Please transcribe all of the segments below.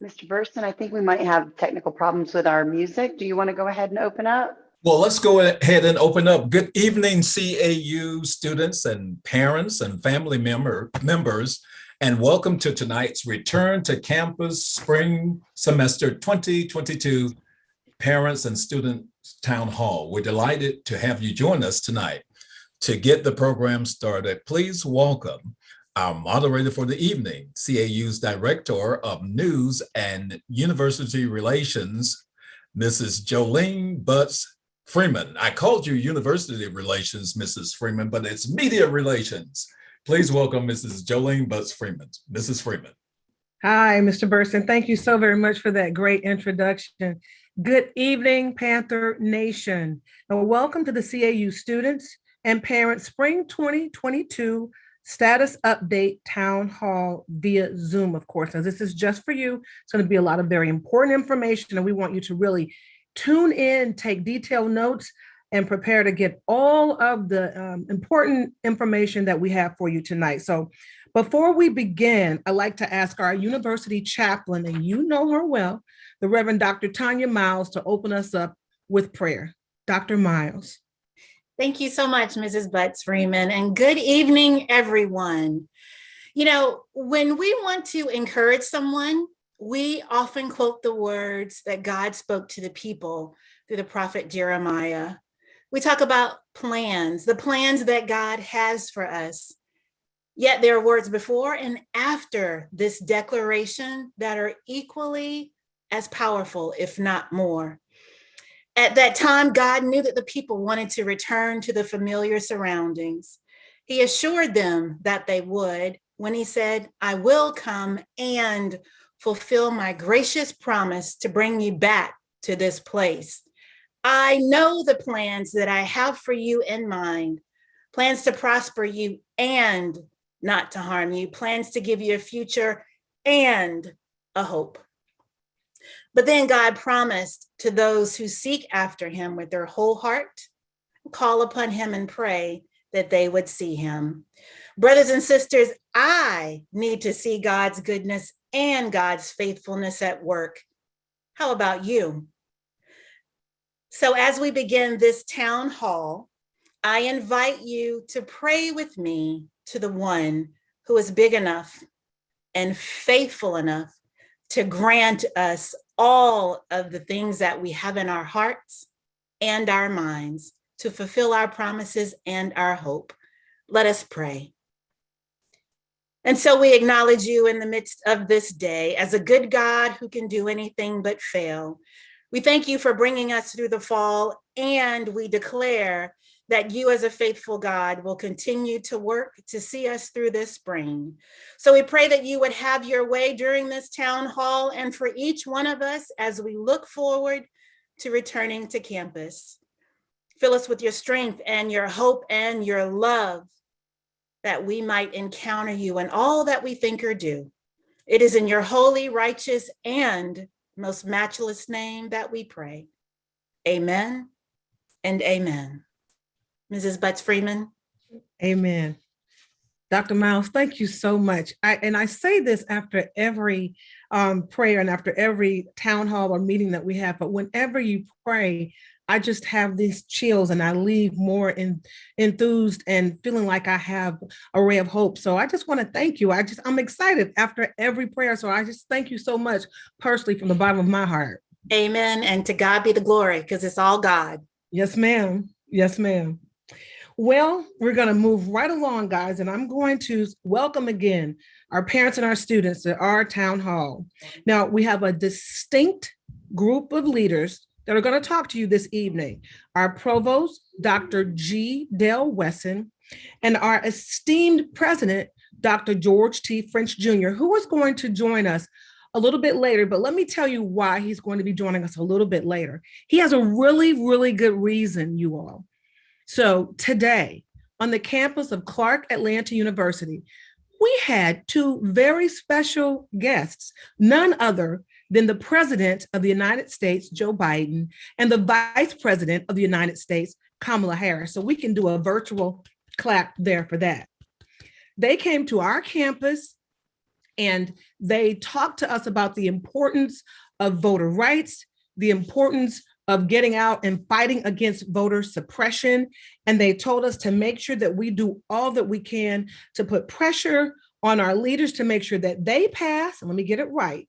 Mr. Burson, I think we might have technical problems with our music. Do you want to go ahead and open up? Well, let's go ahead and open up. Good evening, CAU students and parents and family members, and welcome to tonight's Return to Campus Spring Semester 2022 Parents and Student Town Hall. We're delighted to have you join us tonight. To get the program started, please welcome our moderator for the evening, CAU's Director of News and University Relations, Mrs. Jolene Butts Freeman. I called you University Relations, Mrs. Freeman, but it's Media Relations. Please welcome Mrs. Jolene Butts Freeman. Mrs. Freeman. Hi, Mr. Burson. Thank you so very much for that great introduction. Good evening, Panther Nation, and welcome to the CAU Students and Parents Spring 2022 Status Update Town Hall via Zoom, of course. Now, this is just for you. It's going to be a lot of very important information, and we want you to really tune in, take detailed notes, and prepare to get all of the important information that we have for you tonight. So before we begin, I'd like to ask our university chaplain, and you know her well, the Reverend Dr. Tanya Miles, to open us up with prayer. Dr. Miles. Thank you so much, Mrs. Butts Freeman, and good evening, everyone. You know, when we want to encourage someone, we often quote the words that God spoke to the people through the prophet Jeremiah. We talk about plans, the plans that God has for us. Yet there are words before and after this declaration that are equally as powerful, if not more. At that time, God knew that the people wanted to return to the familiar surroundings. He assured them that they would when he said, "I will come and fulfill my gracious promise to bring you back to this place. I know the plans that I have for you in mind, plans to prosper you and not to harm you, plans to give you a future and a hope." But then God promised to those who seek after him with their whole heart, call upon him and pray that they would see him. Brothers and sisters, I need to see God's goodness and God's faithfulness at work. How about you? So as we begin this town hall, I invite you to pray with me to the one who is big enough and faithful enough to grant us all of the things that we have in our hearts and our minds to fulfill our promises and our hope. Let us pray. And so we acknowledge you in the midst of this day as a good God who can do anything but fail. We thank you for bringing us through the fall, and we declare that you as a faithful God will continue to work to see us through this spring. So we pray that you would have your way during this town hall and for each one of us as we look forward to returning to campus. Fill us with your strength and your hope and your love that we might encounter you in all that we think or do. It is in your holy, righteous, and most matchless name that we pray. Amen and amen. Mrs. Butts Freeman. Amen. Dr. Miles, thank you so much. I say this after every prayer and after every town hall or meeting that we have, but whenever you pray, I just have these chills and I leave more enthused and feeling like I have a ray of hope. So I just want to thank you. I'm excited after every prayer. So I just thank you so much personally from the bottom of my heart. Amen. And to God be the glory, because it's all God. Yes, ma'am. Yes, ma'am. Well, we're going to move right along, guys, and I'm going to welcome again our parents and our students at our town hall. Now, we have a distinct group of leaders that are going to talk to you this evening. Our provost, Dr. G. Dale Wesson, and our esteemed president, Dr. George T. French Jr., who is going to join us a little bit later, but let me tell you why he's going to be joining us a little bit later. He has a really, really good reason, you all. So today, on the campus of Clark Atlanta University, we had two very special guests, none other than the President of the United States, Joe Biden, and the Vice President of the United States, Kamala Harris. So we can do a virtual clap there for that. They came to our campus And they talked to us about the importance of voter rights, the importance of getting out and fighting against voter suppression. And they told us to make sure that we do all that we can to put pressure on our leaders to make sure that they pass. And let me get it right.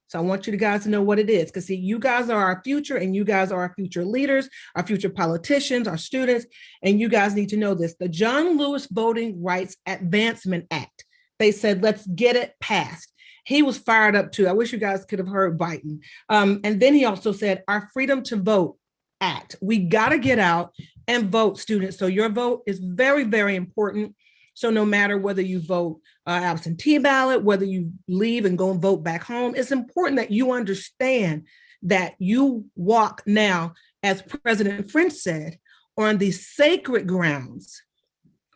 So I want you guys to know what it is, because see, you guys are our future, and you guys are our future leaders, our future politicians, our students, and you guys need to know this. The John Lewis Voting Rights Advancement Act, they said, let's get it passed. He was fired up too. I wish you guys could have heard Biden. And then he also said, our Freedom to Vote Act. We got to get out and vote, students. So your vote is very, very important. So no matter whether you vote absentee ballot, whether you leave and go and vote back home, it's important that you understand that you walk now, as President French said, on the sacred grounds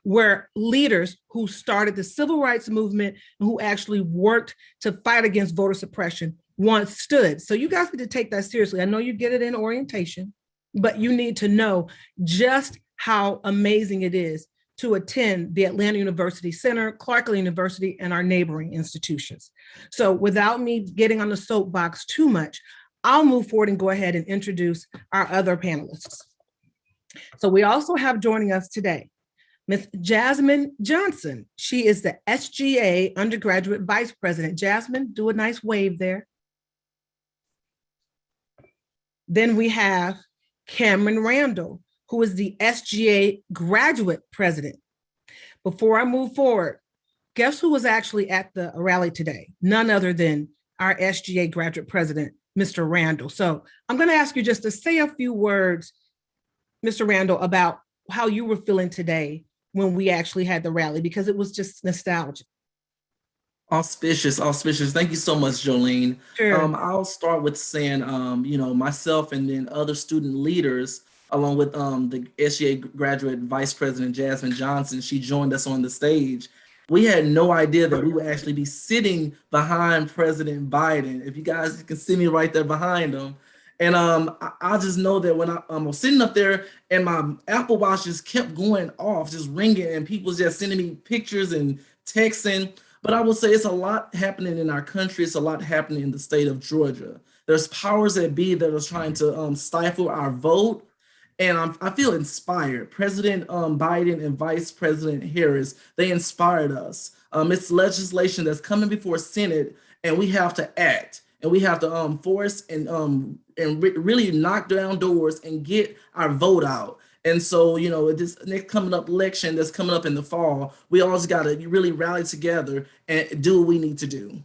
where leaders who started the civil rights movement and who actually worked to fight against voter suppression once stood. So you guys need to take that seriously. I know you get it in orientation, but you need to know just how amazing it is to attend the Atlanta University Center, Clark University, and our neighboring institutions. So without me getting on the soapbox too much, I'll move forward and go ahead and introduce our other panelists. So we also have joining us today, Ms. Jasmine Johnson. She is the SGA Undergraduate Vice President. Jasmine, do a nice wave there. Then we have Cameron Randall, who is the SGA Graduate President. Before I move forward, guess who was actually at the rally today? None other than our SGA Graduate President, Mr. Randall. So I'm going to ask you just to say a few words, Mr. Randall, about how you were feeling today when we actually had the rally, because it was just nostalgic. Auspicious. Thank you so much, Jolene. Sure. I'll start with saying, myself and then other student leaders, along with the SGA Graduate Vice President, Jasmine Johnson, she joined us on the stage. We had no idea that we would actually be sitting behind President Biden. If you guys can see me right there behind him. And I just know that when I was sitting up there and my Apple Watch just kept going off, just ringing, and people just sending me pictures and texting. But I will say it's a lot happening in our country. It's a lot happening in the state of Georgia. There's powers that be that are trying to stifle our vote. And I feel inspired. President Biden and Vice President Harris, they inspired us. It's legislation that's coming before Senate, and we have to act. And we have to force and really knock down doors and get our vote out. And so, this next coming up election that's coming up in the fall, we all just got to really rally together and do what we need to do.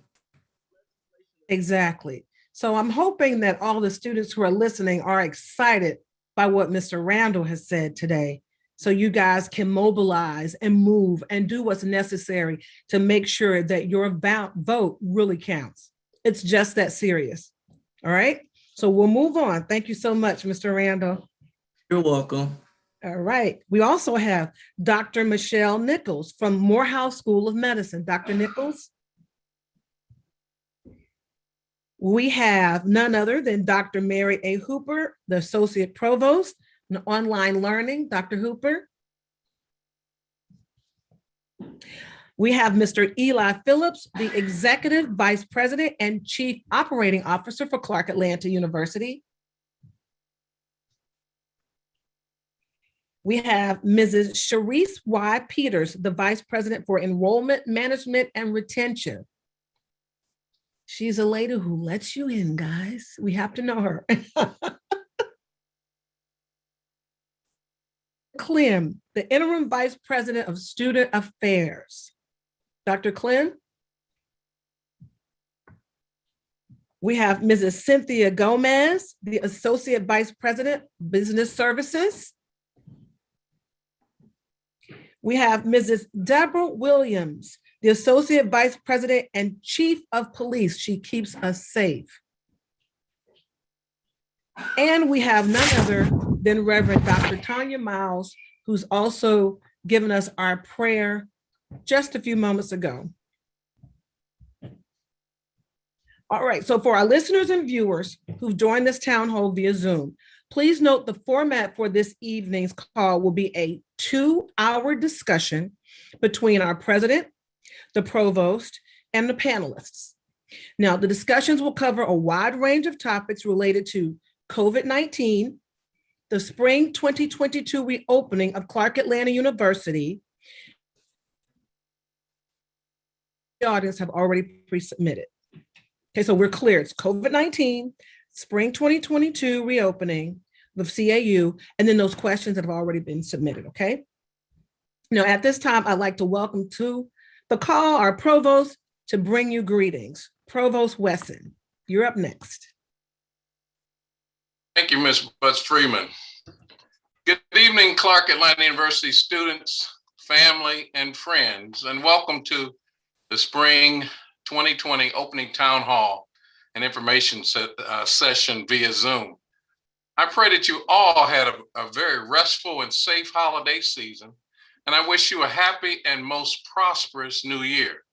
Exactly. So I'm hoping that all the students who are listening are excited by what Mr. Randall has said today, so you guys can mobilize and move and do what's necessary to make sure that your vote really counts. It's just that serious. All right. So we'll move on. Thank you so much, Mr. Randall. You're welcome. All right. We also have Dr. Michelle Nichols from Morehouse School of Medicine. Dr. Nichols. We have none other than Dr. Mary A. Hooper, the Associate Provost in Online Learning. Dr. Hooper. We have Mr. Eli Phillips, the Executive Vice President and Chief Operating Officer for Clark Atlanta University. We have Mrs. Sharice Y. Peters, the Vice President for Enrollment, Management, and Retention. She's a lady who lets you in, guys. We have to know her. Clem, the Interim Vice President of Student Affairs. Dr. Clem. We have Mrs. Cynthia Gomez, the Associate Vice President, Business Services. We have Mrs. Deborah Williams, the Associate Vice President and Chief of Police. She keeps us safe. And we have none other than Reverend Dr. Tanya Miles, who's also given us our prayer just a few moments ago. All right, so for our listeners and viewers who've joined this town hall via Zoom, please note the format for this evening's call will be a 2-hour discussion between our president, the provost, and the panelists. Now, the discussions will cover a wide range of topics related to COVID-19, the spring 2022 reopening of Clark Atlanta University. The audience have already pre-submitted. Okay, so we're clear. It's COVID-19, spring 2022 reopening of CAU, and then those questions that have already been submitted, okay? Now, at this time, I'd like to welcome to the call our provost to bring you greetings. Provost Wesson, you're up next. Thank you, Ms. Butts Freeman. Good evening, Clark Atlanta University students, family, and friends, and welcome to the spring 2020 opening town hall and information session via Zoom. I pray that you all had a very restful and safe holiday season, and I wish you a happy and most prosperous new year.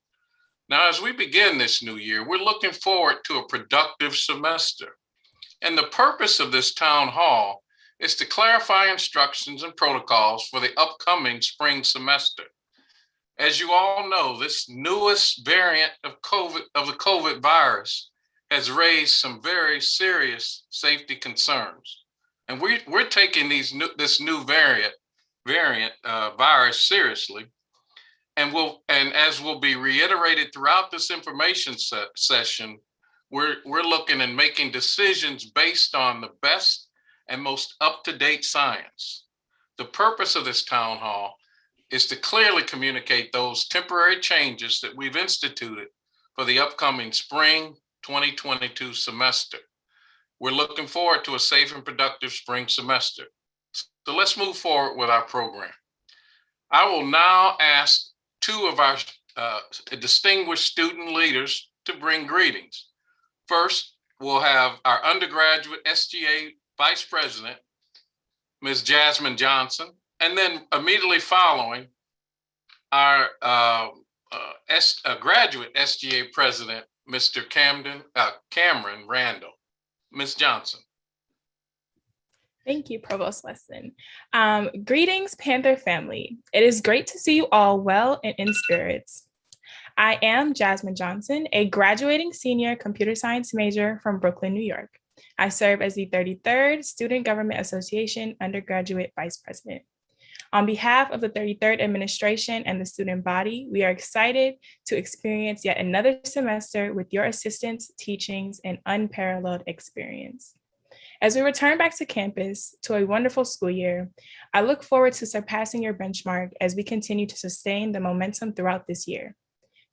Now, as we begin this new year, we're looking forward to a productive semester. And the purpose of this town hall is to clarify instructions and protocols for the upcoming spring semester. As you all know, this newest variant of the COVID virus has raised some very serious safety concerns. And we're taking this new variant virus seriously. And as will be reiterated throughout this information session, we're looking and making decisions based on the best and most up-to-date science. The purpose of this town hall is to clearly communicate those temporary changes that we've instituted for the upcoming spring 2022 semester. We're looking forward to a safe and productive spring semester. So let's move forward with our program. I will now ask two of our distinguished student leaders to bring greetings. First, we'll have our undergraduate SGA Vice President, Ms. Jasmine Johnson, and then immediately following, our graduate SGA President, Mr. Cameron Randall. Ms. Johnson. Thank you, Provost Wesson. Greetings, Panther family. It is great to see you all well and in spirits. I am Jasmine Johnson, a graduating senior computer science major from Brooklyn, New York. I serve as the 33rd Student Government Association Undergraduate Vice President. On behalf of the 33rd administration and the student body, we are excited to experience yet another semester with your assistance, teachings, and unparalleled experience. As we return back to campus to a wonderful school year, I look forward to surpassing your benchmark as we continue to sustain the momentum throughout this year.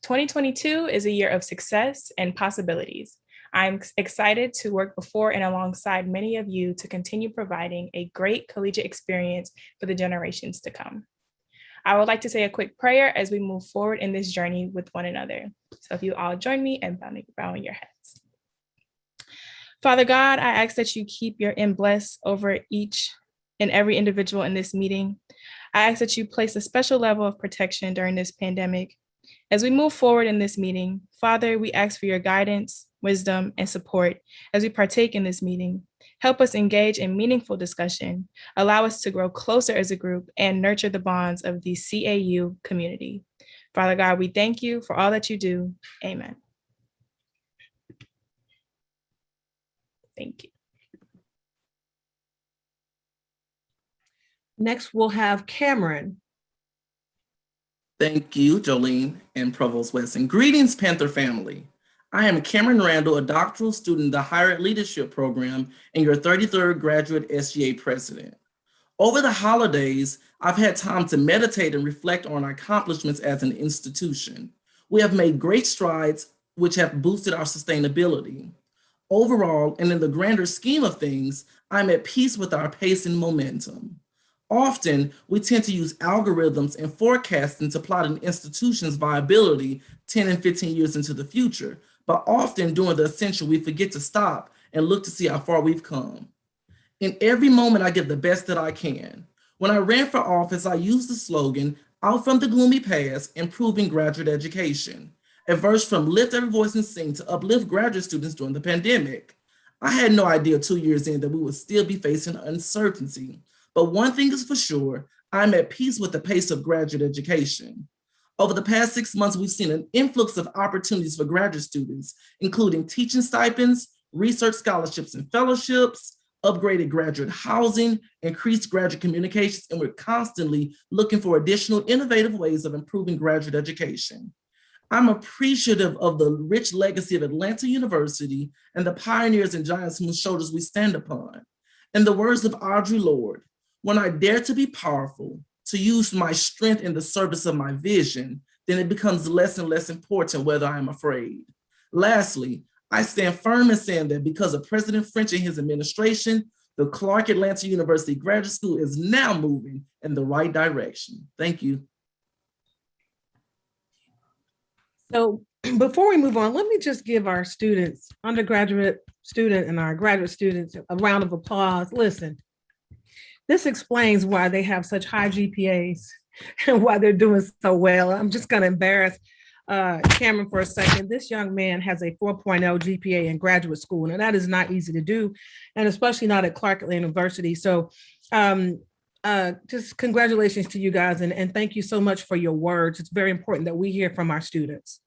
2022 is a year of success and possibilities. I'm excited to work before and alongside many of you to continue providing a great collegiate experience for the generations to come. I would like to say a quick prayer as we move forward in this journey with one another. So if you all join me in bowing your heads. Father God, I ask that you keep your and bless over each and every individual in this meeting. I ask that you place a special level of protection during this pandemic. As we move forward in this meeting, Father, we ask for your guidance, wisdom, and support as we partake in this meeting. Help us engage in meaningful discussion, allow us to grow closer as a group, and nurture the bonds of the CAU community. Father God, we thank you for all that you do. Amen. Thank you. Next, we'll have Cameron. Thank you, Jolene and Provost Wesson. Greetings, Panther family. I am Cameron Randall, a doctoral student in the Higher Ed Leadership Program and your 33rd graduate SGA president. Over the holidays, I've had time to meditate and reflect on our accomplishments as an institution. We have made great strides, which have boosted our sustainability. Overall, and in the grander scheme of things, I'm at peace with our pace and momentum. Often, we tend to use algorithms and forecasting to plot an institution's viability 10 and 15 years into the future, but often doing the essential, we forget to stop and look to see how far we've come. In every moment, I give the best that I can. When I ran for office, I used the slogan, "Out from the gloomy past, improving graduate education," a verse from Lift Every Voice and Sing to uplift graduate students during the pandemic. I had no idea 2 years in that we would still be facing uncertainty. But one thing is for sure, I'm at peace with the pace of graduate education. Over the past 6 months, we've seen an influx of opportunities for graduate students, including teaching stipends, research scholarships and fellowships, upgraded graduate housing, increased graduate communications, and we're constantly looking for additional innovative ways of improving graduate education. I'm appreciative of the rich legacy of Atlanta University and the pioneers and giants whose shoulders we stand upon. In the words of Audre Lorde, when I dare to be powerful, to use my strength in the service of my vision, then it becomes less and less important whether I am afraid. Lastly, I stand firm in saying that because of President French and his administration, the Clark Atlanta University Graduate School is now moving in the right direction. Thank you. So before we move on, let me just give our students, undergraduate student and our graduate students, a round of applause. Listen, this explains why they have such high GPAs and why they're doing so well. I'm just going to embarrass Cameron for a second. This young man has a 4.0 GPA in graduate school, and that is not easy to do, and especially not at Clark Atlanta University. So just congratulations to you guys, and thank you so much for your words. It's very important that we hear from our students.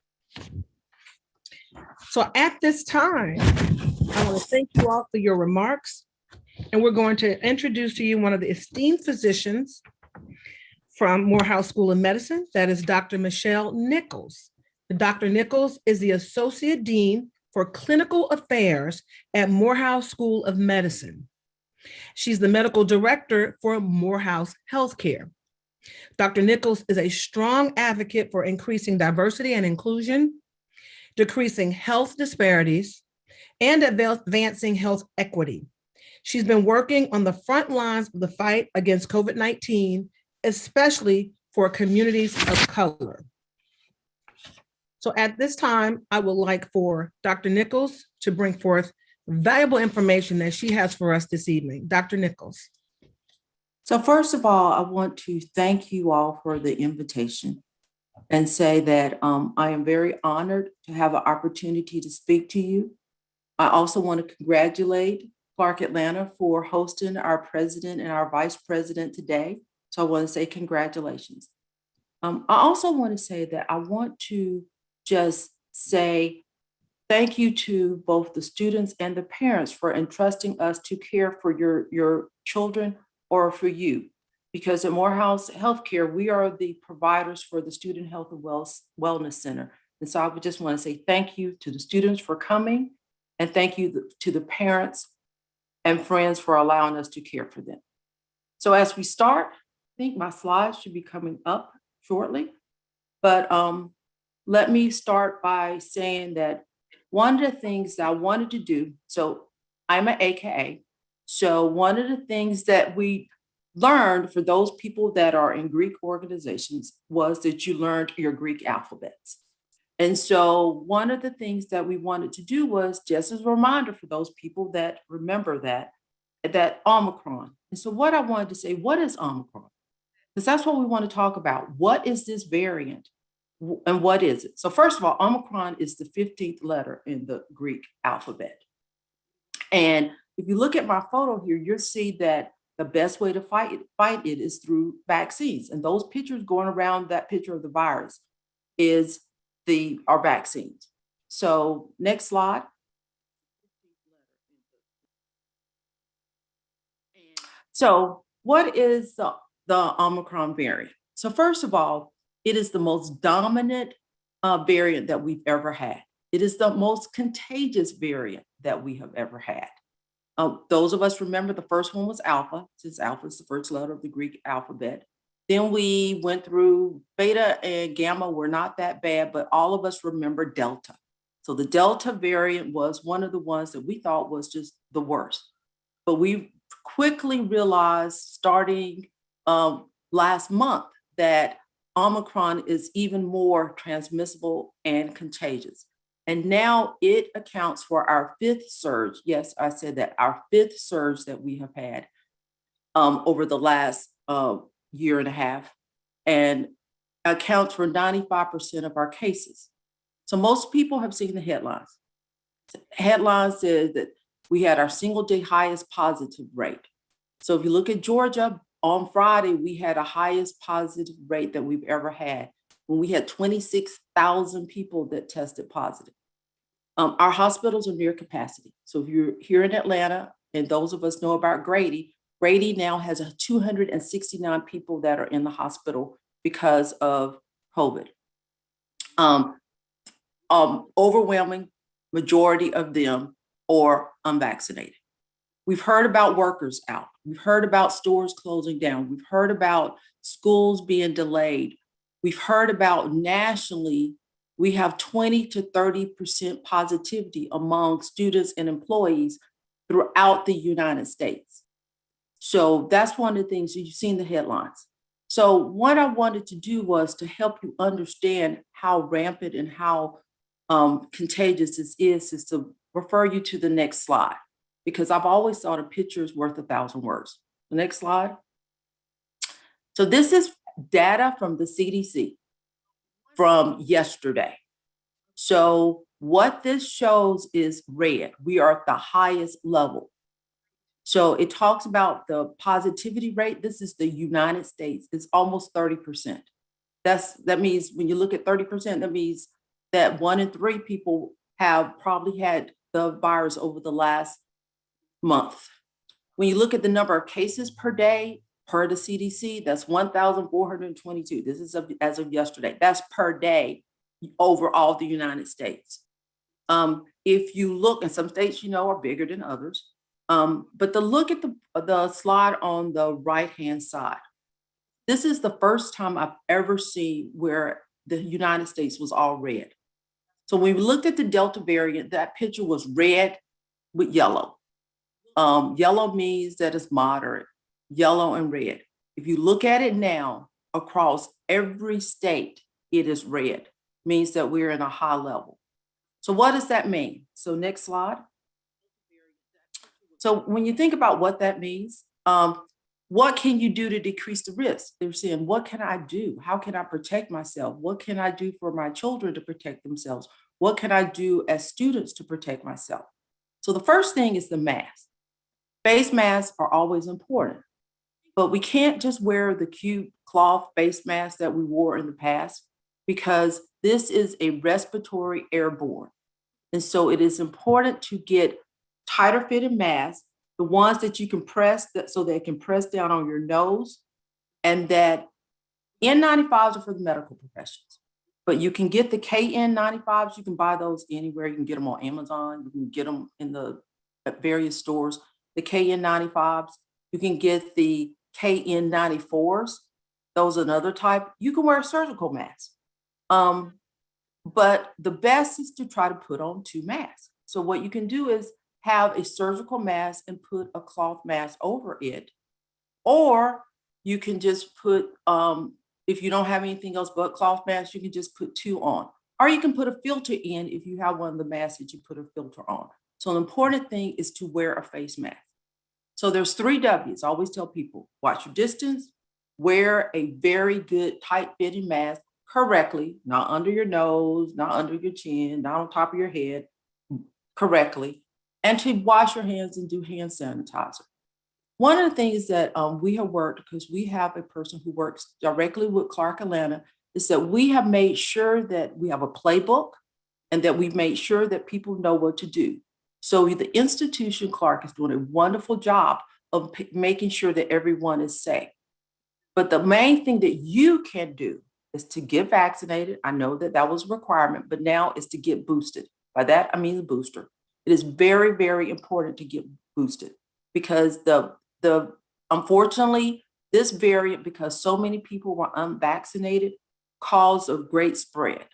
So at this time, I want to thank you all for your remarks, and we're going to introduce to you one of the esteemed physicians from Morehouse School of Medicine. That is Dr. Michelle Nichols. Dr. Nichols is the Associate Dean for Clinical Affairs at Morehouse School of Medicine. She's the Medical Director for Morehouse Healthcare. Dr. Nichols is a strong advocate for increasing diversity and inclusion, decreasing health disparities, and advancing health equity. She's been working on the front lines of the fight against COVID-19, especially for communities of color. So at this time, I would like for Dr. Nichols to bring forth valuable information that she has for us this evening. Dr. Nichols. So first of all, I want to thank you all for the invitation and say that I am very honored to have an opportunity to speak to you. I also want to congratulate Clark Atlanta for hosting our president and our vice president today. So I want to say congratulations. I also want to say that I want to just say thank you to both the students and the parents for entrusting us to care for your children or for you. Because at Morehouse Healthcare, we are the providers for the Student Health and Wellness Center. And so I would just want to say thank you to the students for coming, and thank you to the parents and friends for allowing us to care for them. So as we start, I think my slides should be coming up shortly, but let me start by saying that one of the things that I wanted to do, so I'm an AKA, so one of the things that we learned for those people that are in Greek organizations was that you learned your Greek alphabets. And so one of the things that we wanted to do was just as a reminder for those people that remember that Omicron. And so what I wanted to say, what is Omicron? Because that's what we want to talk about. What is this variant and what is it? So first of all, Omicron is the 15th letter in the Greek alphabet. And if you look at my photo here, you'll see that the best way to fight it is through vaccines. And those pictures going around, that picture of the virus is our vaccines. So next slide. So what is the Omicron variant? So first of all, it is the most dominant variant that we've ever had. It is the most contagious variant that we have ever had. Those of us remember the first one was Alpha, since Alpha is the first letter of the Greek alphabet. Then we went through Beta and Gamma were not that bad, but all of us remember Delta. So the Delta variant was one of the ones that we thought was just the worst. But we quickly realized starting last month that Omicron is even more transmissible and contagious. And now it accounts for our fifth surge. Yes, I said that, our fifth surge that we have had over the last year and a half, and accounts for 95% of our cases. So most people have seen the headlines. Headlines said that we had our single day highest positive rate. So if you look at Georgia, on Friday, we had a highest positive rate that we've ever had. when we had 26,000 people that tested positive. Our hospitals are near capacity. So if you're here in Atlanta, and those of us know about Grady, Grady now has 269 people that are in the hospital because of COVID. Overwhelming majority of them are unvaccinated. We've heard about workers out. We've heard about stores closing down. We've heard about schools being delayed. We've heard about nationally, we have 20 to 30% positivity among students and employees throughout the United States. So that's one of the things you've seen the headlines. So what I wanted to do was to help you understand how rampant and how contagious this is to refer you to the next slide, because I've always thought a picture is worth 1,000 words. The next slide. So this is data from the CDC from yesterday. So what this shows is red. We are at the highest level. So it talks about the positivity rate. This is the United States. It's almost 30%. That means when you look at 30%, that means that 1 in 3 people have probably had the virus over the last month. When you look at the number of cases per day, per the CDC, that's 1,422. This is as of yesterday. That's per day over all the United States. If you look, and some states, are bigger than others, but look at the slide on the right-hand side. This is the first time I've ever seen where the United States was all red. So when we looked at the Delta variant, that picture was red with yellow. Yellow means that it's moderate, yellow and red. If you look at it now across every state, it is red, means that we're in a high level. So what does that mean? So next slide. So when you think about what that means, what can you do to decrease the risk? They're saying, what can I do? How can I protect myself? What can I do for my children to protect themselves? What can I do as students to protect myself? So the first thing is the mask. Face masks are always important, but we can't just wear the cute cloth face mask that we wore in the past, because this is a respiratory airborne. And so it is important to get tighter fitted masks, the ones that you can press so they can press down on your nose, and that N95s are for the medical professions. But you can get the KN95s, you can buy those anywhere. You can get them on Amazon, you can get them at various stores. The KN95s, you can get the KN94s. Those are another type. You can wear a surgical mask. But the best is to try to put on 2 masks. So what you can do is have a surgical mask and put a cloth mask over it. Or you can just put, if you don't have anything else but cloth masks, you can just put 2 on. Or you can put a filter in if you have one of the masks that you put a filter on. So an important thing is to wear a face mask. So there's 3 W's. I always tell people, watch your distance, wear a very good tight fitting mask correctly, not under your nose, not under your chin, not on top of your head, correctly, and to wash your hands and do hand sanitizer. One of the things that we have worked, because we have a person who works directly with Clark Atlanta, is that we have made sure that we have a playbook and that we've made sure that people know what to do. So the institution, Clark, is doing a wonderful job of making sure that everyone is safe. But the main thing that you can do is to get vaccinated. I know that that was a requirement, but now it's to get boosted. By that, I mean the booster. It is very, very important to get boosted, because unfortunately, this variant, because so many people were unvaccinated, caused a great spread.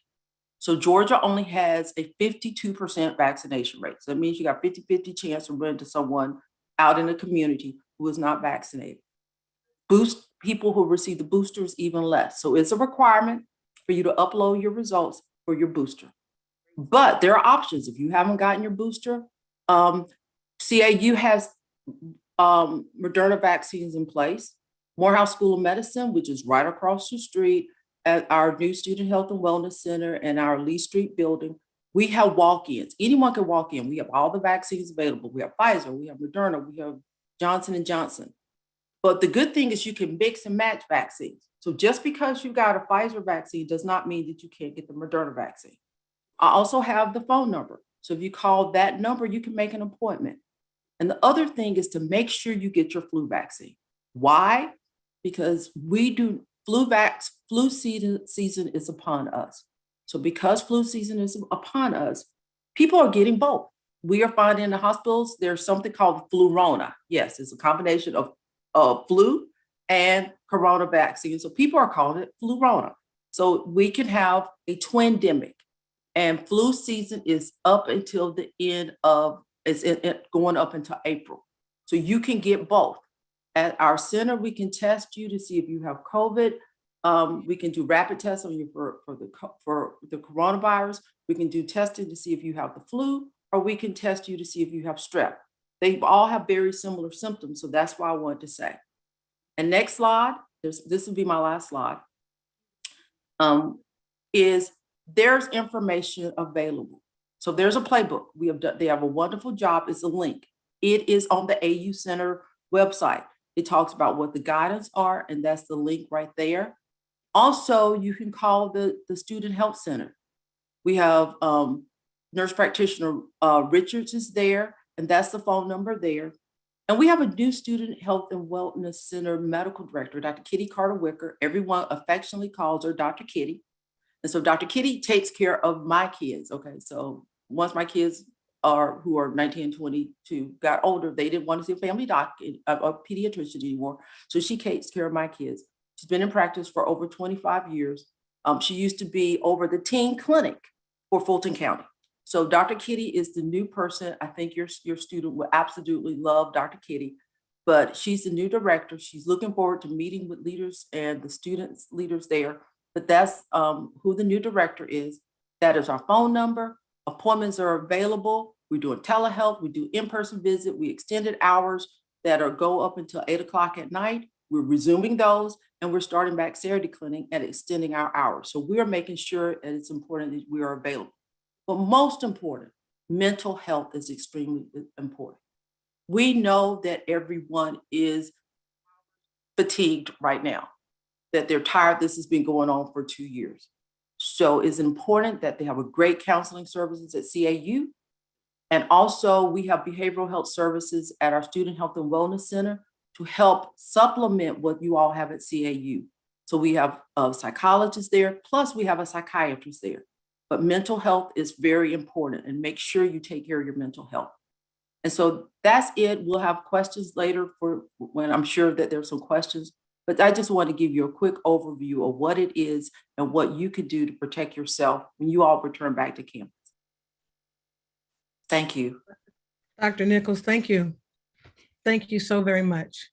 So Georgia only has a 52% vaccination rate. So that means you got 50-50 chance of running to someone out in the community who is not vaccinated. People who receive the booster is even less. So it's a requirement for you to upload your results for your booster. But there are options. If you haven't gotten your booster, CAU has Moderna vaccines in place. Morehouse School of Medicine, which is right across the street at our new Student Health and Wellness Center and our Lee Street building, we have walk-ins. Anyone can walk in. We have all the vaccines available. We have Pfizer, we have Moderna, we have Johnson & Johnson. But the good thing is you can mix and match vaccines. So just because you got a Pfizer vaccine does not mean that you can't get the Moderna vaccine. I also have the phone number. So if you call that number, you can make an appointment. And the other thing is to make sure you get your flu vaccine. Why? Because flu season is upon us. So because flu season is upon us, people are getting both. We are finding in the hospitals, there's something called Flurona. Yes, it's a combination of flu and corona vaccine. So people are calling it Flurona. So we can have a twindemic. And flu season is up until the end of, going up until April. So you can get both. At our center, we can test you to see if you have COVID. We can do rapid tests on you for the coronavirus. We can do testing to see if you have the flu, or we can test you to see if you have strep. They all have very similar symptoms. So that's why I wanted to say. And next slide, this will be my last slide, is there's information available. So there's a playbook. They have a wonderful job. It's a link. It is on the AU Center website. It talks about what the guidance are, and that's the link right there. Also, you can call the Student Health Center. We have Nurse Practitioner Richards is there, and that's the phone number there. And we have a new Student Health and Wellness Center Medical Director, Dr. Kitty Carter-Wicker. Everyone affectionately calls her Dr. Kitty. And so Dr. Kitty takes care of my kids. Okay, so once my kids who are 19 and 22 got older, they didn't want to see a family doctor, a pediatrician anymore. So she takes care of my kids. She's been in practice for over 25 years. She used to be over the teen clinic for Fulton County. So Dr. Kitty is the new person. I think your student will absolutely love Dr. Kitty, but she's the new director. She's looking forward to meeting with leaders and the students leaders there. But that's who the new director is. That is our phone number. Appointments are available. We're doing telehealth. We do in-person visit. We extended hours that go up until 8 o'clock at night. We're resuming those, and we're starting back Saturday clinic and extending our hours. So we are making sure that it's important that we are available. But most important, mental health is extremely important. We know that everyone is fatigued right now, that they're tired. This has been going on for 2 years. So it's important that they have a great counseling services at CAU. And also we have behavioral health services at our Student Health and Wellness Center to help supplement what you all have at CAU. So we have a psychologist there, plus we have a psychiatrist there. But mental health is very important, and make sure you take care of your mental health. And so that's it. We'll have questions later for when I'm sure that there's some questions, but I just want to give you a quick overview of what it is and what you could do to protect yourself when you all return back to campus. Thank you. Dr. Nichols, thank you. Thank you so very much.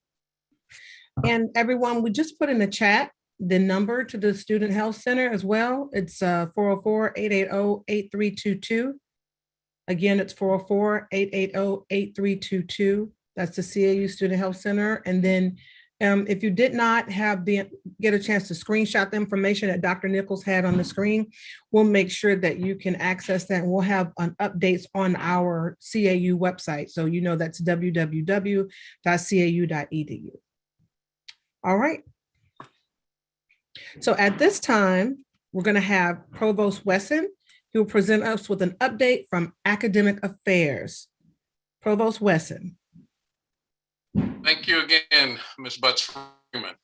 And everyone, we just put in the chat the number to the Student Health Center as well. It's 404-880-8322. Again, it's 404-880-8322. That's the CAU Student Health Center. And then if you did not get a chance to screenshot the information that Dr. Nichols had on the screen, we'll make sure that you can access that, and we'll have updates on our CAU website. So you know that's www.cau.edu. All right. So at this time, we're going to have Provost Wesson, who will present us with an update from Academic Affairs. Provost Wesson. Thank you again, Ms. Butts-Freeman.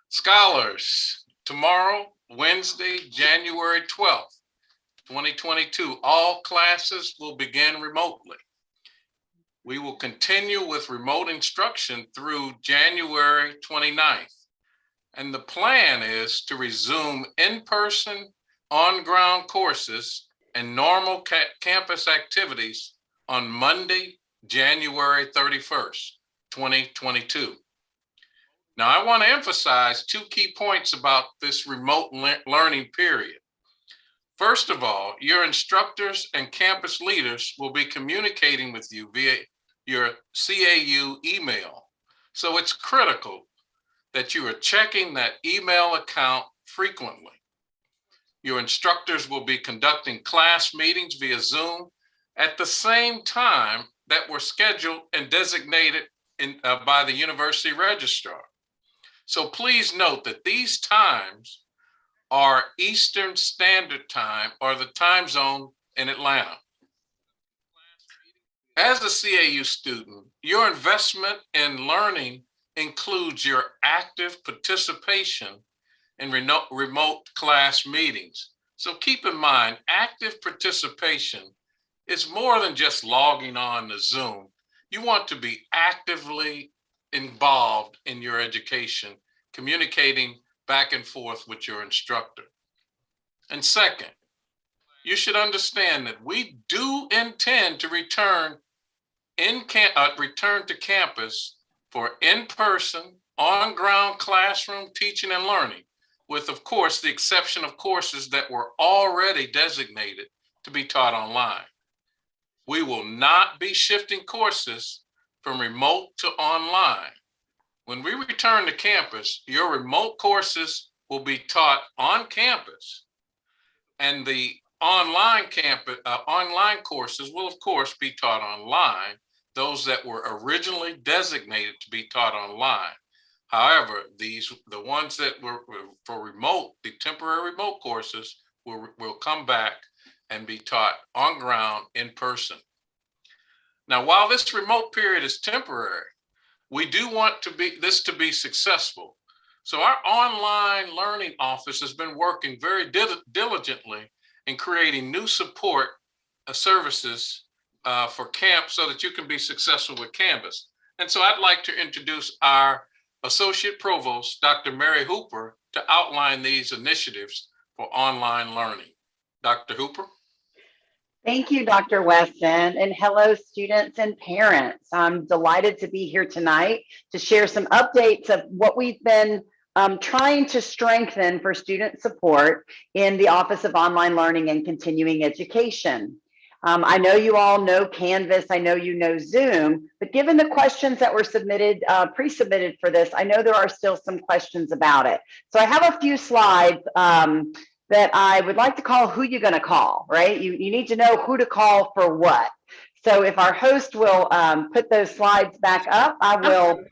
Scholars, tomorrow, Wednesday, January 12th, 2022, all classes will begin remotely. We will continue with remote instruction through January 29th. And the plan is to resume in-person, on-ground courses and normal campus activities on Monday, January 31st, 2022. Now, I want to emphasize two key points about this remote learning period. First of all, your instructors and campus leaders will be communicating with you via your CAU email. So it's critical that you are checking that email account frequently. Your instructors will be conducting class meetings via Zoom at the same time that were scheduled and designated by the university registrar. So please note that these times are Eastern Standard Time, or the time zone in Atlanta. As a CAU student, your investment in learning includes your active participation in remote class meetings. So keep in mind, active participation is more than just logging on to Zoom. You want to be actively involved in your education, communicating back and forth with your instructor. And second, you should understand that we do intend to return to campus for in-person, on-ground classroom teaching and learning, with, of course, the exception of courses that were already designated to be taught online. We will not be shifting courses from remote to online. When we return to campus, your remote courses will be taught on campus, and the online courses will, of course, be taught online, those that were originally designated to be taught online. However, the ones that were for remote, the temporary remote courses will come back and be taught on ground in person. Now, while this remote period is temporary, we do want this to be successful. So our online learning office has been working very diligently in creating new support services for camp so that you can be successful with Canvas. And so I'd like to introduce our Associate Provost, Dr. Mary Hooper, to outline these initiatives for online learning. Dr. Hooper. Thank you, Dr. Weston, and hello, students and parents. I'm delighted to be here tonight to share some updates of what we've been trying to strengthen for student support in the Office of Online Learning and Continuing Education. I know you all know Canvas, I know you know Zoom, but given the questions that were submitted, pre-submitted for this, I know there are still some questions about it. So I have a few slides that I would like to call Who You Gonna Call, right? You need to know who to call for what. So if our host will put those slides back up, I will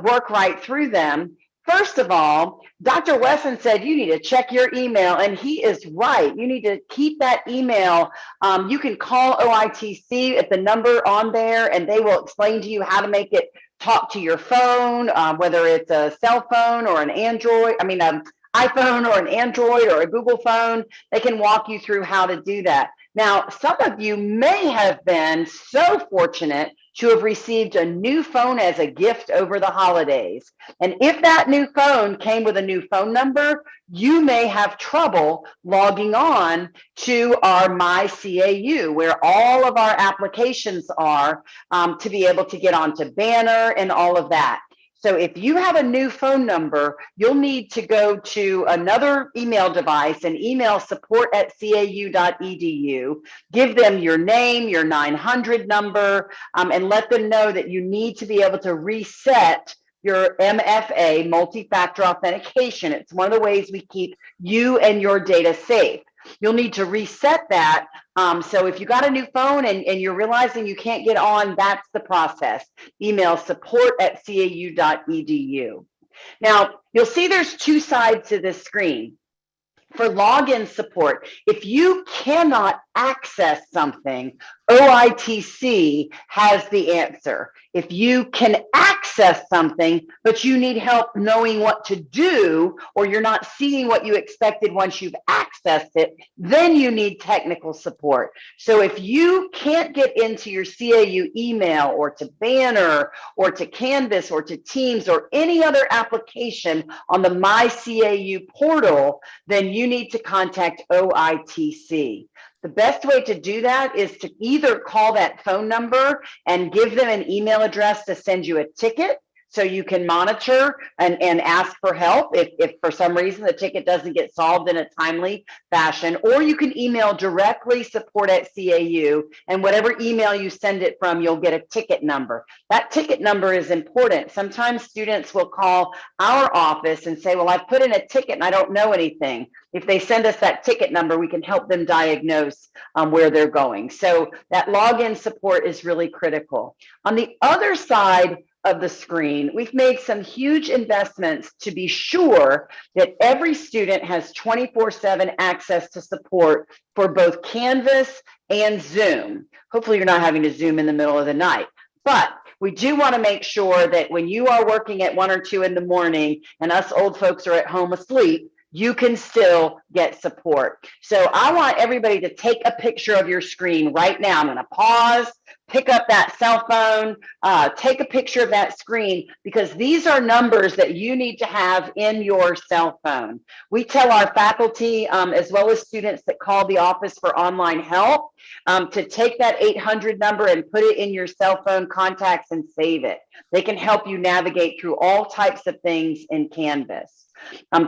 work right through them. First of all, Dr. Wesson said you need to check your email, and he is right. You need to keep that email. You can call OITC at the number on there, and they will explain to you how to make it talk to your phone, whether it's a cell phone or an Android, iPhone or an Android or a Google phone. They can walk you through how to do that. Now, some of you may have been so fortunate to have received a new phone as a gift over the holidays. And if that new phone came with a new phone number, you may have trouble logging on to our MyCAU, where all of our applications are to be able to get onto Banner and all of that. So if you have a new phone number, you'll need to go to another email device and email support@cau.edu, give them your name, your 900 number, and let them know that you need to be able to reset your MFA, multi-factor authentication. It's one of the ways we keep you and your data safe. You'll need to reset that. So if you got a new phone and you're realizing you can't get on, that's the process. Email support@cau.edu. Now, you'll see there's two sides to this screen. For login support, if you cannot access something, OITC has the answer. If you can access something, but you need help knowing what to do, or you're not seeing what you expected once you've accessed it, then you need technical support. So if you can't get into your CAU email or to Banner or to Canvas or to Teams or any other application on the MyCAU portal, then you need to contact OITC. The best way to do that is to either call that phone number and give them an email address to send you a ticket so you can monitor and ask for help if for some reason the ticket doesn't get solved in a timely fashion, or you can email directly support@CAU, and whatever email you send it from, you'll get a ticket number. That ticket number is important. Sometimes students will call our office and say, well, I've put in a ticket and I don't know anything. If they send us that ticket number, we can help them diagnose where they're going. So that login support is really critical. On the other side of the screen, we've made some huge investments to be sure that every student has 24/7 access to support for both Canvas and Zoom. Hopefully you're not having to Zoom in the middle of the night, but we do want to make sure that when you are working at 1 or 2 in the morning and us old folks are at home asleep, you can still get support. So I want everybody to take a picture of your screen right now. I'm going to pause, pick up that cell phone, take a picture of that screen, because these are numbers that you need to have in your cell phone. We tell our faculty, as well as students that call the office for online help, to take that 800 number and put it in your cell phone contacts and save it. They can help you navigate through all types of things in Canvas.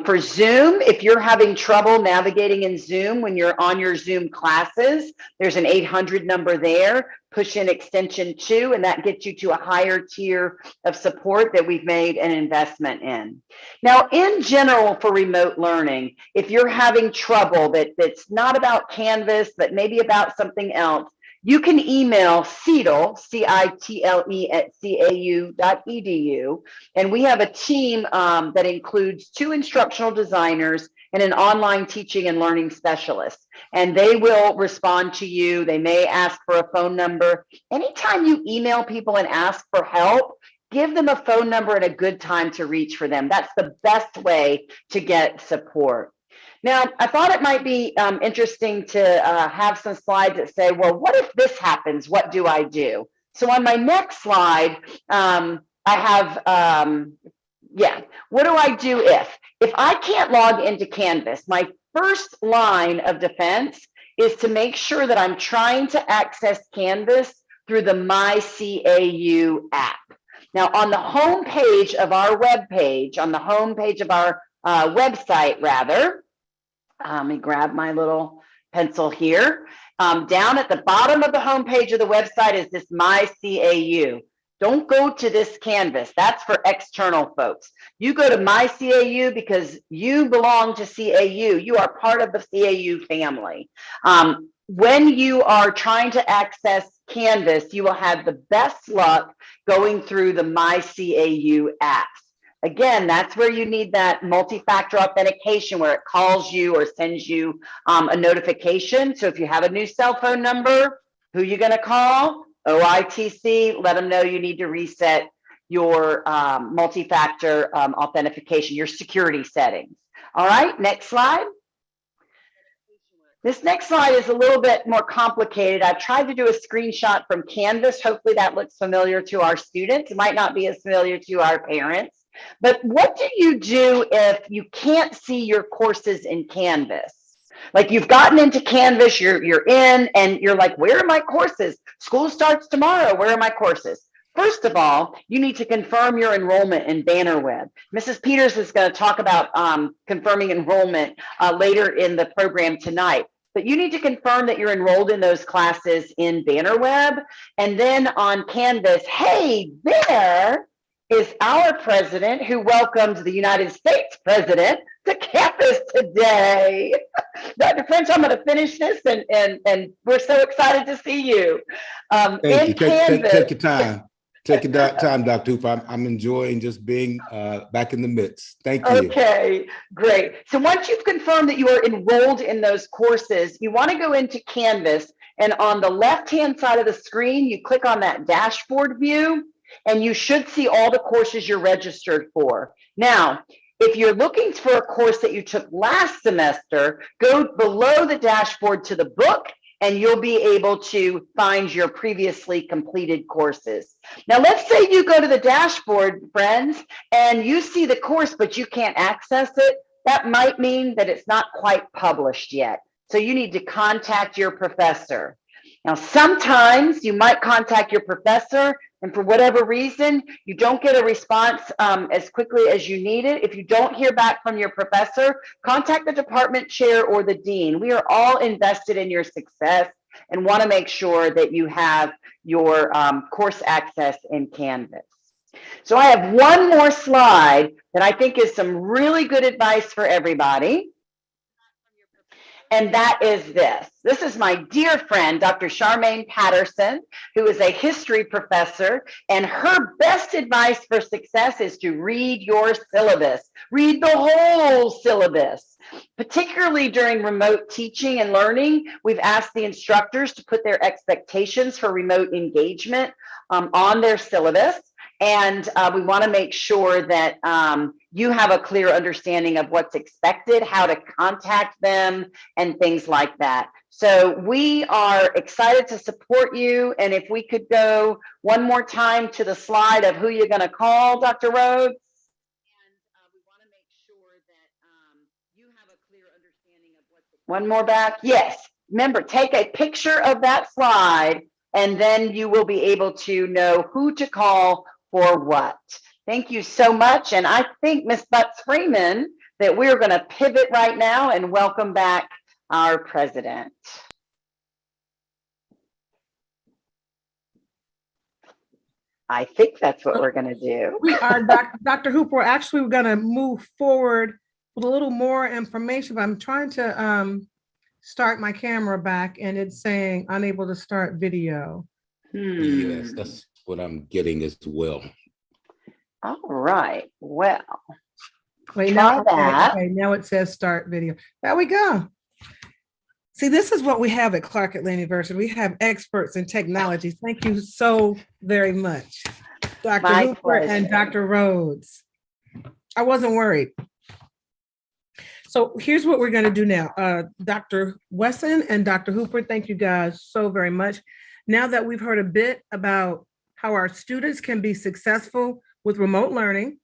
For Zoom, if you're having trouble navigating in Zoom when you're on your Zoom classes, there's an 800 number there. Push in extension 2, and that gets you to a higher tier of support that we've made an investment in. Now, in general, for remote learning, if you're having trouble that's not about Canvas, but maybe about something else, you can email CITLE, C-I-T-L-E at cau.edu. And we have a team that includes 2 instructional designers and an online teaching and learning specialist. And they will respond to you. They may ask for a phone number. Anytime you email people and ask for help, give them a phone number and a good time to reach for them. That's the best way to get support. Now, I thought it might be interesting to have some slides that say, well, what if this happens? What do I do? So on my next slide, I have, what do I do if I can't log into Canvas? My first line of defense is to make sure that I'm trying to access Canvas through the MyCAU app. Now, on the home page of our webpage, on the home page of our website, rather, let me grab my little pencil here. Down at the bottom of the homepage of the website is this MyCAU. Don't go to this Canvas. That's for external folks. You go to MyCAU because you belong to CAU. You are part of the CAU family. When you are trying to access Canvas, you will have the best luck going through the MyCAU apps. Again, that's where you need that multi-factor authentication where it calls you or sends you a notification. So if you have a new cell phone number, who are you going to call? Oitc, let them know you need to reset your multi-factor authentication, your security settings. All right, next slide. This next slide is a little bit more complicated. I've tried to do a screenshot from Canvas. Hopefully that looks familiar to our students. It might not be as familiar to our parents. But what do you do if you can't see your courses in Canvas? Like you've gotten into Canvas, you're in, and you're like, where are my courses? School starts tomorrow. Where are my courses? First of all, you need to confirm your enrollment in Bannerweb. Mrs. Peters is going to talk about confirming enrollment later in the program tonight. But you need to confirm that you're enrolled in those classes in Bannerweb. And then on Canvas, hey, there is our president who welcomed the United States president to campus today. Dr. French, I'm going to finish this, and we're so excited to see you. Thank you. Take your time. Take your time, Dr. Hooper. I'm enjoying just being back in the midst. Thank you. Okay, great. So once you've confirmed that you are enrolled in those courses, you want to go into Canvas, and on the left-hand side of the screen, you click on that dashboard view, and you should see all the courses you're registered for. Now, if you're looking for a course that you took last semester, go below the dashboard to the book, and you'll be able to find your previously completed courses. Now, let's say you go to the dashboard, friends, and you see the course, but you can't access it. That might mean that it's not quite published yet. So you need to contact your professor. Now, sometimes you might contact your professor, and for whatever reason, you don't get a response as quickly as you need it. If you don't hear back from your professor, contact the department chair or the dean. We are all invested in your success and want to make sure that you have your course access in Canvas. So I have one more slide that I think is some really good advice for everybody. And that is this. This is my dear friend, Dr. Charmaine Patterson, who is a history professor, and her best advice for success is to read your syllabus. Read the whole syllabus. Particularly during remote teaching and learning, we've asked the instructors to put their expectations for remote engagement on their syllabus. And we want to make sure that you have a clear understanding of what's expected, how to contact them, and things like that. So we are excited to support you. And if we could go one more time to the slide of who you're going to call, Dr. Rhodes. And we want to make sure that you have a clear understanding of what's expected. One more back. Yes. Remember, take a picture of that slide, and then you will be able to know who to call for what. Thank you so much. And I think, Ms. Butts-Freeman, that we're going to pivot right now and welcome back our president. I think that's what we're going to do. We are, Dr. Hooper, actually, we're going to move forward with a little more information, but I'm trying to start my camera back and it's saying unable to start video. Yes, that's what I'm getting as well. All right. Well, wait, now, okay, now it says start video. There we go. See, this is what we have at Clark Atlanta University. We have experts in technology. Thank you so very much, Dr. Hooper and Dr. Rhodes. I wasn't worried. So here's what we're going to do now. Dr. Wesson and Dr. Hooper, thank you guys so very much. Now that we've heard a bit about how our students can be successful with remote learning,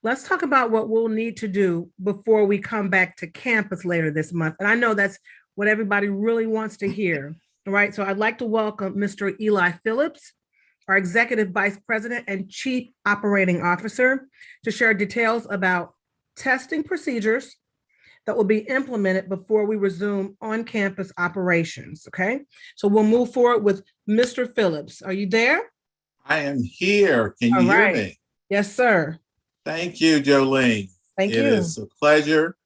let's talk about what we'll need to do before we come back to campus later this month. And I know that's what everybody really wants to hear. All right, so I'd like to welcome Mr. Eli Phillips, our Executive Vice President and Chief Operating Officer, to share details about testing procedures that will be implemented before we resume on-campus operations, okay? So we'll move forward with Mr. Phillips. Are you there? I am here. Can you hear me? Yes, sir. Thank you, Jolene. Thank you. It is a pleasure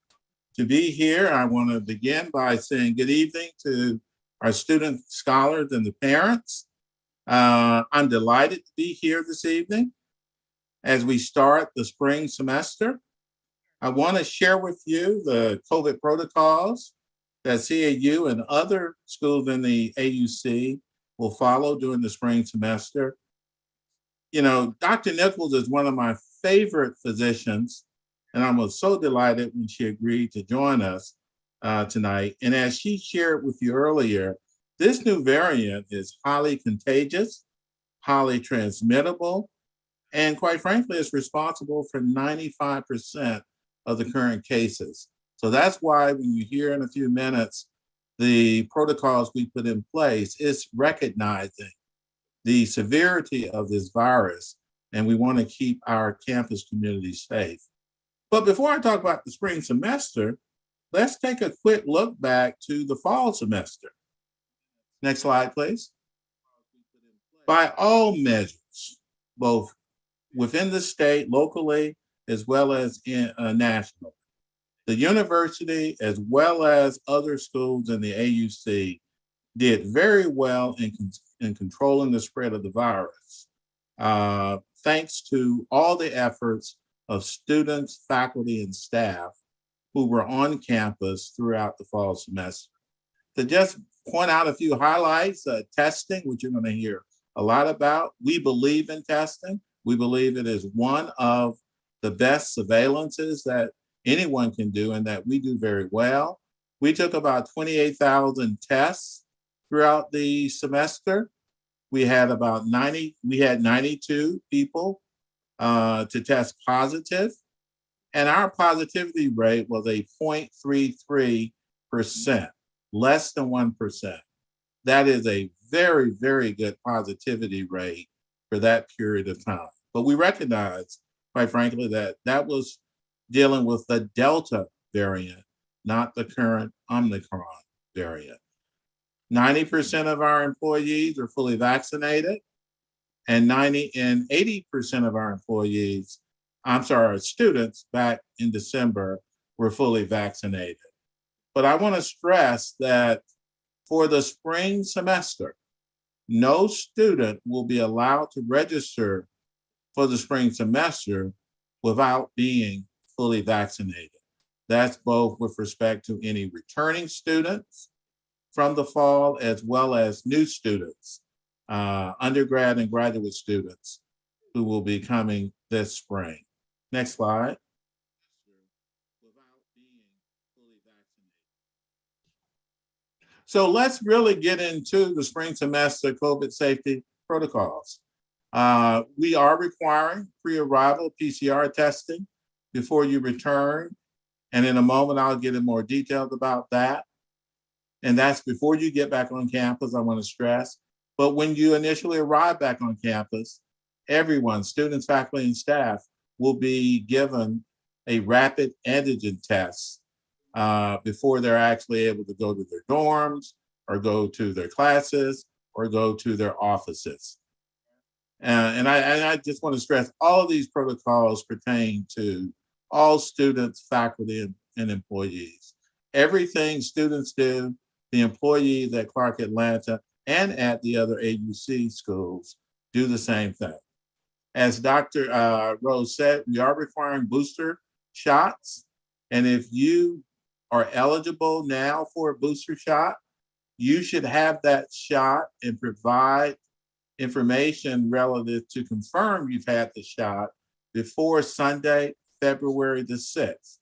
to be here. I want to begin by saying good evening to our students, scholars, and the parents. I'm delighted to be here this evening as we start the spring semester. I want to share with you the COVID protocols that CAU and other schools in the AUC will follow during the spring semester. You know, Dr. Nichols is one of my favorite physicians, and I was so delighted when she agreed to join us tonight. And as she shared with you earlier, this new variant is highly contagious, highly transmittable, and quite frankly, it's responsible for 95% of the current cases. So that's why when you hear in a few minutes the protocols we put in place, it's recognizing the severity of this virus, and we want to keep our campus community safe. But before I talk about the spring semester, let's take a quick look back to the fall semester. Next slide, please. By all measures, both within the state, locally, as well as nationally, the university, as well as other schools in the AUC, did very well in controlling the spread of the virus, thanks to all the efforts of students, faculty, and staff who were on campus throughout the fall semester. To just point out a few highlights, testing, which you're going to hear a lot about. We believe in testing. We believe it is one of the best surveillances that anyone can do and that we do very well. We took about 28,000 tests throughout the semester. We had about 92 people to test positive, and our positivity rate was a 0.33%, less than 1%. That is a very, very good positivity rate for that period of time. But we recognize, quite frankly, that that was dealing with the Delta variant, not the current Omicron variant. 90% of our employees are fully vaccinated, and 80% of our our students back in December were fully vaccinated. But I want to stress that for the spring semester, no student will be allowed to register for the spring semester without being fully vaccinated. That's both with respect to any returning students from the fall, as well as new students, undergrad and graduate students who will be coming this spring. Next slide. So let's really get into the spring semester COVID safety protocols. We are requiring pre-arrival PCR testing before you return. And in a moment, I'll get in more details about that. And that's before you get back on campus, I want to stress. But when you initially arrive back on campus, everyone, students, faculty, and staff, will be given a rapid antigen test before they're actually able to go to their dorms or go to their classes or go to their offices. And I just want to stress all of these protocols pertain to all students, faculty, and employees. Everything students do, the employees at Clark Atlanta and at the other AUC schools do the same thing. As Dr. Rose said, we are requiring booster shots. And if you are eligible now for a booster shot, you should have that shot and provide information relative to confirm you've had the shot before Sunday, February the 6th.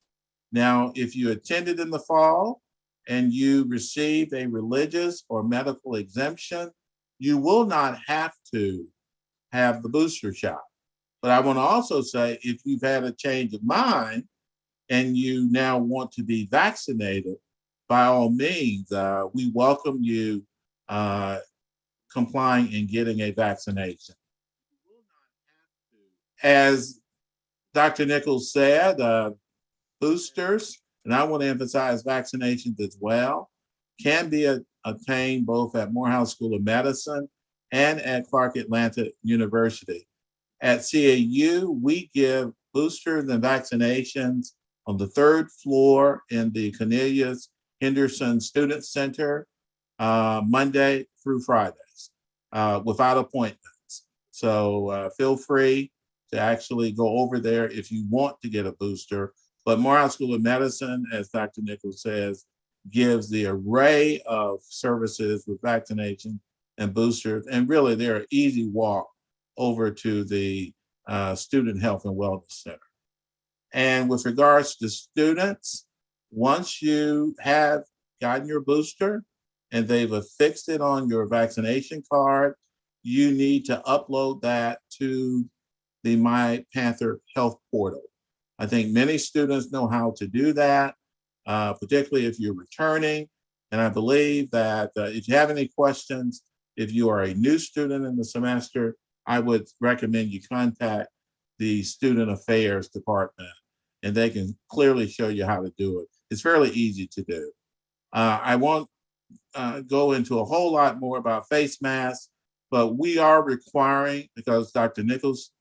Now, if you attended in the fall and you received a religious or medical exemption, you will not have to have the booster shot. But I want to also say, if you've had a change of mind and you now want to be vaccinated, by all means, we welcome you complying and getting a vaccination. As Dr. Nichols said, boosters, and I want to emphasize vaccinations as well, can be obtained both at Morehouse School of Medicine and at Clark Atlanta University. At CAU, we give boosters and vaccinations on the 3rd floor in the Cornelius Henderson Student Center, Monday through Fridays, without appointments. So feel free to actually go over there if you want to get a booster. But Morehouse School of Medicine, as Dr. Nichols says, gives the array of services with vaccination and boosters. And really, they're an easy walk over to the Student Health and Wellness Center. And with regards to students, once you have gotten your booster and they've affixed it on your vaccination card, you need to upload that to the My Panther Health portal. I think many students know how to do that, particularly if you're returning. And I believe that if you have any questions, if you are a new student in the semester, I would recommend you contact the Student Affairs Department, and they can clearly show you how to do it. It's fairly easy to do. I won't go into a whole lot more about face masks, but we are requiring, because Dr. Nichols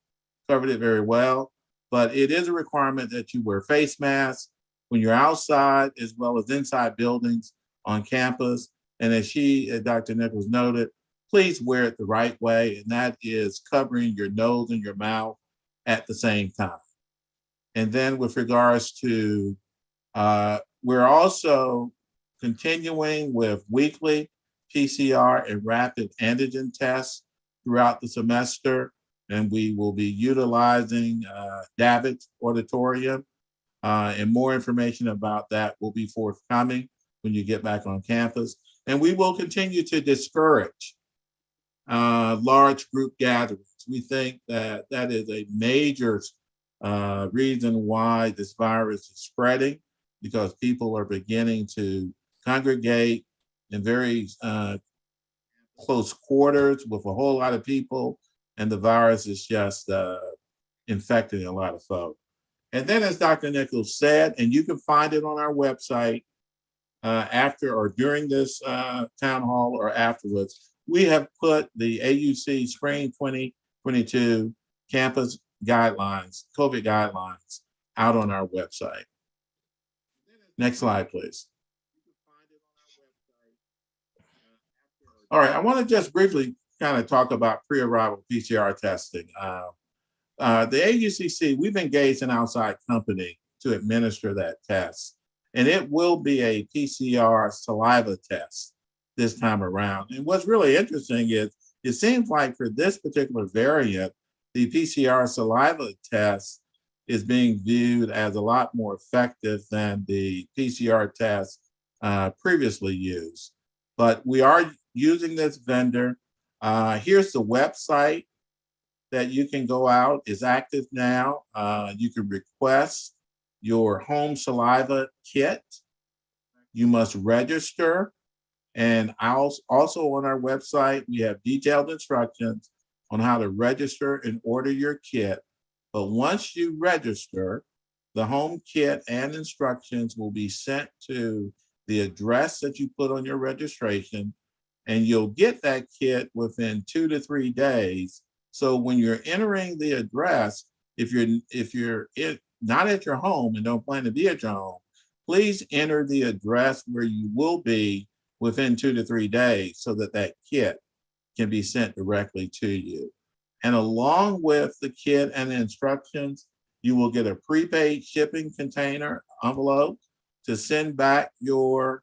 covered it very well, but it is a requirement that you wear face masks when you're outside as well as inside buildings on campus. And as Dr. Nichols noted, please wear it the right way, and that is covering your nose and your mouth at the same time. And then with regards to, we're also continuing with weekly PCR and rapid antigen tests throughout the semester, and we will be utilizing Davitt Auditorium, and more information about that will be forthcoming when you get back on campus. And we will continue to discourage large group gatherings. We think that that is a major reason why this virus is spreading, because people are beginning to congregate in very close quarters with a whole lot of people, and the virus is just infecting a lot of folks. And then, as Dr. Nichols said, and you can find it on our website after or during this town hall or afterwards, we have put the AUC Spring 2022 campus guidelines, COVID guidelines, out on our website. Next slide, please. All right, I want to just briefly kind of talk about pre-arrival PCR testing. The AUCC, we've engaged an outside company to administer that test, and it will be a PCR saliva test this time around. And what's really interesting is it seems like for this particular variant, the PCR saliva test is being viewed as a lot more effective than the PCR test previously used. But we are using this vendor. Here's the website that you can go out. It's active now. You can request your home saliva kit. You must register. And also on our website, we have detailed instructions on how to register and order your kit. But once you register, the home kit and instructions will be sent to the address that you put on your registration, and you'll get that kit within 2 to 3 days. So when you're entering the address, if you're not at your home and don't plan to be at your home, please enter the address where you will be within 2 to 3 days so that that kit can be sent directly to you. And along with the kit and the instructions, you will get a prepaid shipping container envelope to send back your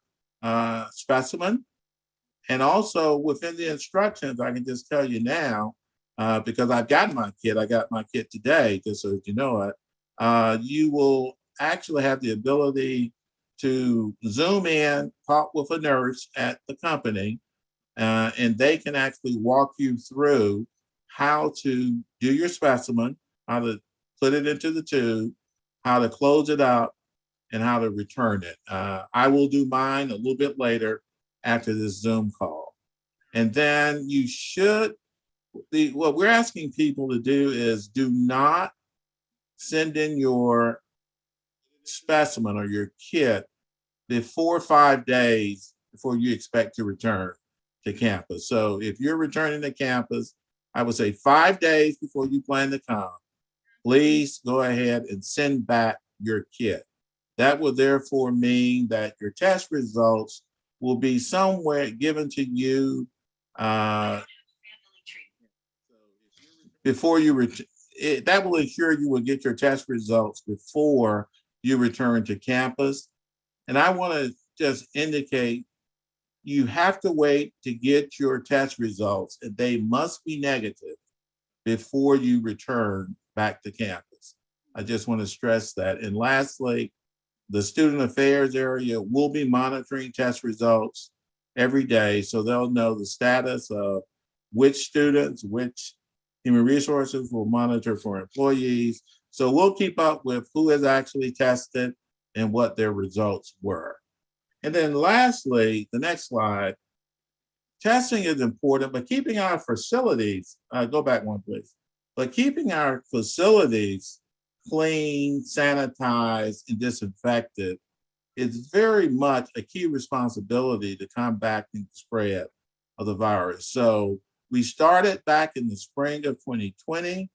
specimen. And also within the instructions, I can just tell you now, because I've got my kit, I got my kit today, just so you know it, you will actually have the ability to Zoom in, talk with a nurse at the company, and they can actually walk you through how to do your specimen, how to put it into the tube, how to close it up, and how to return it. I will do mine a little bit later after this Zoom call. And then you should, what we're asking people to do is do not send in your specimen or your kit before 5 days before you expect to return to campus. So if you're returning to campus, I would say 5 days before you plan to come, please go ahead and send back your kit. That will therefore mean that your test results will be somewhere given to you before you return. That will ensure you will get your test results before you return to campus. And I want to just indicate you have to wait to get your test results, and they must be negative before you return back to campus. I just want to stress that. And lastly, the student affairs area will be monitoring test results every day, so they'll know the status of which students, which human resources will monitor for employees. So we'll keep up with who has actually tested and what their results were. And then lastly, the next slide, testing is important, but keeping our facilities, go back one please, but keeping our facilities clean, sanitized, and disinfected is very much a key responsibility to combating the spread of the virus. So we started back in the spring of 2020,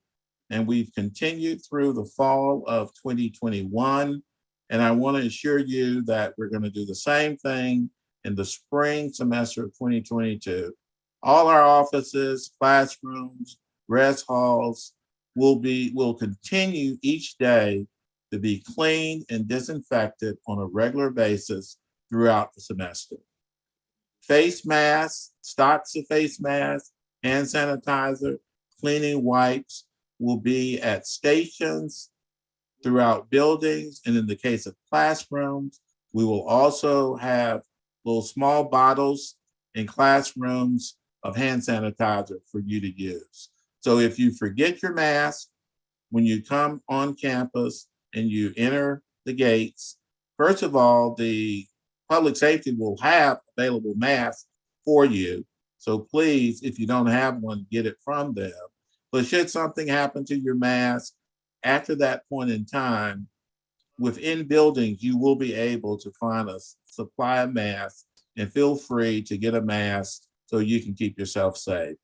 and we've continued through the fall of 2021. And I want to assure you that we're going to do the same thing in the spring semester of 2022. All our offices, classrooms, rest halls will continue each day to be cleaned and disinfected on a regular basis throughout the semester. Face masks, stocks of face masks, hand sanitizer, cleaning wipes will be at stations, throughout buildings, and in the case of classrooms, we will also have little small bottles in classrooms of hand sanitizer for you to use. So if you forget your mask when you come on campus and you enter the gates, first of all, the public safety will have available masks for you. So please, if you don't have one, get it from them. But should something happen to your mask, after that point in time, within buildings, you will be able to find a supply of masks, and feel free to get a mask so you can keep yourself safe.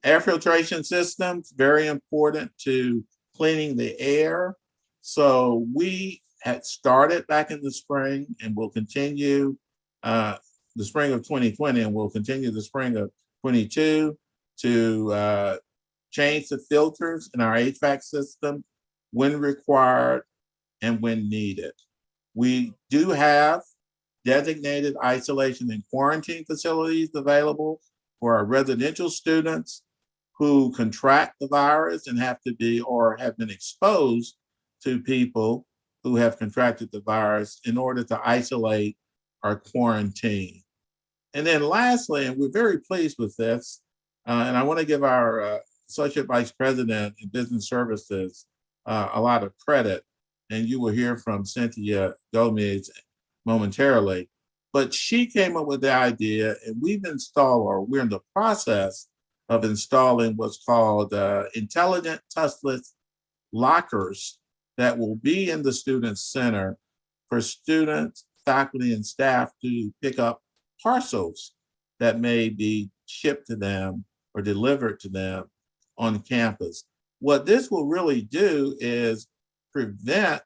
Air filtration systems, very important to cleaning the air. So we had started back in the spring and will continue the spring of 2020, and we'll continue the spring of 22 to change the filters in our HVAC system when required and when needed. We do have designated isolation and quarantine facilities available for our residential students who contract the virus and have to be or have been exposed to people who have contracted the virus in order to isolate or quarantine. And then lastly, and we're very pleased with this, and I want to give our Associate Vice President in Business Services a lot of credit, and you will hear from Cynthia Gomez momentarily, but she came up with the idea, and we've installed, or we're in the process of installing what's called intelligent touchless lockers that will be in the student center for students, faculty, and staff to pick up parcels that may be shipped to them or delivered to them on campus. What this will really do is prevent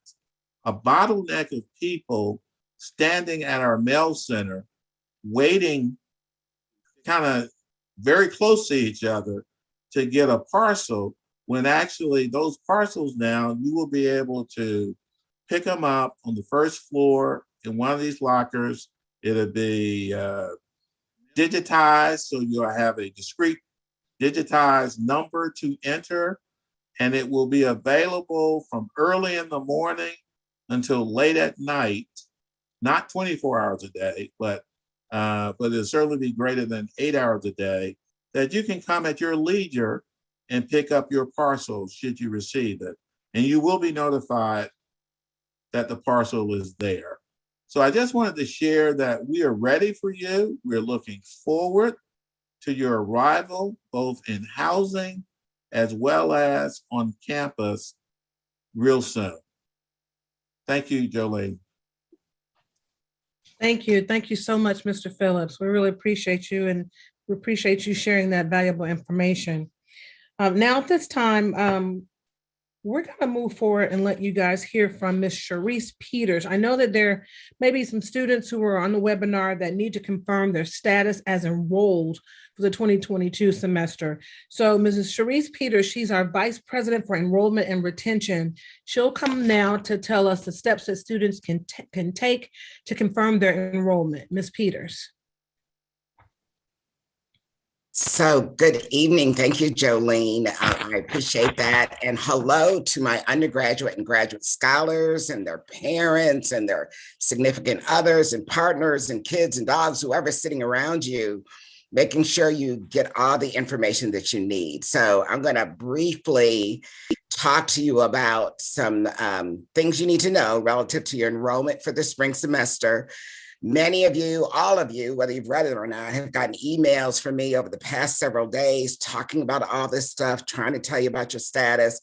a bottleneck of people standing at our mail center, waiting kind of very close to each other to get a parcel, when actually those parcels now, you will be able to pick them up on the first floor in one of these lockers. It'll be digitized, so you'll have a discrete digitized number to enter, and it will be available from early in the morning until late at night, not 24 hours a day, but it'll certainly be greater than 8 hours a day, that you can come at your leisure and pick up your parcels should you receive it. And you will be notified that the parcel is there. So I just wanted to share that we are ready for you. We're looking forward to your arrival, both in housing as well as on campus real soon. Thank you, Jolene. Thank you. Thank you so much, Mr. Phillips. We really appreciate you, and we appreciate you sharing that valuable information. Now at this time, we're going to move forward and let you guys hear from Ms. Sharice Peters. I know that there may be some students who are on the webinar that need to confirm their status as enrolled for the 2022 semester. So Mrs. Sharice Peters, she's our Vice President for Enrollment and Retention. She'll come now to tell us the steps that students can take to confirm their enrollment. Ms. Peters. So good evening. Thank you, Jolene. I appreciate that. And hello to my undergraduate and graduate scholars and their parents and their significant others and partners and kids and dogs, whoever's sitting around you, making sure you get all the information that you need. So I'm going to briefly talk to you about some things you need to know relative to your enrollment for the spring semester. Many of you, all of you, whether you've read it or not, have gotten emails from me over the past several days talking about all this stuff, trying to tell you about your status.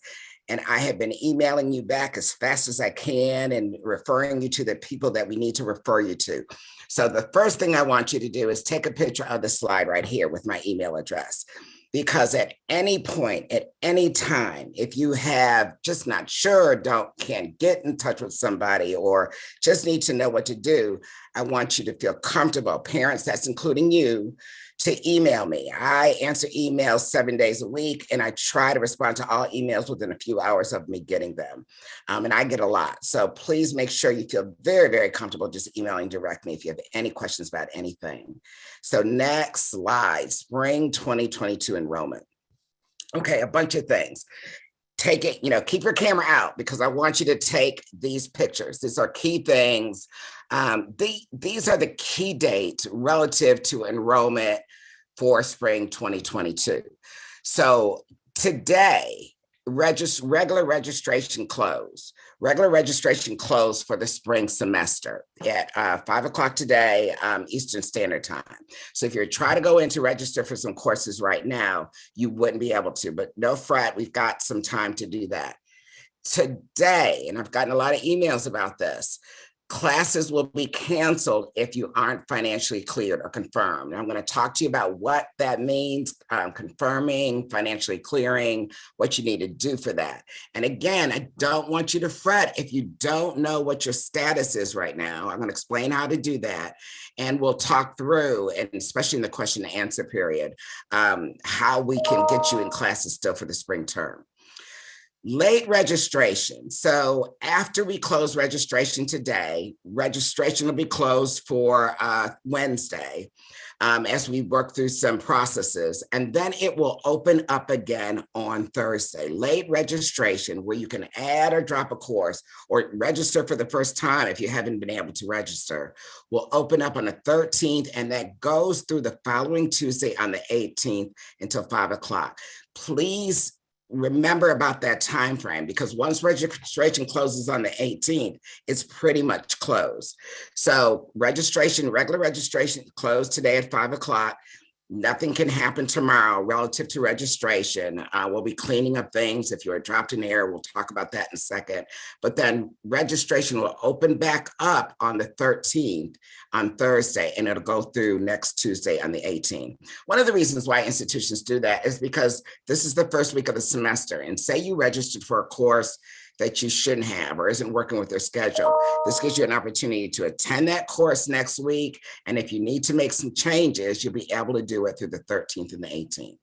And I have been emailing you back as fast as I can and referring you to the people that we need to refer you to. So the first thing I want you to do is take a picture of the slide right here with my email address. Because at any point, at any time, if you have just not sure, can't get in touch with somebody, or just need to know what to do, I want you to feel comfortable, parents, that's including you, to email me. I answer emails 7 days a week, and I try to respond to all emails within a few hours of me getting them. And I get a lot. So please make sure you feel very, very comfortable just emailing direct me if you have any questions about anything. So next slide, spring 2022 enrollment. Okay, a bunch of things. Take it, keep your camera out because I want you to take these pictures. These are key things. These are the key dates relative to enrollment for spring 2022. So today, regular registration closed. Regular registration closed for the spring semester at 5 o'clock today, Eastern Standard Time. So if you're trying to go in to register for some courses right now, you wouldn't be able to, but no fret, we've got some time to do that. Today, and I've gotten a lot of emails about this, Classes will be canceled if you aren't financially cleared or confirmed. And I'm going to talk to you about what that means, confirming, financially clearing, what you need to do for that. And again, I don't want you to fret if you don't know what your status is right now. I'm going to explain how to do that. And we'll talk through, and especially in the question and answer period, how we can get you in classes still for the spring term. Late registration. So after we close registration today, registration will be closed for Wednesday as we work through some processes, and then it will open up again on Thursday. Late registration, where you can add or drop a course or register for the first time if you haven't been able to register, will open up on the 13th, and that goes through the following Tuesday on the 18th until 5 o'clock. Please remember about that time frame, because once registration closes on the 18th, it's pretty much closed. So registration, regular registration closed today at 5 o'clock. Nothing can happen tomorrow relative to registration. We'll be cleaning up things. If you are dropped in air, we'll talk about that in a second. But then registration will open back up on the 13th on Thursday, and it'll go through next Tuesday on the 18th. One of the reasons why institutions do that is because this is the first week of the semester. And say you registered for a course that you shouldn't have or isn't working with their schedule. This gives you an opportunity to attend that course next week. And if you need to make some changes, you'll be able to do it through the 13th and the 18th.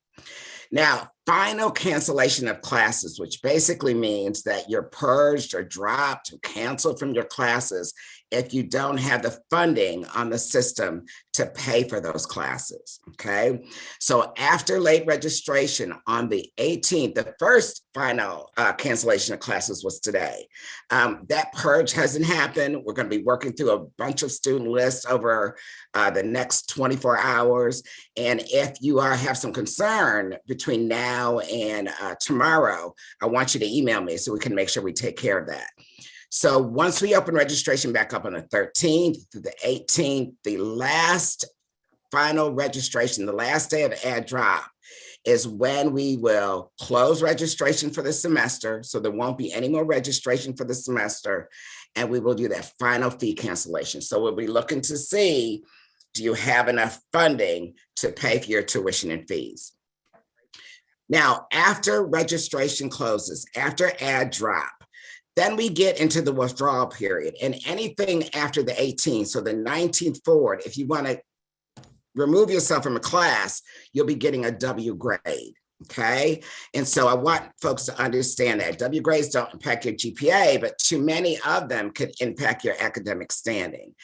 Now, final cancellation of classes, which basically means that you're purged or dropped or canceled from your classes if you don't have the funding on the system to pay for those classes, okay? So after late registration on the 18th, the first final cancellation of classes was today. That purge hasn't happened. We're going to be working through a bunch of student lists over the next 24 hours. And if you have some concern between now and tomorrow, I want you to email me so we can make sure we take care of that. So once we open registration back up on the 13th through the 18th, the last final registration, the last day of add drop, is when we will close registration for the semester. So there won't be any more registration for the semester. And we will do that final fee cancellation. So we'll be looking to see, do you have enough funding to pay for your tuition and fees? Now, after registration closes, after add drop, then we get into the withdrawal period, and anything after the 18th, so the 19th forward, if you want to remove yourself from a class, you'll be getting a W grade, okay? And so I want folks to understand that W grades don't impact your GPA, but too many of them could impact your academic standing.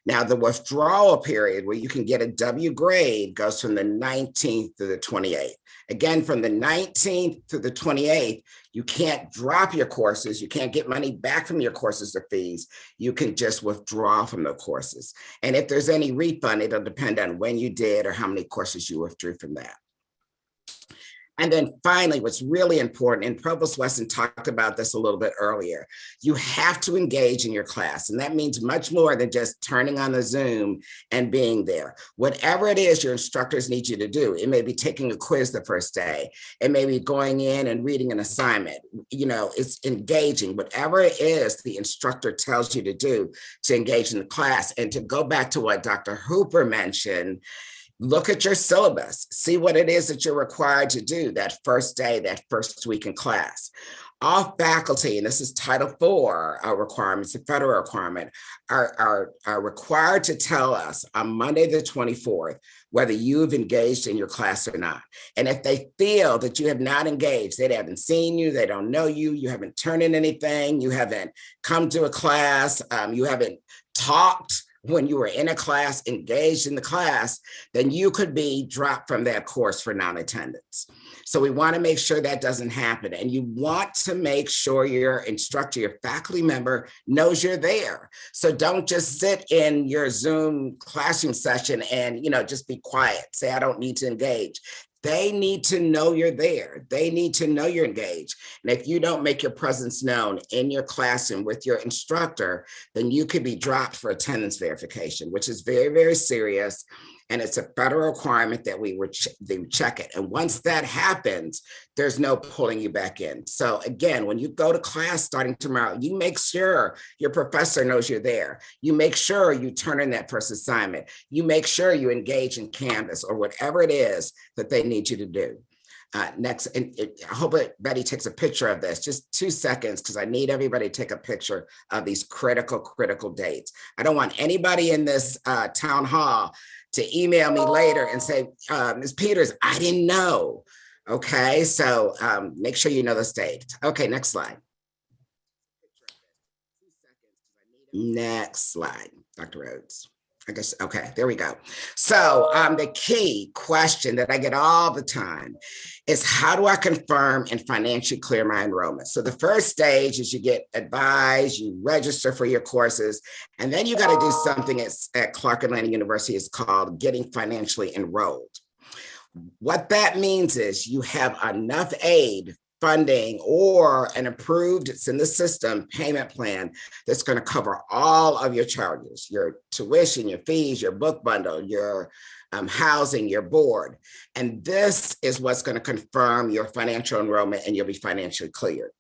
Now, the withdrawal period where you can get a W grade goes from the 19th to the 28th. Again, from the 19th to the 28th, you can't drop your courses. You can't get money back from your courses or fees. You can just withdraw from the courses. And if there's any refund, it'll depend on when you did or how many courses you withdrew from that. And then finally, what's really important, and Provost Weston talked about this a little bit earlier, you have to engage in your class. And that means much more than just turning on the Zoom and being there. Whatever it is your instructors need you to do, it may be taking a quiz the first day. It may be going in and reading an assignment. You know, it's engaging. Whatever it is the instructor tells you to do to engage in the class. And to go back to what Dr. Hooper mentioned, look at your syllabus, see what it is that you're required to do that first day, that first week in class. All faculty, and this is Title IV requirements, a federal requirement, are required to tell us on Monday the 24th whether you've engaged in your class or not. And if they feel that you have not engaged, they haven't seen you, they don't know you, you haven't turned in anything, you haven't come to a class, you haven't talked when you were in a class, engaged in the class, then you could be dropped from that course for non-attendance. So we want to make sure that doesn't happen. And you want to make sure your instructor, your faculty member knows you're there. So don't just sit in your Zoom classroom session and, just be quiet, say, I don't need to engage. They need to know you're there. They need to know you're engaged. And if you don't make your presence known in your classroom with your instructor, then you could be dropped for attendance verification, which is very, very serious. And it's a federal requirement that they check it. And once that happens, there's no pulling you back in. So again, when you go to class starting tomorrow, you make sure your professor knows you're there. You make sure you turn in that first assignment. You make sure you engage in Canvas or whatever it is that they need you to do. Next, and I hope Betty takes a picture of this, just 2 seconds, because I need everybody to take a picture of these critical dates. I don't want anybody in this town hall to email me later and say, Ms. Peters, I didn't know. Okay, so make sure you know the dates. Okay, next slide. Next slide, Dr. Rhodes. I guess, okay, there we go. So the key question that I get all the time is, how do I confirm and financially clear my enrollment? So the first stage is you get advised, you register for your courses, and then you got to do something at Clark Atlanta University is called getting financially enrolled. What that means is you have enough aid, funding, or an approved, it's in the system, payment plan that's going to cover all of your charges, your tuition, your fees, your book bundle, your housing, your board. And this is what's going to confirm your financial enrollment, and you'll be financially cleared.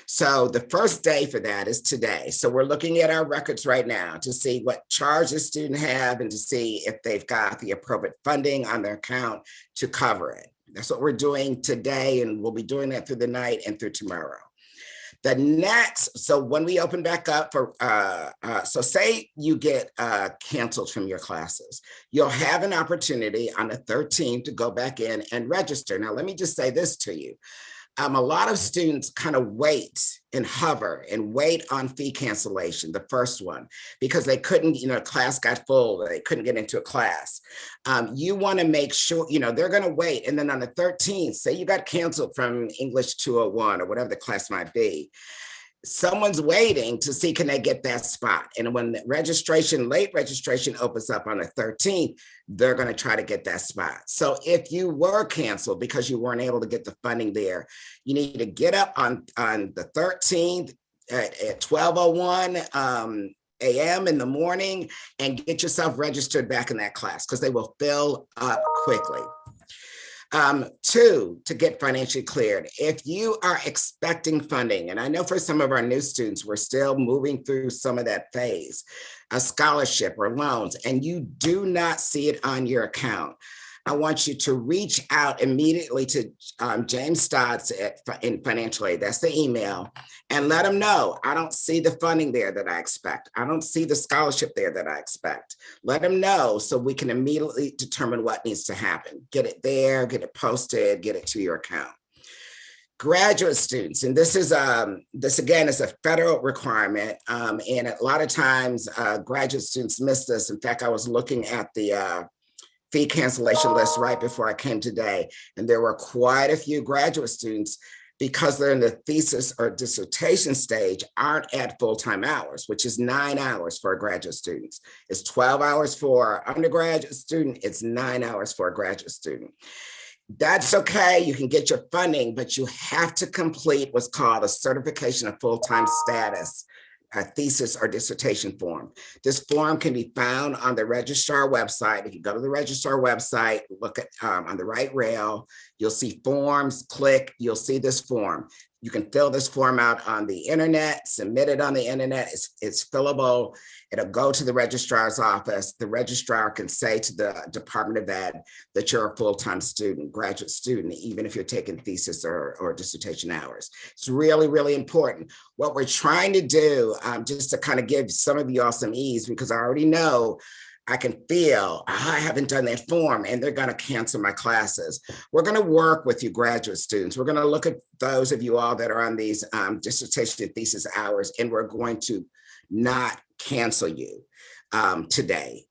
So the first day for that is today. So we're looking at our records right now to see what charges students have and to see if they've got the appropriate funding on their account to cover it. That's what we're doing today, and we'll be doing that through the night and through tomorrow. The next, so when we open back up for, so say you get canceled from your classes, you'll have an opportunity on the 13th to go back in and register. Now, let me just say this to you. A lot of students kind of wait and hover and wait on fee cancellation, the first one, because they couldn't, class got full, they couldn't get into a class. You want to make sure, they're going to wait. And then on the 13th, say you got canceled from English 201 or whatever the class might be, someone's waiting to see, can they get that spot? And when the late registration opens up on the 13th, they're going to try to get that spot. So if you were canceled because you weren't able to get the funding there, you need to get up on the 13th at 12:01 a.m. in the morning and get yourself registered back in that class, because they will fill up quickly. 2, to get financially cleared. If you are expecting funding, and I know for some of our new students, we're still moving through some of that phase, a scholarship or loans, and you do not see it on your account, I want you to reach out immediately to James Stotts in financial aid. That's the email, and let him know, I don't see the funding there that I expect. I don't see the scholarship there that I expect. Let him know so we can immediately determine what needs to happen. Get it there, get it posted, get it to your account. Graduate students, and this again is a federal requirement, and a lot of times graduate students miss this. In fact, I was looking at the fee cancellation list right before I came today, and there were quite a few graduate students, because they're in the thesis or dissertation stage, aren't at full-time hours, which is 9 hours for a graduate student. It's 12 hours for an undergraduate student, it's 9 hours for a graduate student. That's okay, you can get your funding, but you have to complete what's called a certification of full-time status, a thesis or dissertation form. This form can be found on the registrar website. If you go to the registrar website, look at on the right rail, you'll see forms, click, you'll see this form. You can fill this form out on the internet, submit it on the internet, it's fillable. It'll go to the registrar's office. The registrar can say to the Department of Ed that you're a full-time student, graduate student, even if you're taking thesis or dissertation hours. It's really, really important. What we're trying to do, just to kind of give some of you all some ease, because I already know I can feel, I haven't done that form and they're going to cancel my classes. We're going to work with you graduate students. We're going to look at those of you all that are on these dissertation and thesis hours, and we're going to not cancel you today,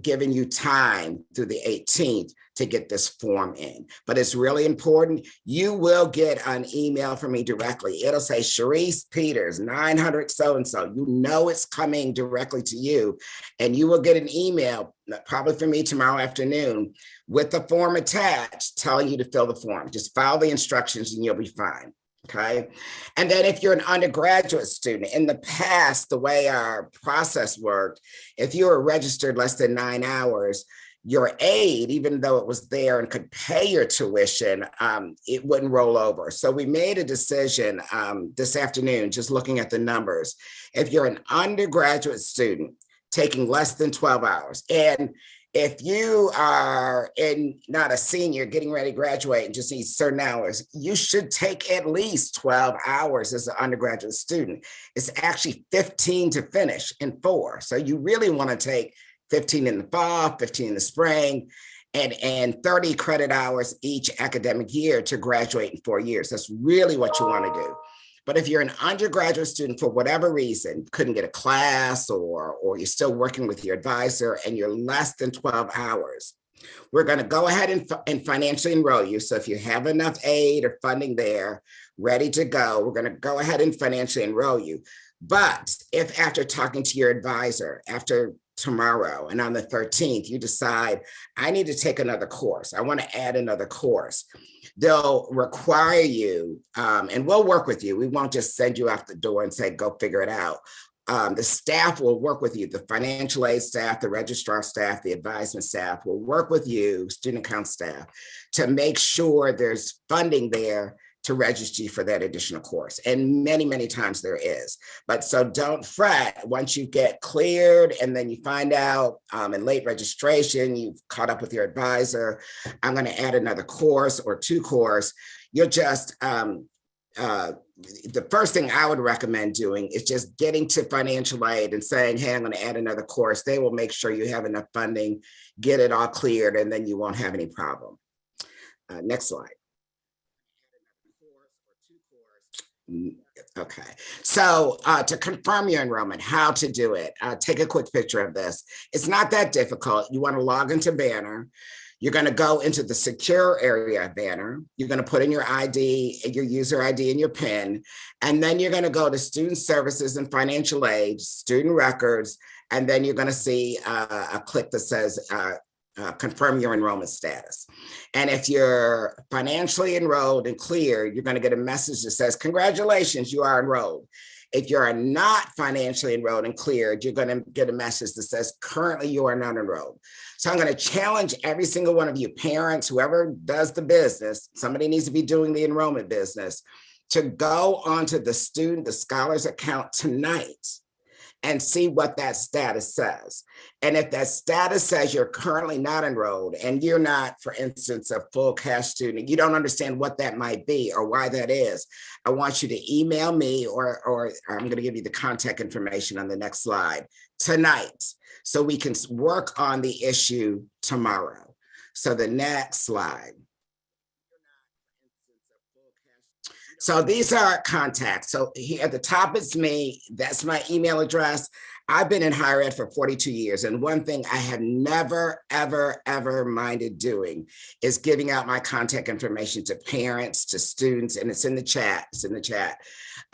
giving you time through the 18th to get this form in. But it's really important. You will get an email from me directly. It'll say Sharice Peters, 900 so-and-so. You know it's coming directly to you, and you will get an email, probably from me tomorrow afternoon, with the form attached telling you to fill the form. Just follow the instructions and you'll be fine. Okay. And then if you're an undergraduate student, in the past, the way our process worked, if you were registered less than 9 hours, your aid, even though it was there and could pay your tuition, it wouldn't roll over. So we made a decision this afternoon, just looking at the numbers. If you're an undergraduate student taking less than 12 hours, and if you are not a senior getting ready to graduate and just need certain hours, you should take at least 12 hours as an undergraduate student. It's actually 15 to finish in 4. So you really want to take 15 in the fall, 15 in the spring, and 30 credit hours each academic year to graduate in 4 years. That's really what you want to do. But if you're an undergraduate student for whatever reason, couldn't get a class, or you're still working with your advisor and you're less than 12 hours, we're going to go ahead and financially enroll you. So if you have enough aid or funding there ready to go, we're going to go ahead and financially enroll you. But if after talking to your advisor, after tomorrow and on the 13th, you decide, I need to take another course, I want to add another course, they'll require you, and we'll work with you. We won't just send you out the door and say, go figure it out. The staff will work with you. The financial aid staff, the registrar staff, the advisement staff will work with you, student account staff, to make sure there's funding there to register you for that additional course. And many, many times there is. But so don't fret. Once you get cleared and then you find out in late registration, you've caught up with your advisor, I'm going to add another course or 2 courses, you'll just, the first thing I would recommend doing is just getting to financial aid and saying, hey, I'm going to add another course. They will make sure you have enough funding, get it all cleared, and then you won't have any problem. Next slide. Okay, so to confirm your enrollment, how to do it, take a quick picture of this. It's not that difficult. You want to log into Banner. You're going to go into the secure area of Banner. You're going to put in your ID, your user ID and your PIN, and then you're going to go to Student Services and Financial Aid, Student Records, and then you're going to see a click that says confirm your enrollment status. And if you're financially enrolled and cleared, you're going to get a message that says, congratulations, you are enrolled. If you're not financially enrolled and cleared, you're going to get a message that says, currently you are not enrolled. So I'm going to challenge every single one of you parents, whoever does the business, somebody needs to be doing the enrollment business, to go onto the scholars account tonight and see what that status says. And if that status says you're currently not enrolled and you're not, for instance, a full cash student, you don't understand what that might be or why that is, I want you to email me or I'm going to give you the contact information on the next slide tonight so we can work on the issue tomorrow. So the next slide. So these are our contacts. So here at the top is me. That's my email address. I've been in higher ed for 42 years. And one thing I have never, ever, ever minded doing is giving out my contact information to parents, to students, and it's in the chat. It's in the chat.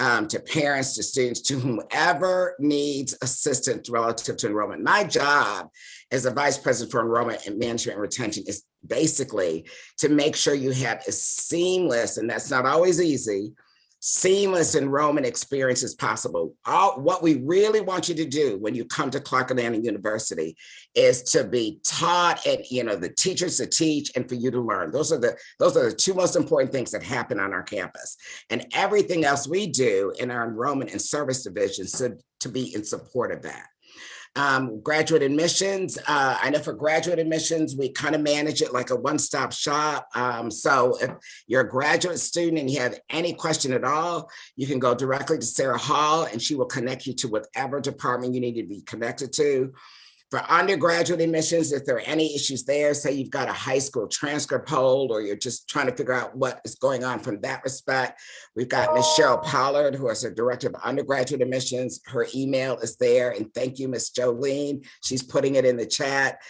To parents, to students, to whomever needs assistance relative to enrollment. My job as a vice president for enrollment and management and retention is basically to make sure you have a seamless, and that's not always easy, seamless enrollment experience as possible. What we really want you to do when you come to Clark Atlanta University is to be taught, and the teachers to teach and for you to learn. Those are the 2 most important things that happen on our campus. And everything else we do in our enrollment and service divisions to be in support of that. Graduate admissions, I know for graduate admissions, we kind of manage it like a one-stop shop. So if you're a graduate student and you have any question at all, you can go directly to Sarah Hall and she will connect you to whatever department you need to be connected to. For undergraduate admissions, if there are any issues there, say you've got a high school transcript hold or you're just trying to figure out what is going on from that respect, we've got Ms. Cheryl Pollard, who is the director of undergraduate admissions. Her email is there. And thank you, Ms. Jolene. She's putting it in the chat.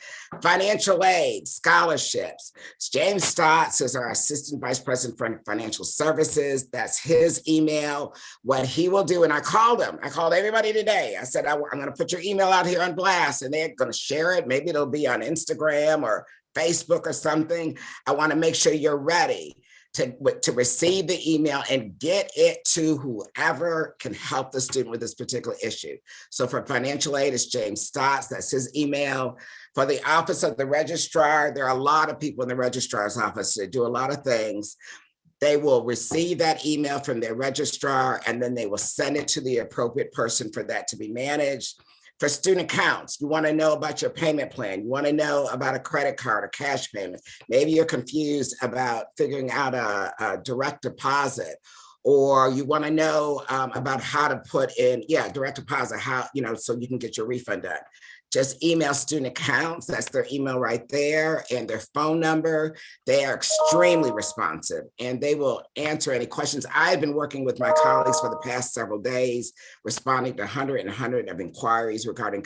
Financial aid, scholarships. James Stotts is our assistant vice president for financial services. That's his email. What he will do, and I called everybody today. I said, I'm going to put your email out here on blast, and they're going to share it. Maybe it'll be on Instagram or Facebook or something. I want to make sure you're ready. to receive the email and get it to whoever can help the student with this particular issue. So for financial aid, it's James Stotts, that's his email. For the office of the registrar, there are a lot of people in the registrar's office that do a lot of things. They will receive that email from their registrar, and then they will send it to the appropriate person for that to be managed. For student accounts, you want to know about your payment plan. You want to know about a credit card or cash payment. Maybe you're confused about figuring out a direct deposit, or you want to know about how to put in, direct deposit, how, so you can get your refund done. Just email student accounts. That's their email right there, and their phone number. They are extremely responsive and they will answer any questions. I've been working with my colleagues for the past several days, responding to 100 of inquiries regarding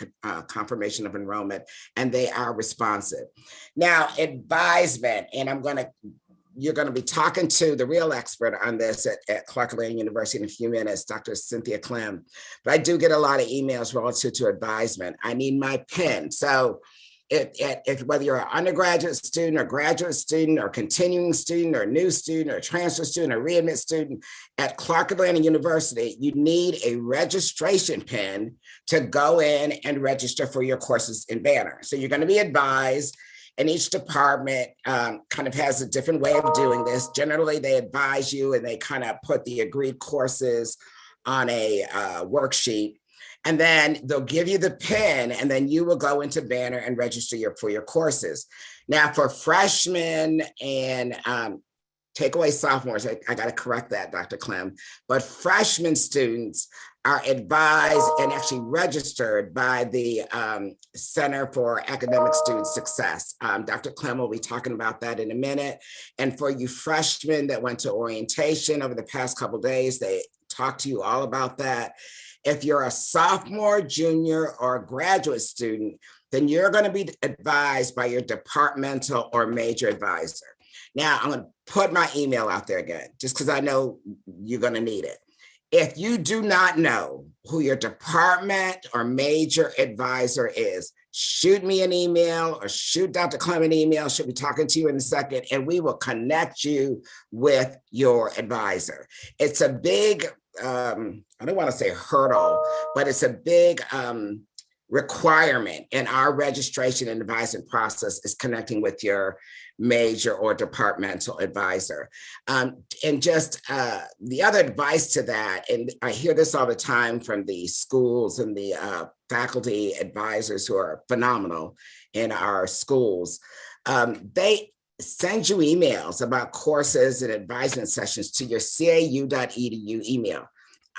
confirmation of enrollment, and they are responsive. Now, advisement, and you're going to be talking to the real expert on this at Clark Atlanta University in a few minutes, Dr. Cynthia Gomez. But I do get a lot of emails relative to advisement. I need my pen. So if whether you're an undergraduate student or graduate student or continuing student or new student or transfer student or readmit student at Clark Atlanta University, you need a registration pen to go in and register for your courses in Banner. So you're going to be advised. And each department kind of has a different way of doing this. Generally, they advise you and they kind of put the agreed courses on a worksheet. And then they'll give you the pen, and then you will go into Banner and register for your courses. Now, for freshmen and take away sophomores, I got to correct that, Dr. Clem, but freshman students are advised and actually registered by the Center for Academic Student Success. Dr. Clem will be talking about that in a minute. And for you freshmen that went to orientation over the past couple of days, they talked to you all about that. If you're a sophomore, junior, or a graduate student, then you're going to be advised by your departmental or major advisor. Now, I'm going to put my email out there again, just because I know you're going to need it. If you do not know who your department or major advisor is, shoot me an email or shoot Dr. Clem an email. She'll be talking to you in a second, and we will connect you with your advisor. It's a big, I don't want to say hurdle, but it's a big requirement in our registration and advising process is connecting with your major or departmental advisor. And just the other advice to that, and I hear this all the time from the schools and the faculty advisors who are phenomenal in our schools, they send you emails about courses and advisement sessions to your cau.edu email.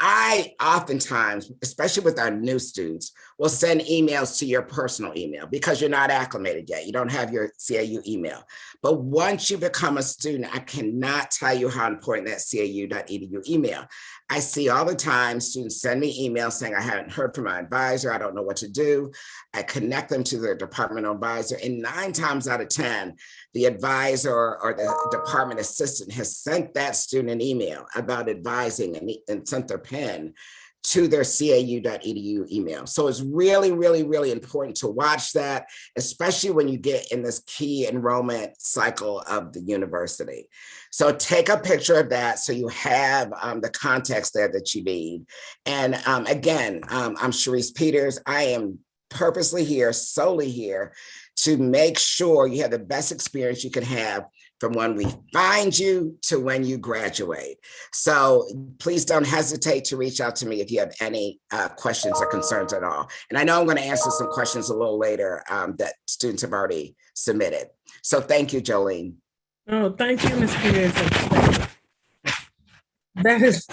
I oftentimes, especially with our new students, will send emails to your personal email because you're not acclimated yet. You don't have your CAU email. But once you become a student, I cannot tell you how important that cau.edu email. I see all the time students send me emails saying, I haven't heard from my advisor. I don't know what to do. I connect them to their departmental advisor. And 9 times out of 10, the advisor or the department assistant has sent that student an email about advising and sent their pen to their cau.edu email. So it's really, really, really important to watch that, especially when you get in this key enrollment cycle of the university. So take a picture of that so you have the context there that you need. And again, I'm Sharice Peters. I am purposely here, solely here, to make sure you have the best experience you can have from when we find you to when you graduate. So please don't hesitate to reach out to me if you have any questions or concerns at all. And I know I'm going to answer some questions a little later that students have already submitted. So thank you, Jolene. Oh, thank you, Ms. Peters. That is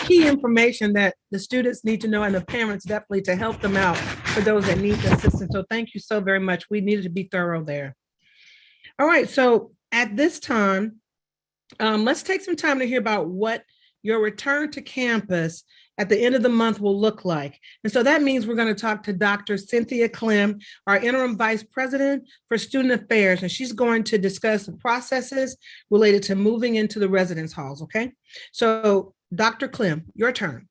key information that the students need to know, and the parents definitely, to help them out for those that need the assistance. So thank you so very much. We needed to be thorough there. All right, so at this time, let's take some time to hear about what your return to campus at the end of the month will look like. And so that means we're going to talk to Dr. Cynthia Gomez, our interim vice president for student affairs, and she's going to discuss the processes related to moving into the residence halls, okay? So Dr. Gomez, your turn.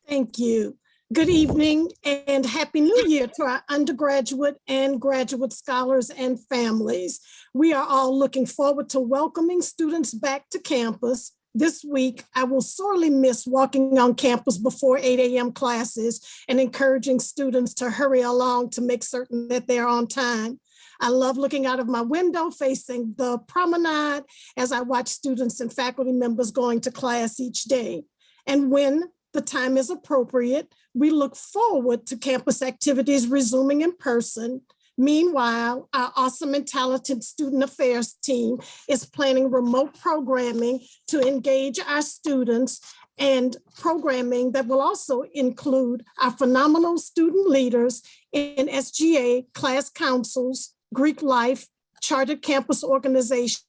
Thank you. Good evening and Happy New Year to our undergraduate and graduate scholars and families. We are all looking forward to welcoming students back to campus. This week, I will sorely miss walking on campus before 8 a.m. classes and encouraging students to hurry along to make certain that they're on time. I love looking out of my window facing the promenade as I watch students and faculty members going to class each day. And when the time is appropriate, we look forward to campus activities resuming in person. Meanwhile, our awesome and talented student affairs team is planning remote programming to engage our students, and programming that will also include our phenomenal student leaders in SGA, class councils, Greek life, chartered campus organizations,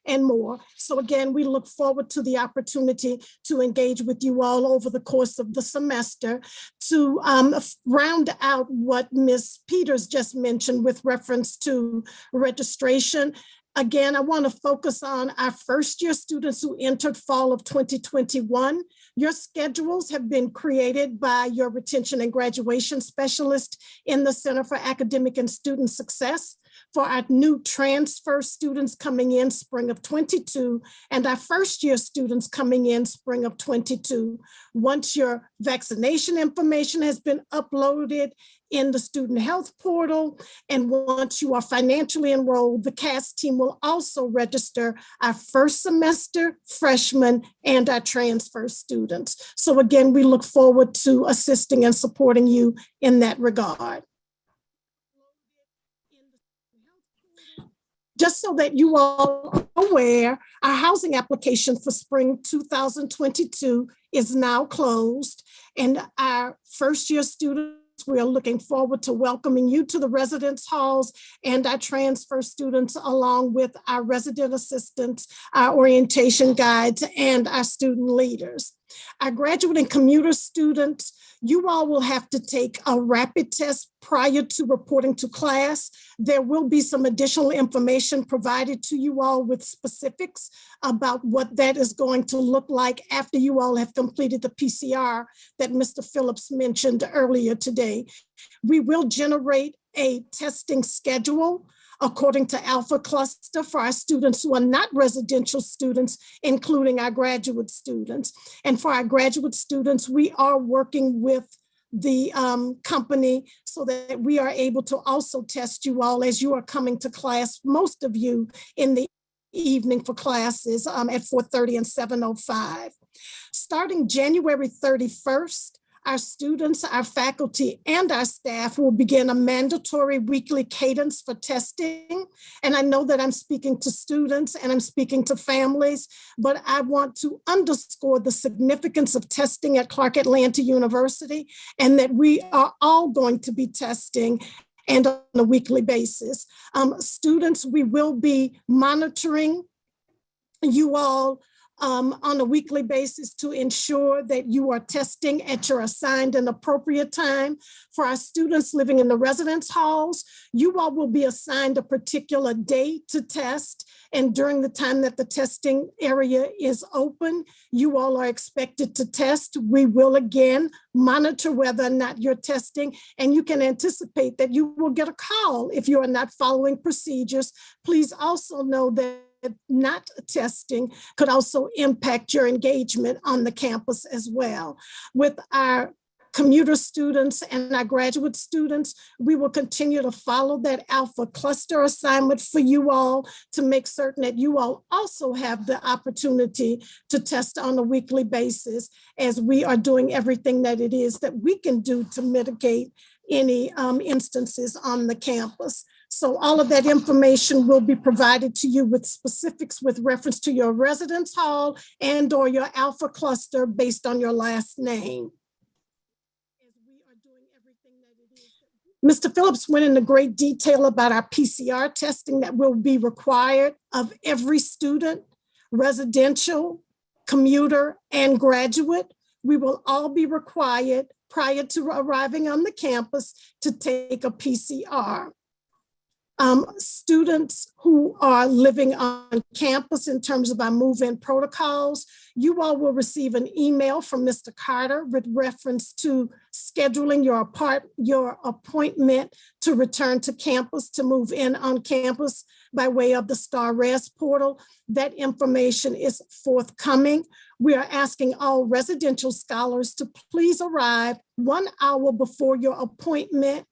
and more. So again, we look forward to the opportunity to engage with you all over the course of the semester to round out what Ms. Peters just mentioned with reference to registration. Again, I want to focus on our first year students who entered fall of 2021. Your schedules have been created by your retention and graduation specialist in the Center for Academic and Student Success for our new transfer students coming in spring of 22 and our first year students coming in spring of 22. Once your vaccination information has been uploaded in the student health portal, and once you are financially enrolled, the CAS team will also register our first semester freshmen and our transfer students. So again, we look forward to assisting and supporting you in that regard. Just so that you all are aware, our housing application for spring 2022 is now closed, and our first year students, we are looking forward to welcoming you to the residence halls and our transfer students, along with our resident assistants, our orientation guides, and our student leaders. Our graduate and commuter students, you all will have to take a rapid test prior to reporting to class. There will be some additional information provided to you all with specifics about what that is going to look like after you all have completed the PCR that Mr. Phillips mentioned earlier today. We will generate a testing schedule according to Alpha Cluster for our students who are not residential students, including our graduate students. And for our graduate students, we are working with the company so that we are able to also test you all as you are coming to class, most of you in the evening for classes at 4:30 and 7:05. Starting January 31st, our students, our faculty, and our staff will begin a mandatory weekly cadence for testing. And I know that I'm speaking to students and I'm speaking to families, but I want to underscore the significance of testing at Clark Atlanta University, and that we are all going to be testing and on a weekly basis. Students, we will be monitoring you all on a weekly basis to ensure that you are testing at your assigned and appropriate time. For our students living in the residence halls, you all will be assigned a particular day to test. And during the time that the testing area is open, you all are expected to test. We will again monitor whether or not you're testing, and you can anticipate that you will get a call if you are not following procedures. Please also know that not testing could also impact your engagement on the campus as well. With our commuter students and our graduate students, we will continue to follow that Alpha Cluster assignment for you all to make certain that you all also have the opportunity to test on a weekly basis, as we are doing everything that it is that we can do to mitigate any instances on the campus. So all of that information will be provided to you with specifics with reference to your residence hall and or your Alpha Cluster based on your last name. Mr. Phillips went into great detail about our PCR testing that will be required of every student, residential, commuter, and graduate. We will all be required prior to arriving on the campus to take a PCR. Students who are living on campus in terms of our move-in protocols, you all will receive an email from Mr. Carter with reference to scheduling your appointment to return to campus, to move in on campus by way of the StarRes portal. That information is forthcoming. We are asking all residential scholars to please arrive 1 hour before your appointment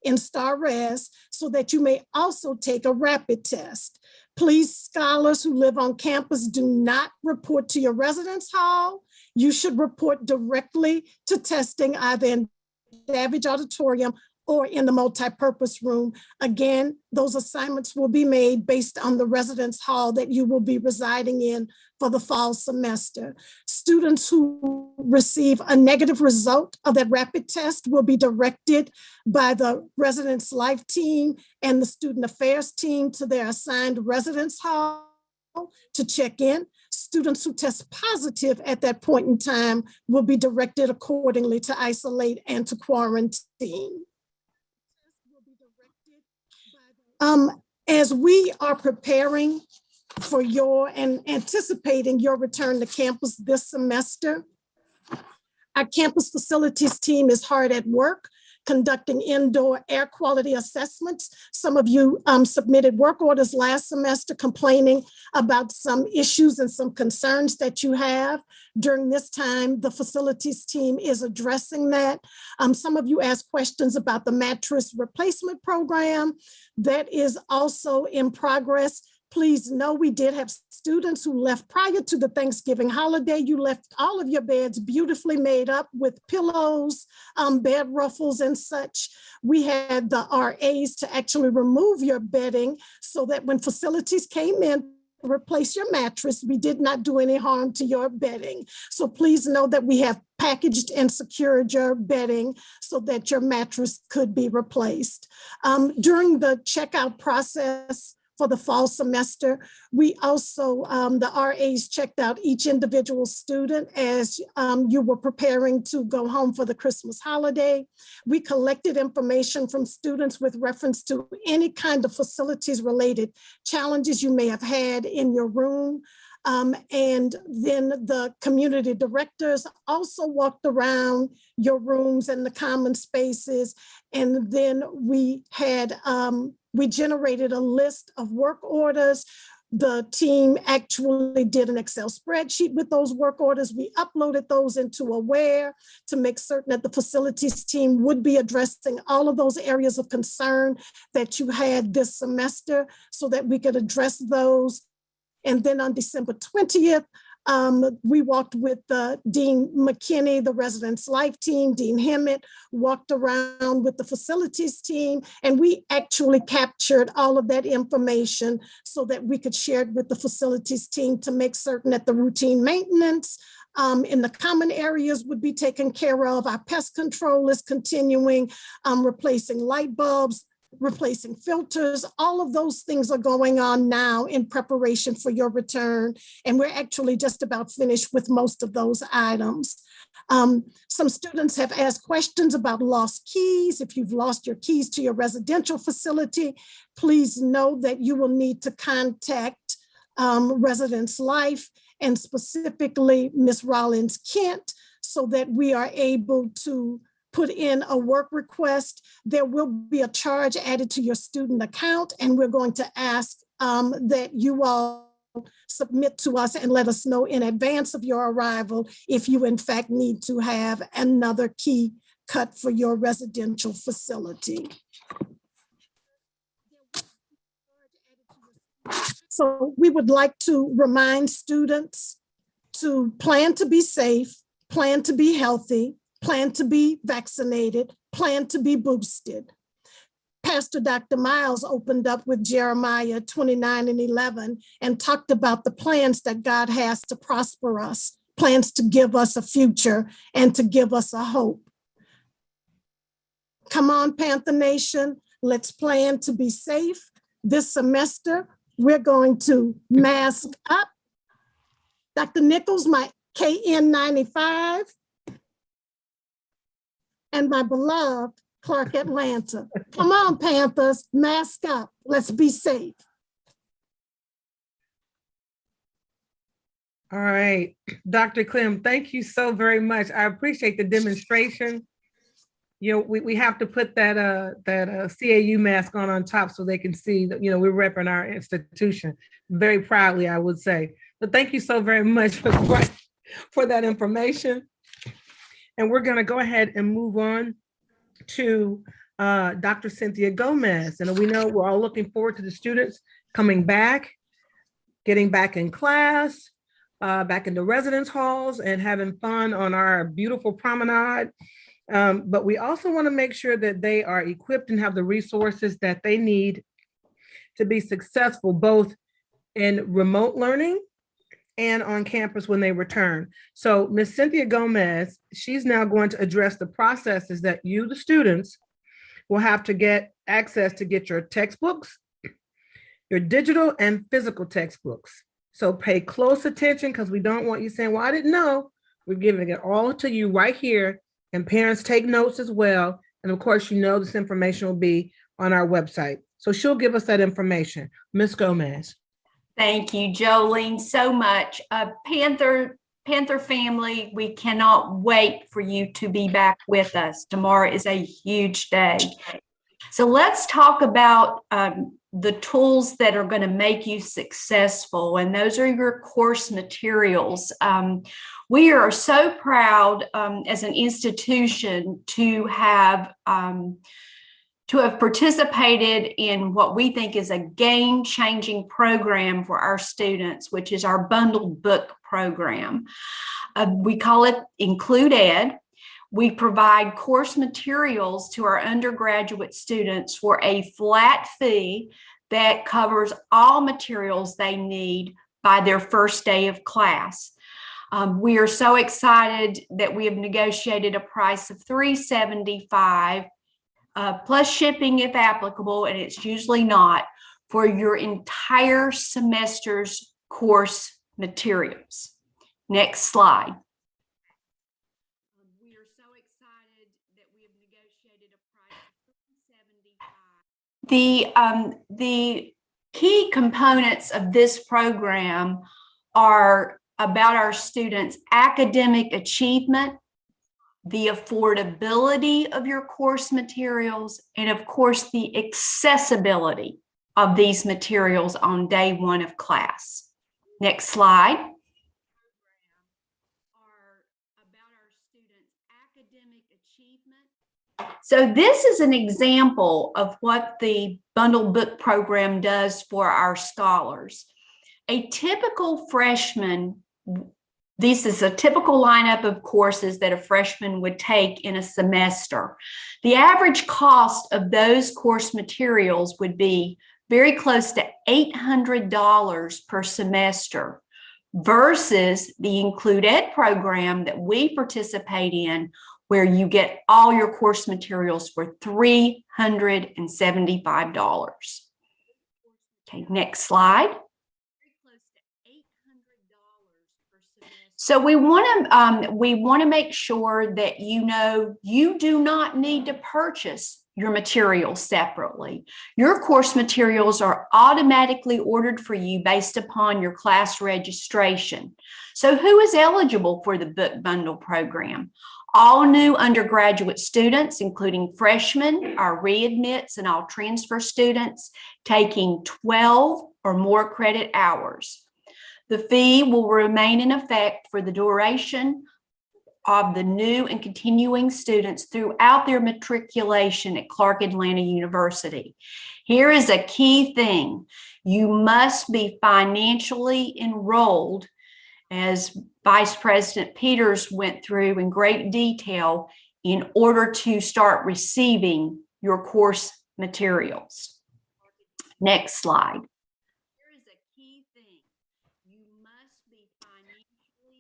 in StarRes so that you may also take a rapid test. Please, scholars who live on campus, do not report to your residence hall. You should report directly to testing either in Davidge Auditorium or in the multipurpose room. Again, those assignments will be made based on the residence hall that you will be residing in for the fall semester. Students who receive a negative result of that rapid test will be directed by the residence life team and the student affairs team to their assigned residence hall to check in. Students who test positive at that point in time will be directed accordingly to isolate and to quarantine. As we are preparing for your and anticipating your return to campus this semester, our campus facilities team is hard at work conducting indoor air quality assessments. Some of you submitted work orders last semester complaining about some issues and some concerns that you have. During this time, the facilities team is addressing that. Some of you asked questions about the mattress replacement program. That is also in progress. Please know we did have students who left prior to the Thanksgiving holiday. You left all of your beds beautifully made up with pillows, bed ruffles and such. We had the RAs to actually remove your bedding so that when facilities came in to replace your mattress, we did not do any harm to your bedding. So please know that we have packaged and secured your bedding so that your mattress could be replaced. During the checkout process, for the fall semester, we also, the RAs checked out each individual student as you were preparing to go home for the Christmas holiday. We collected information from students with reference to any kind of facilities related challenges you may have had in your room. And then the community directors also walked around your rooms and the common spaces. And then we had, we generated a list of work orders. The team actually did an Excel spreadsheet with those work orders. We uploaded those into Aware to make certain that the facilities team would be addressing all of those areas of concern that you had this semester so that we could address those. And then on December 20th, we walked with Dean McKinney, the residence life team, Dean Hemmett, walked around with the facilities team, and we actually captured all of that information so that we could share it with the facilities team to make certain that the routine maintenance in the common areas would be taken care of. Our pest control is continuing, replacing light bulbs, replacing filters. All of those things are going on now in preparation for your return. And we're actually just about finished with most of those items. Some students have asked questions about lost keys. If you've lost your keys to your residential facility, please know that you will need to contact Residence Life and specifically Ms. Rollins Kent so that we are able to put in a work request. There will be a charge added to your student account, and we're going to ask that you all submit to us and let us know in advance of your arrival if you in fact need to have another key cut for your residential facility. So we would like to remind students to plan to be safe, plan to be healthy, plan to be vaccinated, plan to be boosted. Pastor Dr. Miles opened up with Jeremiah 29:11 and talked about the plans that God has to prosper us, plans to give us a future and to give us a hope. Come on, Panther Nation, let's plan to be safe. This semester, we're going to mask up. Dr. Nichols, my KN95. And my beloved Clark Atlanta. Come on, Panthers, mask up. Let's be safe. All right, Dr. Clem, thank you so very much. I appreciate the demonstration. You know, we have to put that CAU mask on top so they can see that, you know, we're repping our institution very proudly, I would say. But thank you so very much for that information. And we're going to go ahead and move on to Dr. Cynthia Gomez. And we know we're all looking forward to the students coming back, getting back in class, back into residence halls and having fun on our beautiful promenade. But we also want to make sure that they are equipped and have the resources that they need to be successful, both in remote learning and on campus when they return. So Ms. Cynthia Gomez, she's now going to address the processes that you, the students, will have to get access to get your textbooks, your digital and physical textbooks. So pay close attention because we don't want you saying, well, I didn't know. We're giving it all to you right here. And parents take notes as well. And of course, you know, this information will be on our website. So she'll give us that information. Ms. Gomez. Thank you, Jolene, so much. Panther family, we cannot wait for you to be back with us. Tomorrow is a huge day. So let's talk about the tools that are going to make you successful, and those are your course materials. We are so proud as an institution to have participated in what we think is a game-changing program for our students, which is our bundled book program. We call it Include Ed. We provide course materials to our undergraduate students for a flat fee that covers all materials they need by their first day of class. We are so excited that we have negotiated a price of $375 plus shipping if applicable, and it's usually not, for your entire semester's course materials. Next slide. We are so excited that we have negotiated a price of $375. The key components of this program are about our students' academic achievement, the affordability of your course materials, and of course, the accessibility of these materials on day one of class. Next slide. So this is an example of what the bundled book program does for our scholars. A typical freshman, this is a typical lineup of courses that a freshman would take in a semester. The average cost of those course materials would be very close to $800 per semester versus the Include Ed program that we participate in, where you get all your course materials for $375. Okay, next slide. So we want to make sure that you know you do not need to purchase your materials separately. Your course materials are automatically ordered for you based upon your class registration. So who is eligible for the book bundle program? All new undergraduate students, including freshmen, our readmits, and all transfer students taking 12 or more credit hours. The fee will remain in effect for the duration of the new and continuing students throughout their matriculation at Clark Atlanta University. Here is a key thing. You must be financially enrolled, as Vice President Peters went through in great detail, in order to start receiving your course materials. Next slide.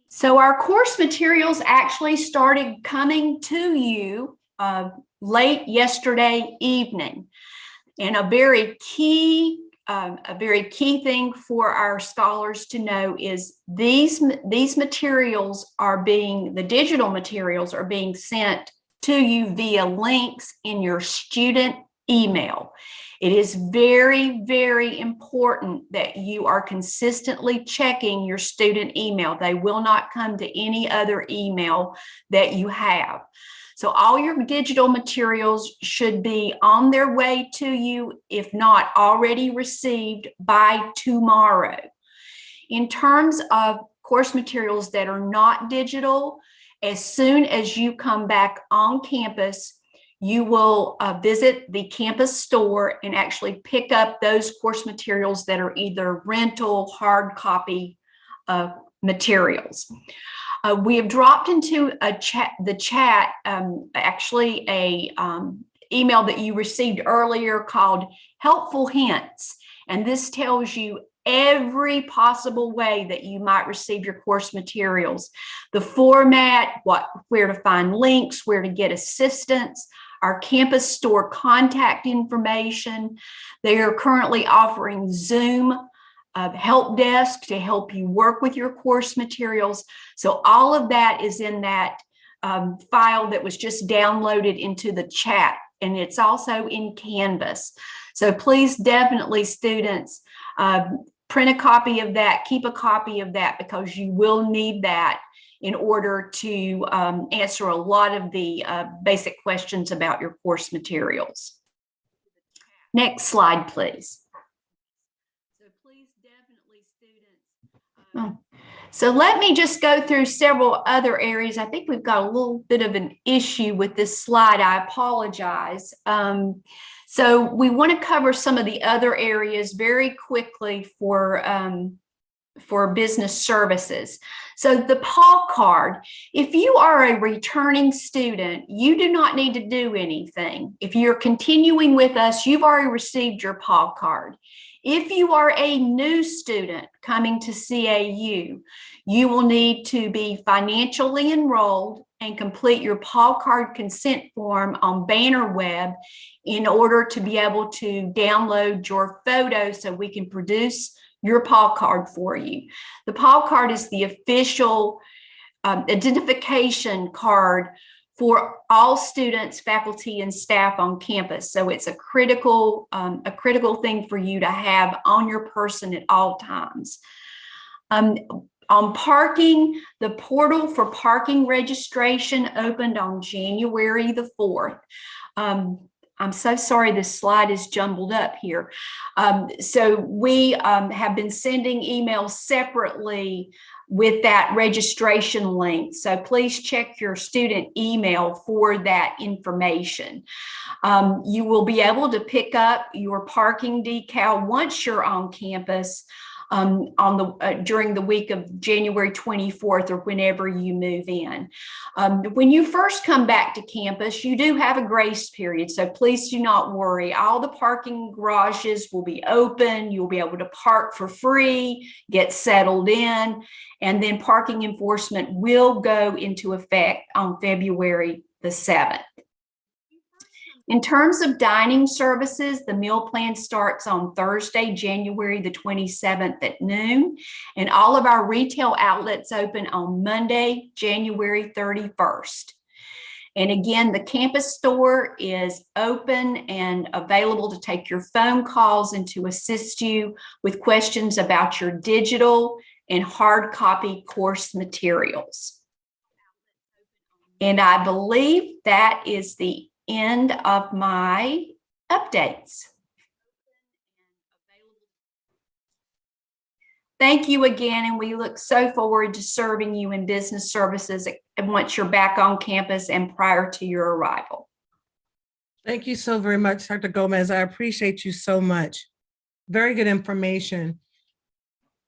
So our course materials actually started coming to you late yesterday evening. And a very key thing for our scholars to know is these materials are the digital materials are being sent to you via links in your student email. It is very, very important that you are consistently checking your student email. They will not come to any other email that you have. So all your digital materials should be on their way to you, if not already received by tomorrow. In terms of course materials that are not digital, as soon as you come back on campus, you will visit the campus store and actually pick up those course materials that are either rental, hard copy materials. We have dropped into the chat actually a email that you received earlier called Helpful Hints. And this tells you every possible way that you might receive your course materials. The format, where to find links, where to get assistance, our campus store contact information. They are currently offering Zoom help desk to help you work with your course materials. So all of that is in that file that was just downloaded into the chat, and it's also in Canvas. So please definitely, students, print a copy of that, keep a copy of that, because you will need that in order to answer a lot of the basic questions about your course materials. Next slide, please. So let me just go through several other areas. I think we've got a little bit of an issue with this slide. I apologize. So we want to cover some of the other areas very quickly for business services. So the PAW card, if you are a returning student, you do not need to do anything. If you're continuing with us, you've already received your PAW card. If you are a new student coming to CAU, you will need to be financially enrolled and complete your PAW card consent form on BannerWeb in order to be able to download your photo so we can produce your PAW card for you. The PAW card is the official identification card for all students, faculty, and staff on campus. So it's a critical thing for you to have on your person at all times. On parking, the portal for parking registration opened on January the 4th. I'm so sorry, this slide is jumbled up here. So we have been sending emails separately with that registration link. So please check your student email for that information. You will be able to pick up your parking decal once you're on campus during the week of January 24th or whenever you move in. When you first come back to campus, you do have a grace period, so please do not worry. All the parking garages will be open. You'll be able to park for free, get settled in, and then parking enforcement will go into effect on February the 7th. In terms of dining services, the meal plan starts on Thursday, January the 27th at noon, and all of our retail outlets open on Monday, January 31st. And again, the campus store is open and available to take your phone calls and to assist you with questions about your digital and hard copy course materials. And I believe that is the end of my updates. Thank you again, and we look so forward to serving you in business services once you're back on campus and prior to your arrival. Thank you so very much, Dr. Gomez. I appreciate you so much. Very good information.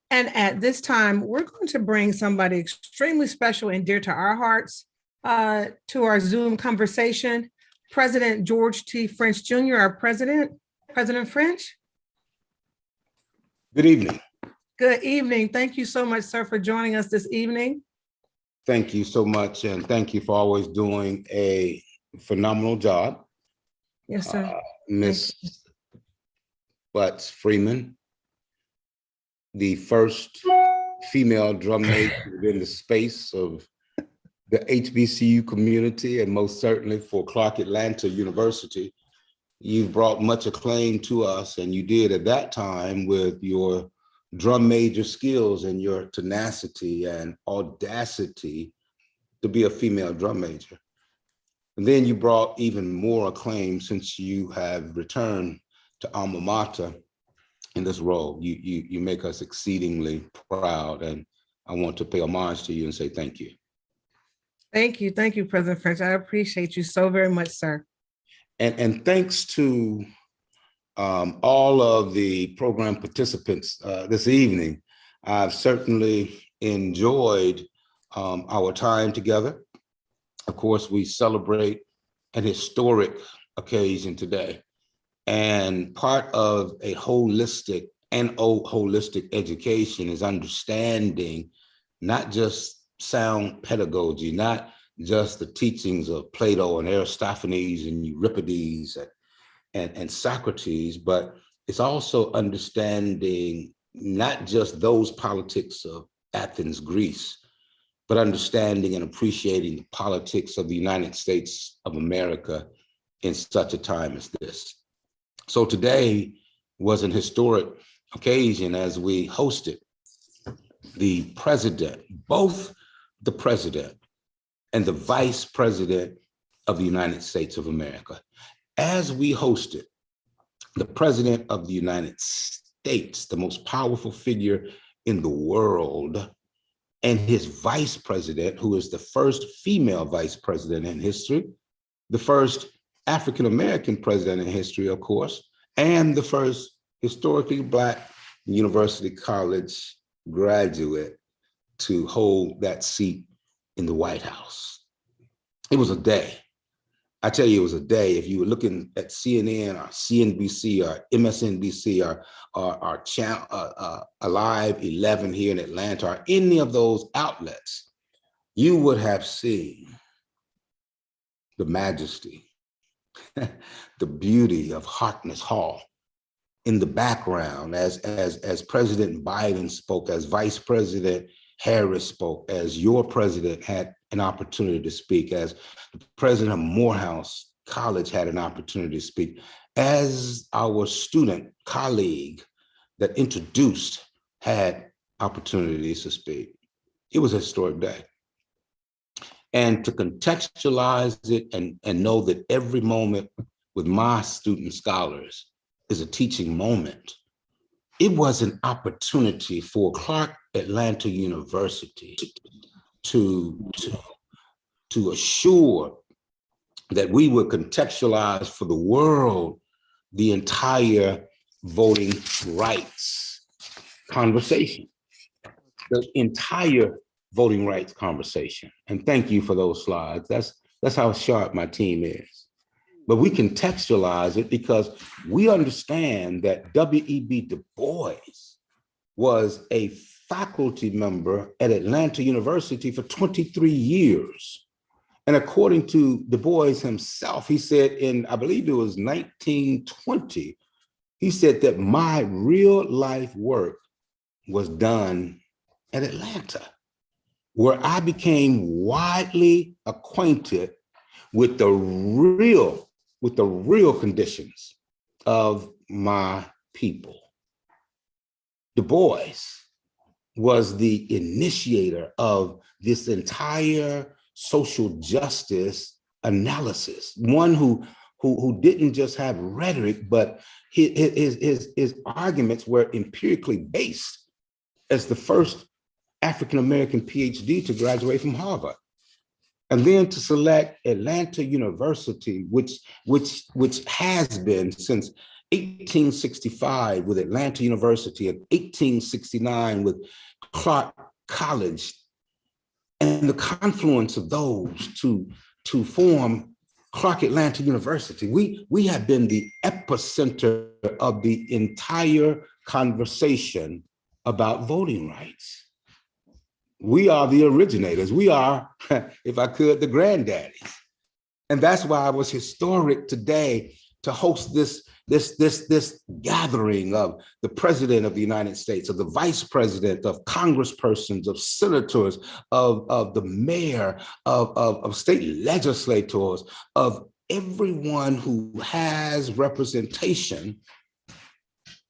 And at this time, we're going to bring somebody extremely special and dear to our hearts to our Zoom conversation. President George T. French Jr., our president. President French. Good evening. Good evening. Thank you so much, sir, for joining us this evening. Thank you so much, and thank you for always doing a phenomenal job. Yes, sir. Ms. Butts Freeman, the first female drum major within the space of the HBCU community, and most certainly for Clark Atlanta University. You've brought much acclaim to us, and you did at that time with your drum major skills and your tenacity and audacity to be a female drum major. And then you brought even more acclaim since you have returned to alma mater in this role. You make us exceedingly proud, and I want to pay homage to you and say thank you. Thank you, President French. I appreciate you so very much, sir. And thanks to all of the program participants this evening. I've certainly enjoyed our time together. Of course, we celebrate an historic occasion today. And part of a holistic education is understanding not just sound pedagogy, not just the teachings of Plato and Aristophanes and Euripides and Socrates, but it's also understanding not just those politics of Athens, Greece, but understanding and appreciating the politics of the United States of America in such a time as this. So today was an historic occasion as we hosted the president, both the president and the vice president of the United States of America. As we hosted the president of the United States, the most powerful figure in the world, and his vice president, who is the first female vice president in history, the first African-American president in history, of course, and the first historically Black University College graduate to hold that seat in the White House. It was a day. I tell you, it was a day. If you were looking at CNN or CNBC or MSNBC or channel, Alive 11 here in Atlanta or any of those outlets, you would have seen the majesty, the beauty of Harkness Hall in the background as President Biden spoke, as Vice President Harris spoke, as your president had an opportunity to speak, as the president of Morehouse College had an opportunity to speak, as our student colleague that introduced had opportunities to speak. It was a historic day. And to contextualize it and know that every moment with my student scholars is a teaching moment, it was an opportunity for Clark Atlanta University to assure that we would contextualize for the world the entire voting rights conversation, the entire voting rights conversation. And thank you for those slides. That's how sharp my team is. But we contextualize it because we understand that W.E.B. Du Bois was a faculty member at Atlanta University for 23 years. And according to Du Bois himself, he said in, I believe it was 1920, he said that my real life work was done at Atlanta, where I became widely acquainted with the real conditions of my people. Du Bois was the initiator of this entire social justice analysis, one who didn't just have rhetoric, but his arguments were empirically based as the first African-American PhD to graduate from Harvard. And then to select Atlanta University, which has been since 1865 with Atlanta University and 1869 with Clark College, and the confluence of those to form Clark Atlanta University. We have been the epicenter of the entire conversation about voting rights. We are the originators. We are, if I could, the granddaddies. And that's why it was historic today to host this gathering of the President of the United States, of the Vice President, of Congresspersons, of senators, of the mayor, of state legislators, of everyone who has representation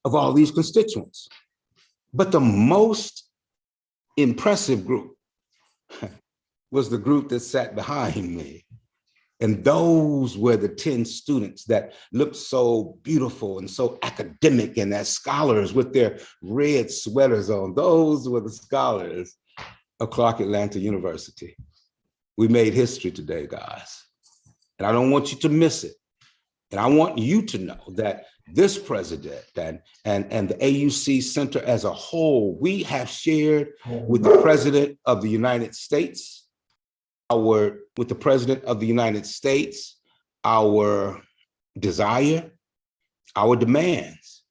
of all these constituents. But the most impressive group was the group that sat behind me. And those were the 10 students that looked so beautiful and so academic, and as scholars with their red sweaters on. Those were the scholars of Clark Atlanta University. We made history today, guys. And I don't want you to miss it. And I want you to know that this president and the AUC Center as a whole, we have shared with the President of the United States, our desire, our demands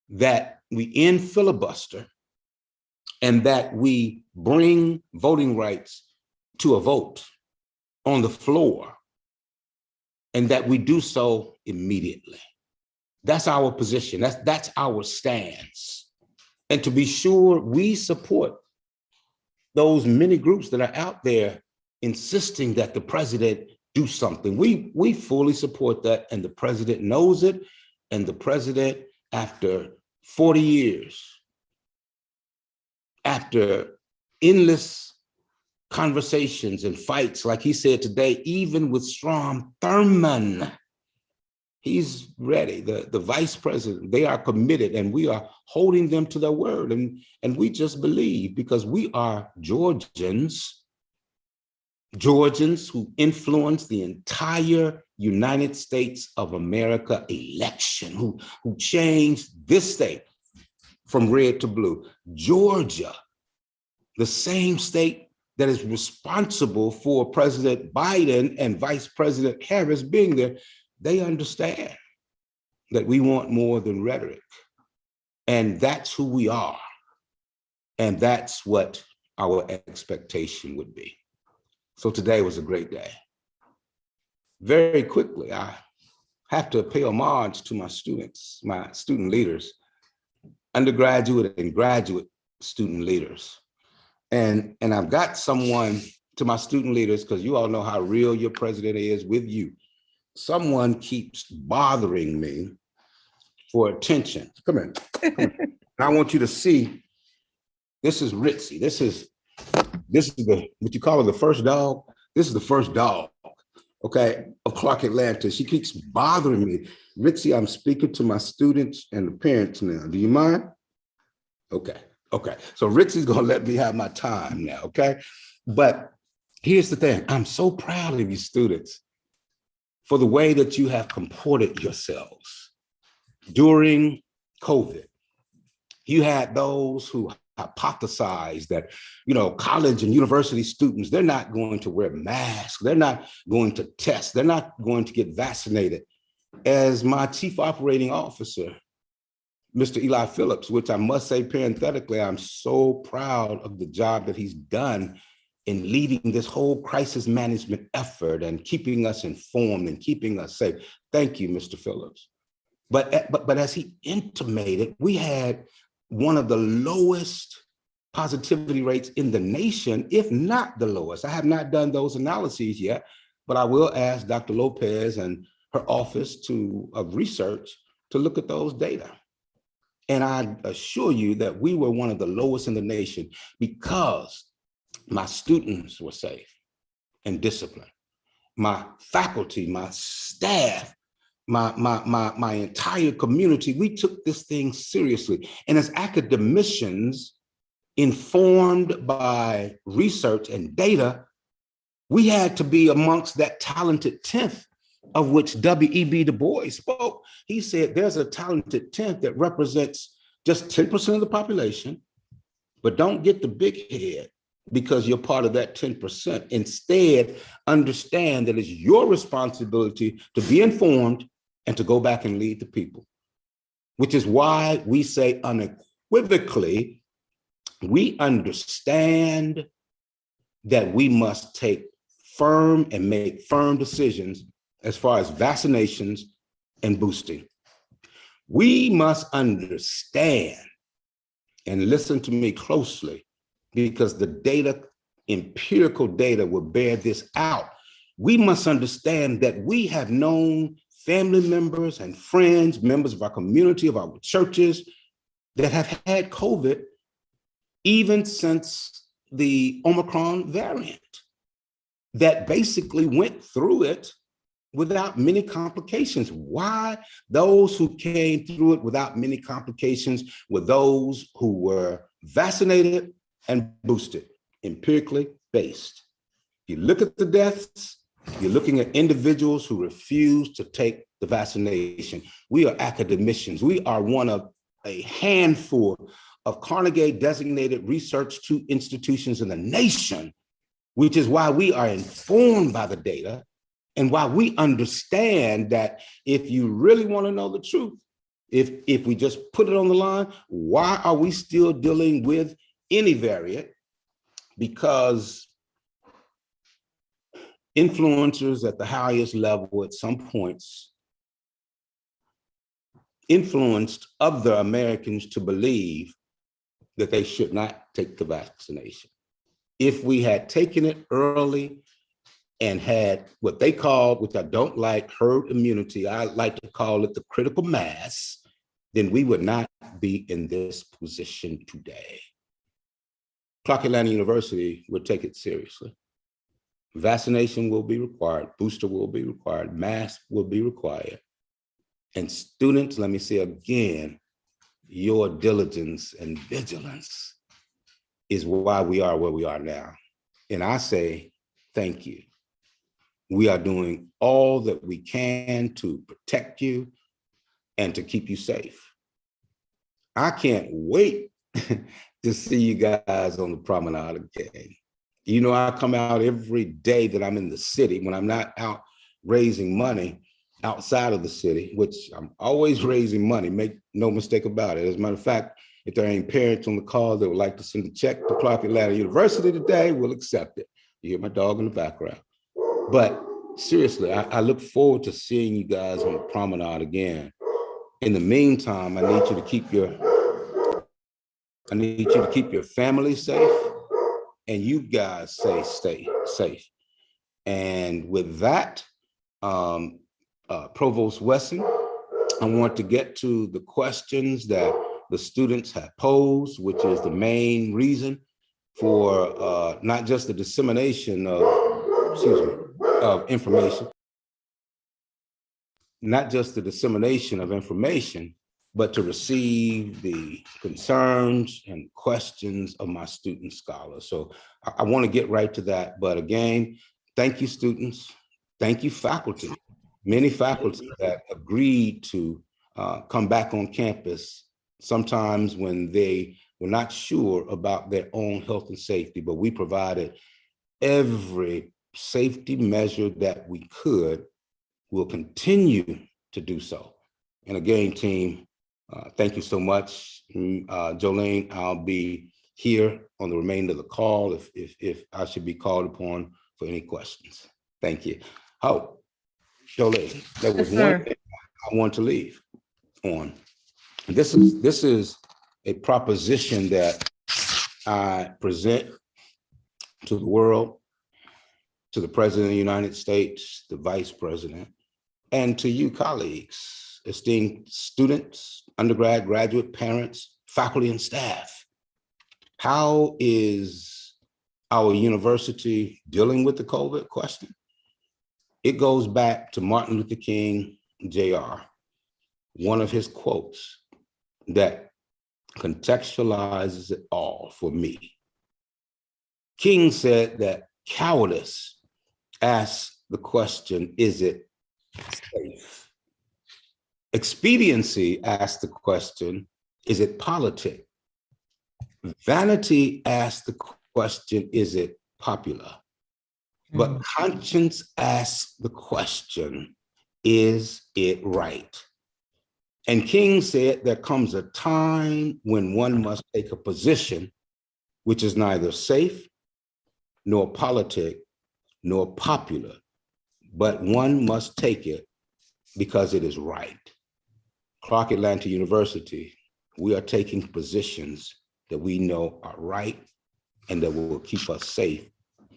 that we end filibuster and that we bring voting rights to a vote on the floor, and that we do so immediately. That's our position. That's our stance. And to be sure, we support those many groups that are out there insisting that the president do something. We fully support that, and the president knows it. And the president, after 40 years, after endless conversations and fights, like he said today, even with Strom Thurmond, he's ready. The vice president, they are committed, and we are holding them to their word. And we just believe, because we are Georgians who influenced the entire United States of America election, who changed this state from red to blue. Georgia, the same state that is responsible for President Biden and Vice President Harris being there, they understand that we want more than rhetoric. And that's who we are. And that's what our expectation would be. So today was a great day. Very quickly, I have to pay homage to my students, my student leaders, undergraduate and graduate student leaders. And I've got someone to my student leaders, because you all know how real your president is with you. Someone keeps bothering me for attention. Come here. Come here. And I want you to see, this is Ritzy. This is the, what you call it, the first dog. This is the first dog, okay, of Clark Atlanta. She keeps bothering me. Ritzy, I'm speaking to my students and the parents now. Do you mind? Okay. Okay, so Ritzy's gonna let me have my time now, okay? But here's the thing, I'm so proud of you students for the way that you have comported yourselves during COVID. You had those who hypothesized that, college and university students, they're not going to wear masks, they're not going to test, they're not going to get vaccinated. As my chief operating officer, Mr. Eli Phillips, which I must say parenthetically, I'm so proud of the job that he's done in leading this whole crisis management effort and keeping us informed and keeping us safe. Thank you, Mr. Phillips. But as he intimated, we had one of the lowest positivity rates in the nation, if not the lowest. I have not done those analyses yet, but I will ask Dr. Lopez and her office of research to look at those data. And I assure you that we were one of the lowest in the nation because my students were safe and disciplined. My faculty, my staff, my entire community, we took this thing seriously. And as academicians, informed by research and data, we had to be amongst that talented 10th of which W.E.B. Du Bois spoke. He said there's a talented 10th that represents just 10% of the population, but don't get the big head because you're part of that 10%. Instead, understand that it's your responsibility to be informed and to go back and lead the people, which is why we say unequivocally, we understand that we must take firm and make firm decisions as far as vaccinations and boosting. We must understand, and listen to me closely, because the data, empirical data, will bear this out. We must understand that we have known family members and friends, members of our community, of our churches, that have had COVID even since the Omicron variant, that basically went through it without many complications. Why? Those who came through it without many complications were those who were vaccinated and boosted, empirically based. You look at the deaths, you're looking at individuals who refuse to take the vaccination. We are academicians. We are one of a handful of Carnegie designated research institutions in the nation, which is why we are informed by the data and why we understand that if you really want to know the truth, if we just put it on the line, why are we still dealing with any variant? Because influencers at the highest level at some points influenced other Americans to believe that they should not take the vaccination. If we had taken it early and had what they call, which I don't like, herd immunity, I like to call it the critical mass, then we would not be in this position today. Clark Atlanta University would take it seriously. Vaccination will be required, booster will be required, mask will be required. And students, let me say again, your diligence and vigilance is why we are where we are now. And I say, thank you. We are doing all that we can to protect you and to keep you safe. I can't wait to see you guys on the promenade again. You know, I come out every day that I'm in the city when I'm not out raising money outside of the city, which I'm always raising money, make no mistake about it. As a matter of fact, if there are any parents on the call that would like to send a check to Clark Atlanta University today, we'll accept it. You hear my dog in the background. But seriously, I look forward to seeing you guys on the promenade again. In the meantime, I need you to keep your family safe, and you guys stay safe. And with that, Provost Wesson, I want to get to the questions that the students have posed, which is the main reason for not just the dissemination of information, not just the dissemination of information, but to receive the concerns and questions of my student scholars. So I want to get right to that. But again, thank you, students. Thank you, faculty. Many faculty that agreed to come back on campus, sometimes when they were not sure about their own health and safety, but we provided every safety measure that we could. We'll continue to do so. And again, team, thank you so much. Jolene, I'll be here on the remainder of the call if I should be called upon for any questions. Thank you. Oh, Jolene, there was one thing I want to leave on. This is a proposition that I present to the world, to the President of the United States, the Vice President, and to you colleagues, esteemed students, undergrad, graduate, parents, faculty, and staff. How is our university dealing with the COVID question? It goes back to Martin Luther King, Jr., one of his quotes that contextualizes it all for me. King said that cowardice asks the question, is it safe? Expediency asks the question, is it politic? Vanity asks the question, is it popular? But conscience asks the question, is it right? And King said there comes a time when one must take a position which is neither safe, nor politic, nor popular, but one must take it because it is right. Clark Atlanta University, we are taking positions that we know are right and that will keep us safe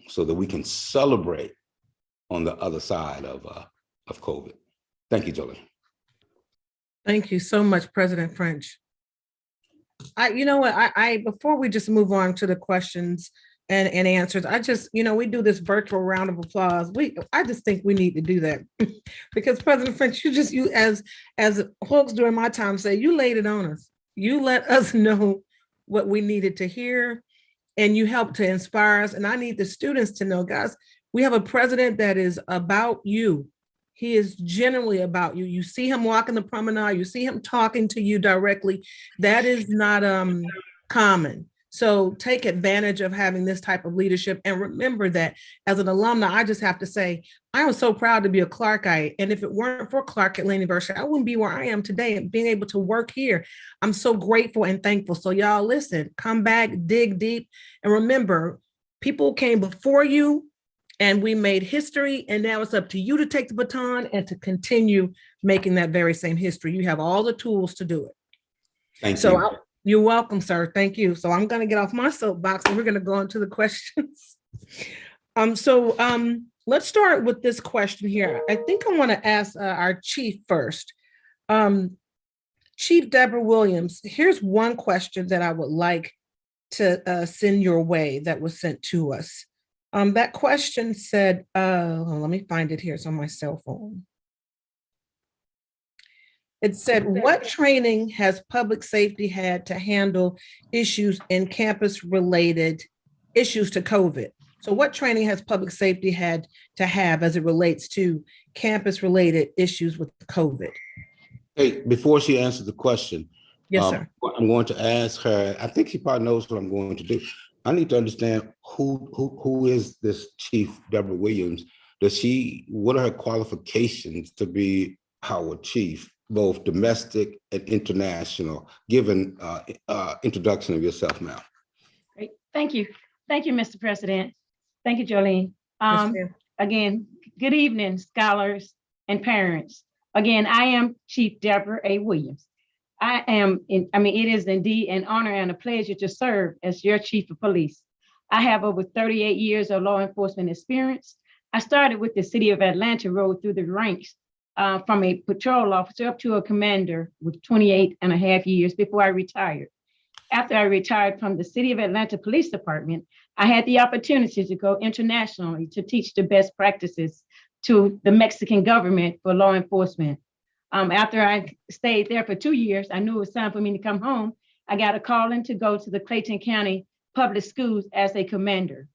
so that we can celebrate on the other side of COVID. Thank you, Jolene. Thank you so much, President French. You know what, I before we just move on to the questions and answers, I just, we do this virtual round of applause. I just think we need to do that because President French, you as folks during my time say, you laid it on us. You let us know what we needed to hear and you helped to inspire us. And I need the students to know, guys, we have a president that is about you. He is genuinely about you. You see him walking the promenade, you see him talking to you directly. That is not common. So take advantage of having this type of leadership. And remember that as an alumni, I just have to say, I am so proud to be a Clarkite. And if it weren't for Clark Atlanta University, I wouldn't be where I am today and being able to work here. I'm so grateful and thankful. So y'all listen, come back, dig deep. And remember, people came before you and we made history. And now it's up to you to take the baton and to continue making that very same history. You have all the tools to do it. Thank you. You're welcome, sir. Thank you. So I'm going to get off my soapbox and we're going to go into the questions. Let's start with this question here. I think I want to ask our chief first. Chief Deborah Williams, here's one question that I would like to send your way that was sent to us. That question said, let me find it here. It's on my cell phone. It said, what training has public safety had to handle issues in campus-related issues to COVID? So what training has public safety had to have as it relates to campus-related issues with COVID? Hey, before she answers the question, yes, sir. I'm going to ask her, I think she probably knows what I'm going to do. I need to understand who is this Chief Deborah Williams? What are her qualifications to be our chief, both domestic and international, given introduction of yourself, ma'am? Great. Thank you. Thank you, Mr. President. Thank you, Jolene. Again, good evening, scholars and parents. Again, I am Chief Deborah A. Williams. It is indeed an honor and a pleasure to serve as your chief of police. I have over 38 years of law enforcement experience. I started with the city of Atlanta, rode through the ranks from a patrol officer up to a commander with 28 and a half years before I retired. After I retired from the City of Atlanta Police Department, I had the opportunity to go internationally to teach the best practices to the Mexican government for law enforcement. After I stayed there for 2 years, I knew it was time for me to come home. I got a call in to go to the Clayton County Public Schools as a commander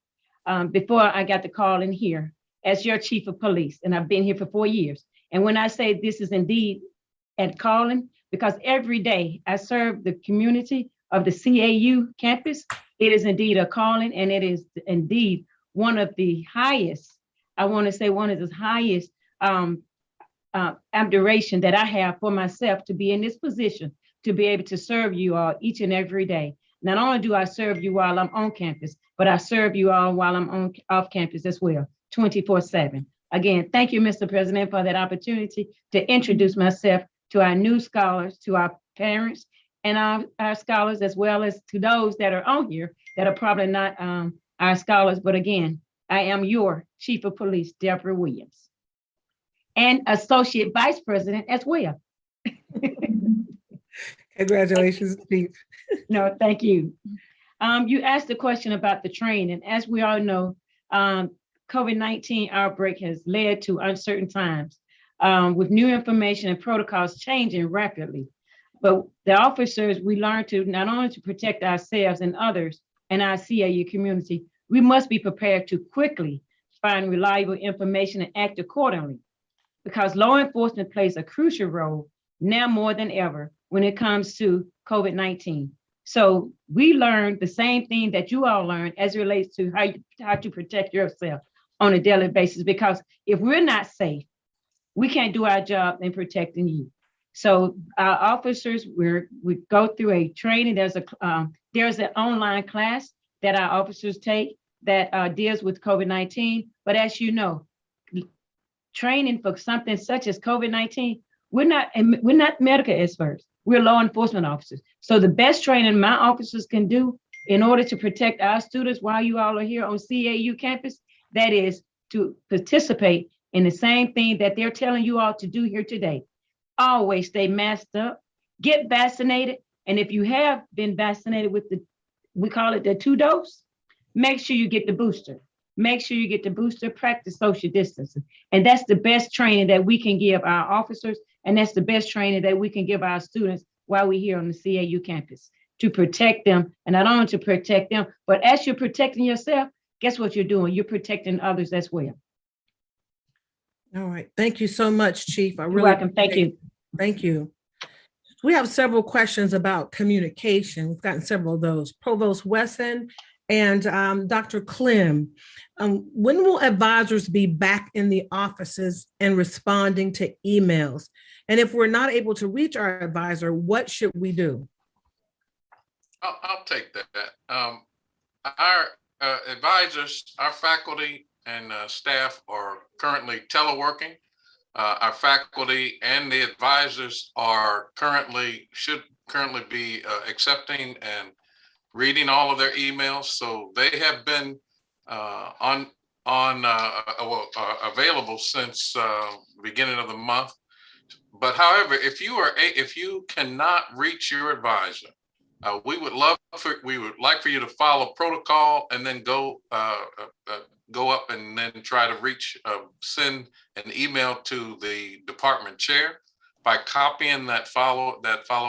before I got the call in here as your chief of police. And I've been here for 4 years. And when I say this is indeed a calling, because every day I serve the community of the CAU campus, it is indeed a calling, and it is indeed one of the highest, I want to say one of the highest admiration that I have for myself to be in this position, to be able to serve you all each and every day. Not only do I serve you while I'm on campus, but I serve you all while I'm off campus as well, 24/7. Again, thank you, Mr. President, for that opportunity to introduce myself to our new scholars, to our parents, and our scholars, as well as to those that are on here that are probably not our scholars. But again, I am your Chief of Police, Deborah Williams, and Associate Vice President as well. Congratulations, Chief. No, thank you. You asked the question about the training. As we all know, COVID-19 outbreak has led to uncertain times with new information and protocols changing rapidly. But the officers, we learn to not only to protect ourselves and others and our CAU community, we must be prepared to quickly find reliable information and act accordingly, because law enforcement plays a crucial role now more than ever when it comes to COVID-19. So we learned the same thing that you all learned as it relates to how to protect yourself on a daily basis, because if we're not safe, we can't do our job in protecting you. So our officers, we go through a training. There's an online class that our officers take that deals with COVID-19. But as you know, training for something such as COVID-19, we're not medical experts. We're law enforcement officers. So the best training my officers can do in order to protect our students while you all are here on CAU campus, that is to participate in the same thing that they're telling you all to do here today. Always stay masked up, get vaccinated. And if you have been vaccinated with we call it the 2-dose, make sure you get the booster. Make sure you get the booster, practice social distancing. And that's the best training that we can give our officers. And that's the best training that we can give our students while we're here on the CAU campus to protect them. And not only to protect them, but as you're protecting yourself, guess what you're doing? You're protecting others as well. All right. Thank you so much, Chief. You're welcome. Thank you. Thank you. We have several questions about communication. We've gotten several of those. Provost Wesson and Dr. Clem, when will advisors be back in the offices and responding to emails? And if we're not able to reach our advisor, what should we do? I'll take that. Our advisors, our faculty and staff are currently teleworking. Our faculty and the advisors should currently be accepting and reading all of their emails. So they have been available since beginning of the month. But however, if you cannot reach your advisor, we would like for you to follow protocol and then go up and then try to send an email to the department chair by copying that follow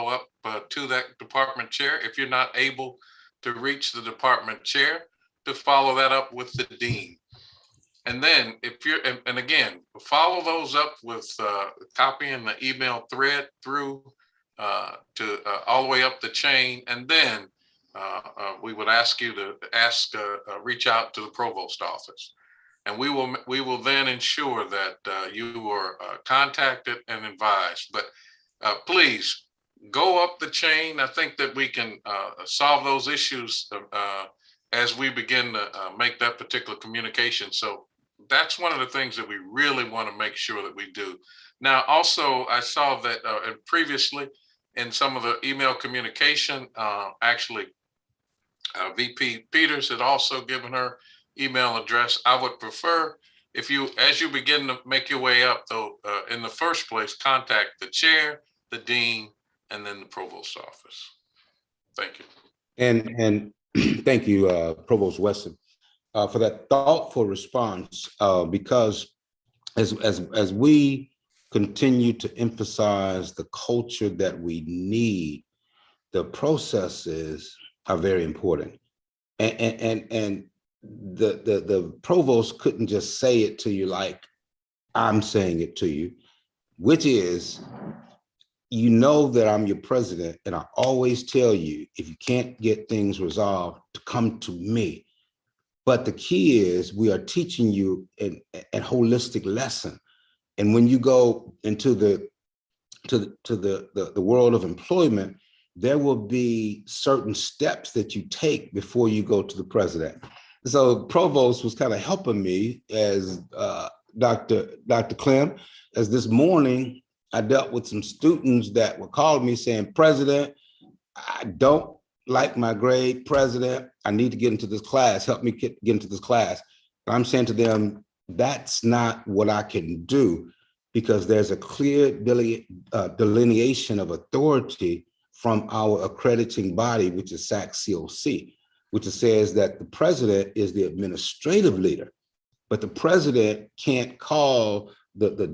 up to that department chair. If you're not able to reach the department chair, to follow that up with the dean. And then and again, follow those up with copying the email thread through to all the way up the chain. And then we would ask you to reach out to the provost office. And we will then ensure that you are contacted and advised. But please go up the chain. I think that we can solve those issues as we begin to make that particular communication. So that's one of the things that we really want to make sure that we do. Now, also, I saw that previously in some of the email communication, actually, VP Peters had also given her email address. I would prefer if you, as you begin to make your way up, though, in the first place, contact the chair, the dean, and then the provost office. Thank you. And thank you, Provost Wesson, for that thoughtful response. Because as we continue to emphasize the culture that we need, the processes are very important. And the provost couldn't just say it to you like I'm saying it to you, which is, you know that I'm your president, and I always tell you, if you can't get things resolved, to come to me. But the key is we are teaching you a holistic lesson. And when you go into the world of employment, there will be certain steps that you take before you go to the president. So Provost was kind of helping me as Dr. Clem, as this morning, I dealt with some students that were calling me saying, President, I don't like my grade. President, I need to get into this class. Help me get into this class. And I'm saying to them, that's not what I can do, because there's a clear delineation of authority from our accrediting body, which is SAC-COC, which says that the president is the administrative leader, but the president can't call the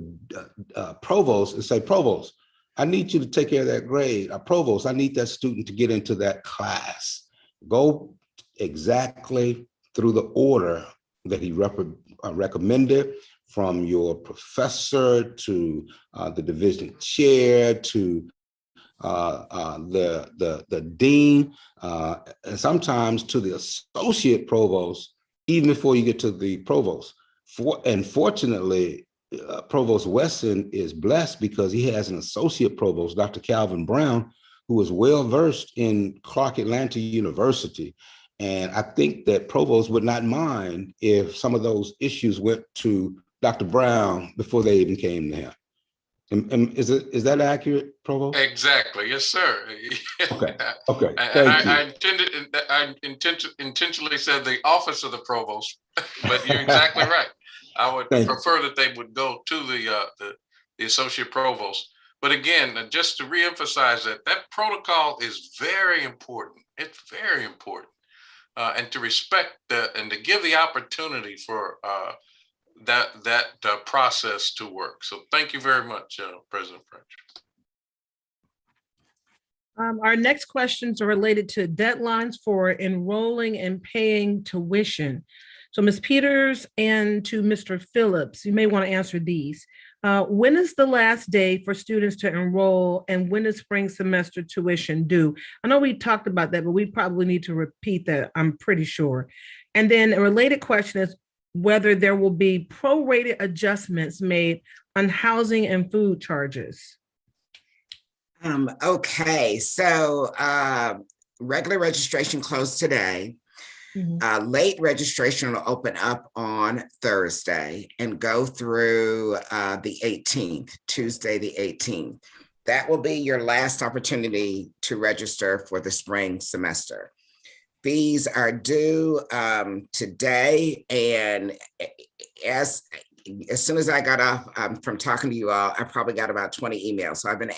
provost and say, Provost, I need you to take care of that grade. Provost, I need that student to get into that class. Go exactly through the order that he recommended, from your professor to the division chair to the dean, and sometimes to the associate provost, even before you get to the provost. And fortunately, Provost Wesson is blessed because he has an associate provost, Dr. Calvin Brown, who is well-versed in Clark Atlanta University. And I think that provost would not mind if some of those issues went to Dr. Brown before they even came there. And is that accurate, Provost? Exactly. Yes, sir. Okay. Okay. And Thank I intentionally said the office of the provost, but you're exactly right. I would prefer that they would go to the associate provost. But again, just to reemphasize that protocol is very important. It's very important, and to respect and to give the opportunity for that process to work. So thank you very much, President French. Our next questions are related to deadlines for enrolling and paying tuition. So Ms. Peters and to Mr. Phillips, you may want to answer these. When is the last day for students to enroll, and when is spring semester tuition due? I know we talked about that, but we probably need to repeat that, I'm pretty sure. And then a related question is whether there will be prorated adjustments made on housing and food charges. Okay, so regular registration closed today. Late registration will open up on Thursday and go through the 18th, Tuesday the 18th. That will be your last opportunity to register for the spring semester. Fees are due today, and as soon as I got off from talking to you all, I probably got about 20 emails. So I've been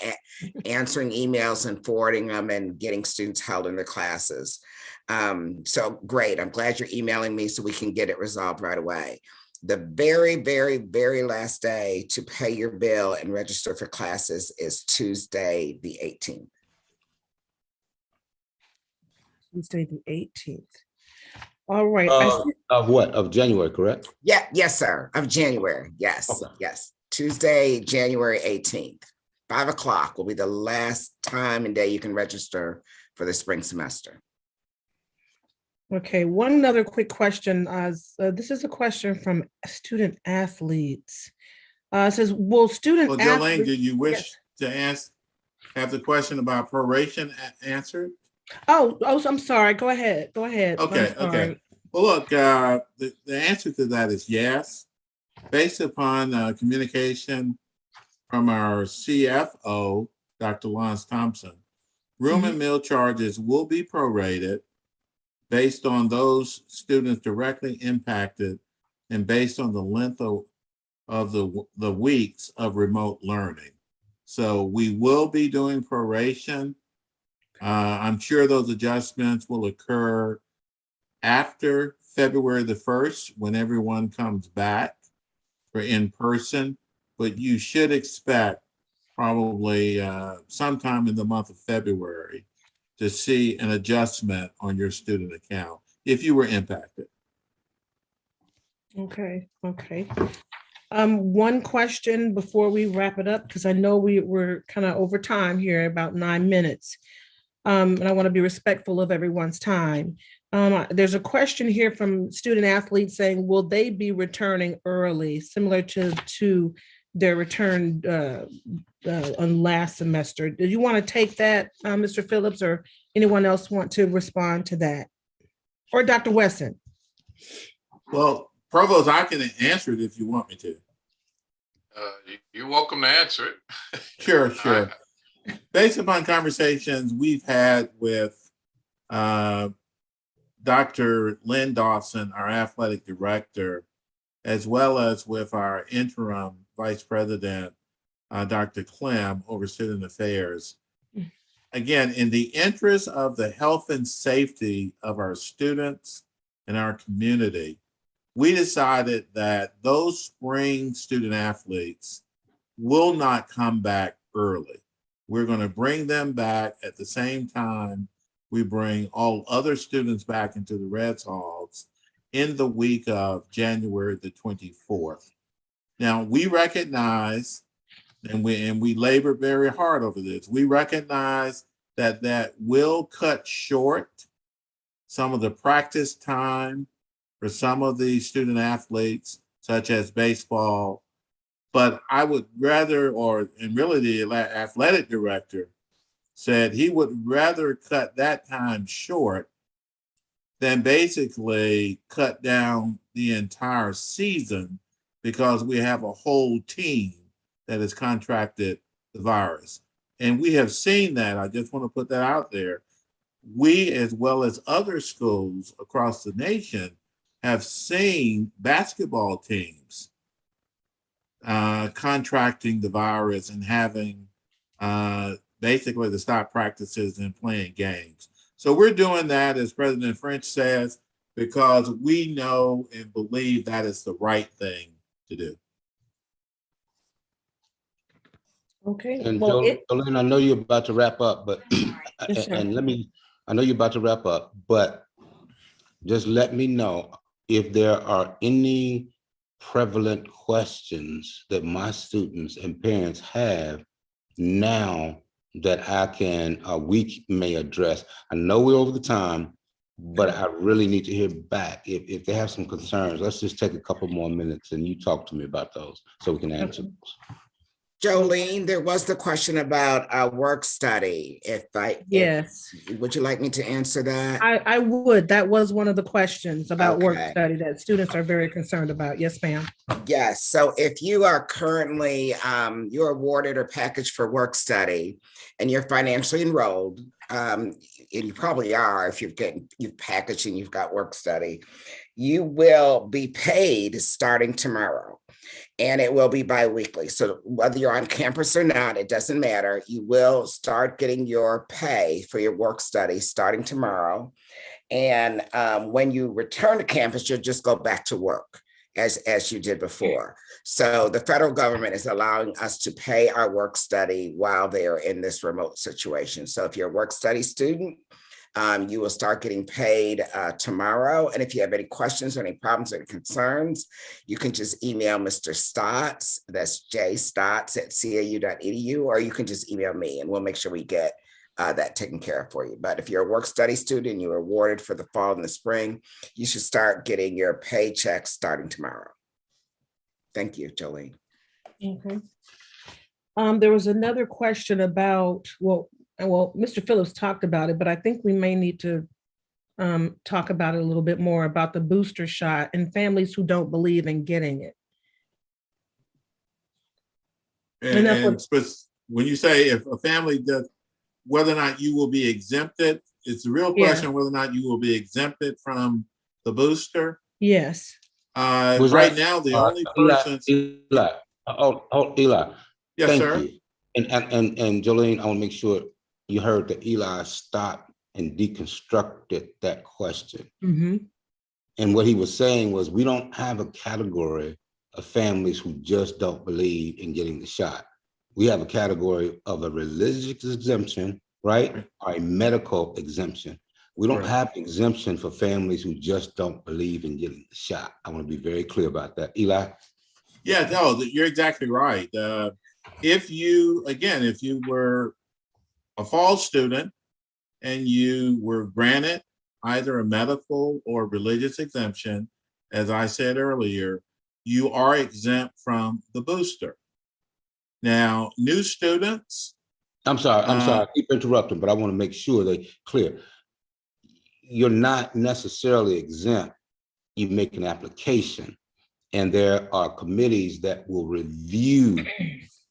answering emails and forwarding them and getting students held in their classes. So great. I'm glad you're emailing me so we can get it resolved right away. The very, very, very last day to pay your bill and register for classes is Tuesday, the 18th. Tuesday, the 18th. All right. Of what? Of January, correct? Yeah. Yes, sir. Of January. Yes. Okay. Yes. Tuesday, January 18th. 5 o'clock will be the last time and day you can register for the spring semester. Okay. One other quick question. This is a question from student athletes. It says, will student Well, Jolene, did you wish to have the question about proration answered? Oh, I'm sorry. Go ahead. Okay. Well, look, the answer to that is yes. Based upon communication from our CFO, Dr. Lance Thompson, room and meal charges will be prorated based on those students directly impacted and based on the length of the weeks of remote learning. So we will be doing proration. I'm sure those adjustments will occur after February the 1st when everyone comes back for in-person, but you should expect probably sometime in the month of February to see an adjustment on your student account if you were impacted. Okay. One question before we wrap it up, because I know we're kind of over time here, about 9 minutes. And I want to be respectful of everyone's time. There's a question here from student athletes saying, will they be returning early, similar to their return on last semester? Do you want to take that, Mr. Phillips, or anyone else want to respond to that? Or Dr. Wesson? Well, Provost, I can answer it if you want me to. You're welcome to answer it. Sure. Based upon conversations we've had with Dr. Lynn Dawson, our athletic director, as well as with our interim vice president, Dr. Clem, over student affairs. Again, in the interest of the health and safety of our students and our community, we decided that those spring student athletes will not come back early. We're going to bring them back at the same time we bring all other students back into the Reds Halls in the week of January the 24th. Now, we recognize, and we labor very hard over this, we recognize that will cut short some of the practice time for some of the student athletes, such as baseball. But I would rather, and really the athletic director said he would rather cut that time short than basically cut down the entire season, because we have a whole team that has contracted the virus. And we have seen that. I just want to put that out there. We, as well as other schools across the nation, have seen basketball teams contracting the virus and having basically to stop practices and playing games. So we're doing that, as President French says, because we know and believe that is the right thing to do. Okay. And Well, Jolene, I know you're about to wrap up, but Yes, sir. and I know you're about to wrap up, but just let me know if there are any prevalent questions that my students and parents have now that we may address. I know we're over the time, but I really need to hear back. If they have some concerns, let's just take a couple more minutes and you talk to me about those so we can answer those. Jolene, there was the question about work study. Yes. Would you like me to answer that? I would. That was one of the questions about work Okay. study that students are very concerned about. Yes, ma'am. Yes. So if you are currently, you're awarded or packaged for work study and you're financially enrolled, and you probably are if you've packaged and you've got work study, you will be paid starting tomorrow. And it will be biweekly. So whether you're on campus or not, it doesn't matter. You will start getting your pay for your work study starting tomorrow. And when you return to campus, you'll just go back to work as you did before. So the federal government is allowing us to pay our work study while they're in this remote situation. So if you're a work study student, you will start getting paid tomorrow. And if you have any questions or any problems or concerns, you can just email Mr. Stotts, that's jstotts@cau.edu, or you can just email me and we'll make sure we get that taken care of for you. But if you're a work study student and you're awarded for the fall and the spring, you should start getting your paycheck starting tomorrow. Thank you, Jolene. Okay. There was another question about, well, Mr. Phillips talked about it, but I think we may need to talk about it a little bit more about the booster shot and families who don't believe in getting it. And when you say if a family does, whether or not you will be exempted, it's the real question whether or not you will be exempted from the booster. Yes. Right now, the only person. Eli. Yes, Thank sir. you. And Jolene, I want to make sure you heard that Eli stopped and deconstructed that question. Mm-hmm. And what he was saying was, we don't have a category of families who just don't believe in getting the shot. We have a category of a religious exemption, right? Or a medical exemption. We don't have exemption for families who just don't believe in getting the shot. I want to be very clear about that. Eli? Yeah, no, you're exactly right. If you were a fall student and you were granted either a medical or religious exemption, as I said earlier, you are exempt from the booster. Now, new students. I'm sorry, I keep interrupting, but I want to make sure they're clear. You're not necessarily exempt. You make an application, and there are committees that will review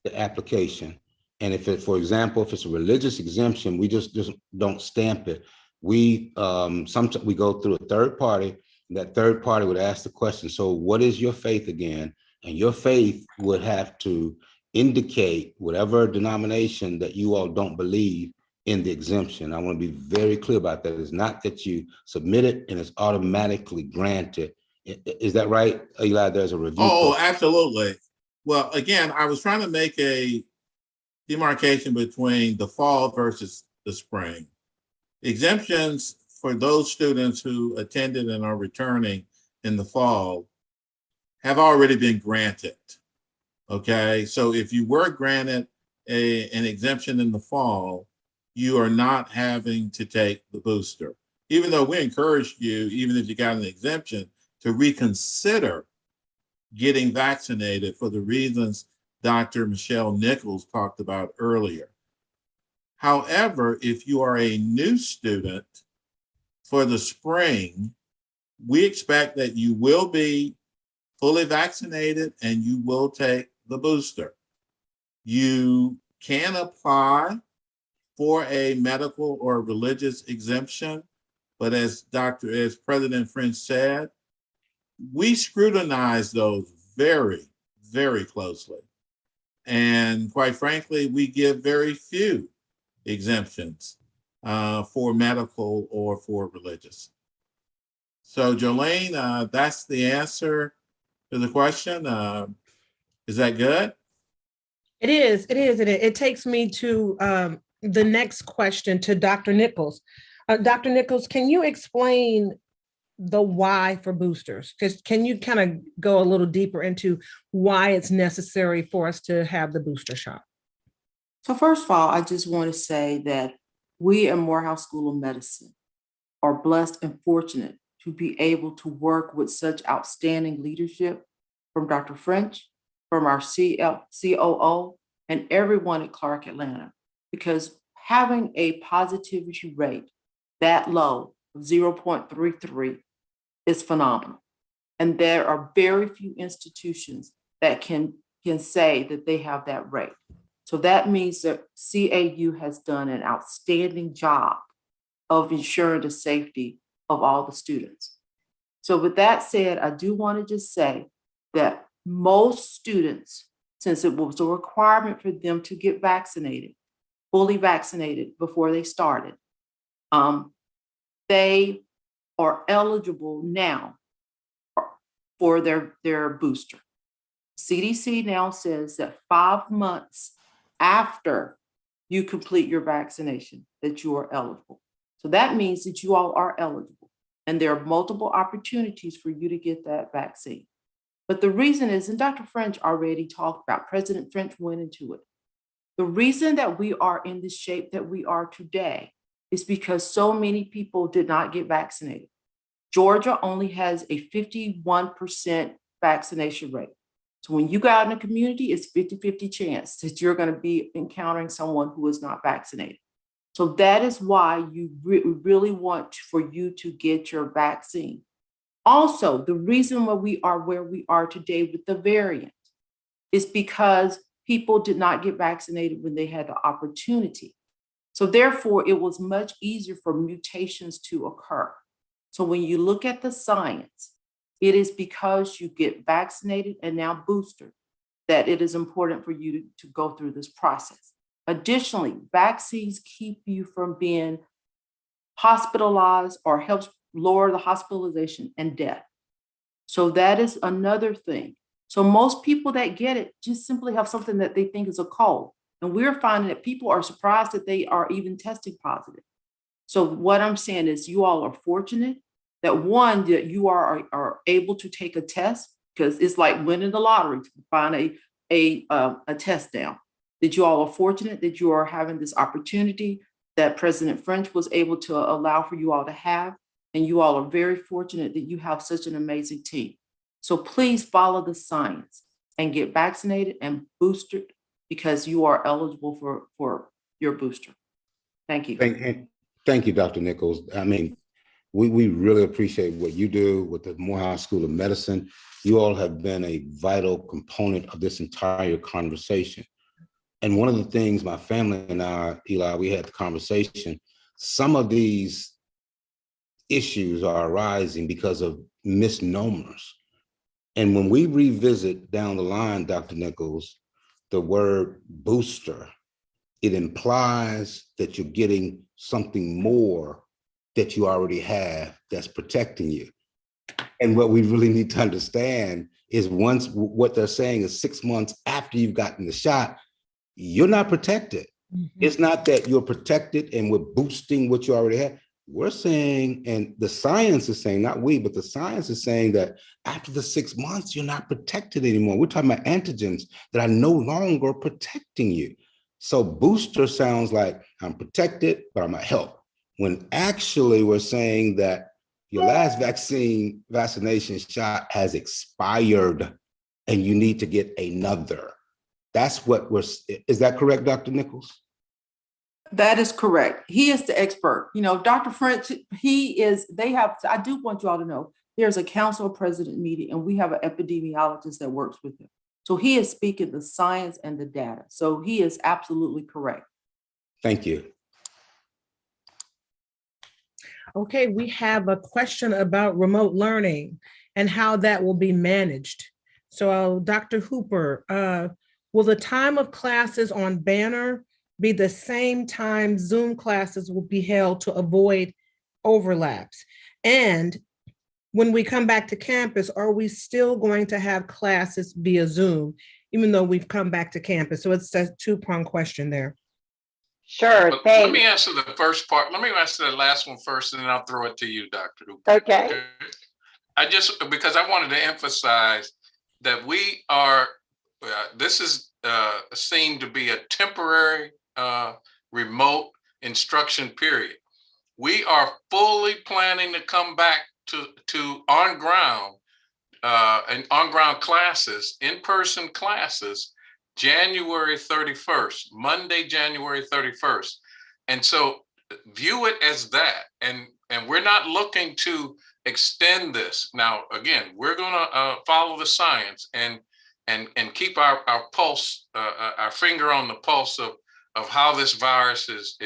the application. And if it, for example, if it's a religious exemption, we just don't stamp it. We sometimes we go through a third party. That third party would ask the question, so what is your faith again? And your faith would have to indicate whatever denomination that you all don't believe in the exemption. I want to be very clear about that. It's not that you submit it and it's automatically granted. Is that right, Eli? There's a review. Oh, absolutely. Well, again, I was trying to make a demarcation between the fall versus the spring. Exemptions for those students who attended and are returning in the fall have already been granted. Okay, so if you were granted an exemption in the fall, you are not having to take the booster. Even though we encouraged you, even if you got an exemption, to reconsider getting vaccinated for the reasons Dr. Michelle Nichols talked about earlier. However, if you are a new student for the spring, we expect that you will be fully vaccinated and you will take the booster. You can apply for a medical or religious exemption, but as President French said, we scrutinize those very, very closely. And quite frankly, we give very few exemptions for medical or for religious. So Jolene, that's the answer to the question. Is that good? It is. It takes me to the next question to Dr. Nichols. Dr. Nichols, can you explain the why for boosters? Can you kind of go a little deeper into why it's necessary for us to have the booster shot? So first of all, I just want to say that we at Morehouse School of Medicine are blessed and fortunate to be able to work with such outstanding leadership from Dr. French, from our COO, and everyone at Clark Atlanta, because having a positivity rate that low, 0.33, is phenomenal. And there are very few institutions that can say that they have that rate. So that means that CAU has done an outstanding job of ensuring the safety of all the students. So with that said, I do want to just say that most students, since it was a requirement for them to get vaccinated, fully vaccinated before they started, they are eligible now for their booster. CDC now says that 5 months after you complete your vaccination that you are eligible. So that means that you all are eligible, and there are multiple opportunities for you to get that vaccine. But the reason is, and Dr. French already talked about, President French went into it. The reason that we are in the shape that we are today is because so many people did not get vaccinated. Georgia only has a 51% vaccination rate. So when you go out in the community, it's 50-50 chance that you're going to be encountering someone who is not vaccinated. So that is why you really want for you to get your vaccine. Also, the reason why we are where we are today with the variant is because people did not get vaccinated when they had the opportunity. So therefore, it was much easier for mutations to occur. So when you look at the science, it is because you get vaccinated and now boosted that it is important for you to go through this process. Additionally, vaccines keep you from being hospitalized or helps lower the hospitalization and death. So that is another thing. So most people that get it just simply have something that they think is a cold. And we're finding that people are surprised that they are even testing positive. So what I'm saying is you all are fortunate that one, that you are able to take a test, because it's like winning the lottery to find a test down. That you all are fortunate that you are having this opportunity that President French was able to allow for you all to have. And you all are very fortunate that you have such an amazing team. So please follow the science and get vaccinated and boosted because you are eligible for your booster. Thank you. Thank you, Dr. Nichols. I mean, we really appreciate what you do with the Morehouse School of Medicine. You all have been a vital component of this entire conversation. And one of the things my family and I, Eli, we had the conversation, some of these issues are arising because of misnomers. And when we revisit down the line, Dr. Nichols, the word booster, it implies that you're getting something more that you already have that's protecting you. And what we really need to understand is once what they're saying is 6 months after you've gotten the shot, you're not protected. Mm-hmm. It's not that you're protected and we're boosting what you already have. We're saying, and the science is saying, not we, but the science is saying that after the 6 months, you're not protected anymore. We're talking about antigens that are no longer protecting you. So booster sounds like I'm protected, but I'm at help. When actually we're saying that your last vaccination shot has expired and you need to get another. That's what is that correct, Dr. Nichols? That is correct. He is the expert. You know, Dr. French, I do want you all to know, there's a council president meeting and we have an epidemiologist that works with him. So he is speaking the science and the data. So he is absolutely correct. Thank you. Okay, we have a question about remote learning and how that will be managed. So Dr. Hooper, will the time of classes on Banner be the same time Zoom classes will be held to avoid overlaps? And when we come back to campus, are we still going to have classes via Zoom, even though we've come back to campus? So it's a two-pronged question there. Sure, Let thanks. me answer the first part. Let me answer the last one first, and then I'll throw it to you, Dr. Hooper. Okay. Because I wanted to emphasize that we are, this is seen to be a temporary remote instruction period. We are fully planning to come back to on-ground and on-ground classes, in-person classes, January 31st, Monday, January 31st. And so view it as that. And we're not looking to extend this. Now, again, we're gonna follow the science and keep our pulse, our finger on the pulse of how this virus is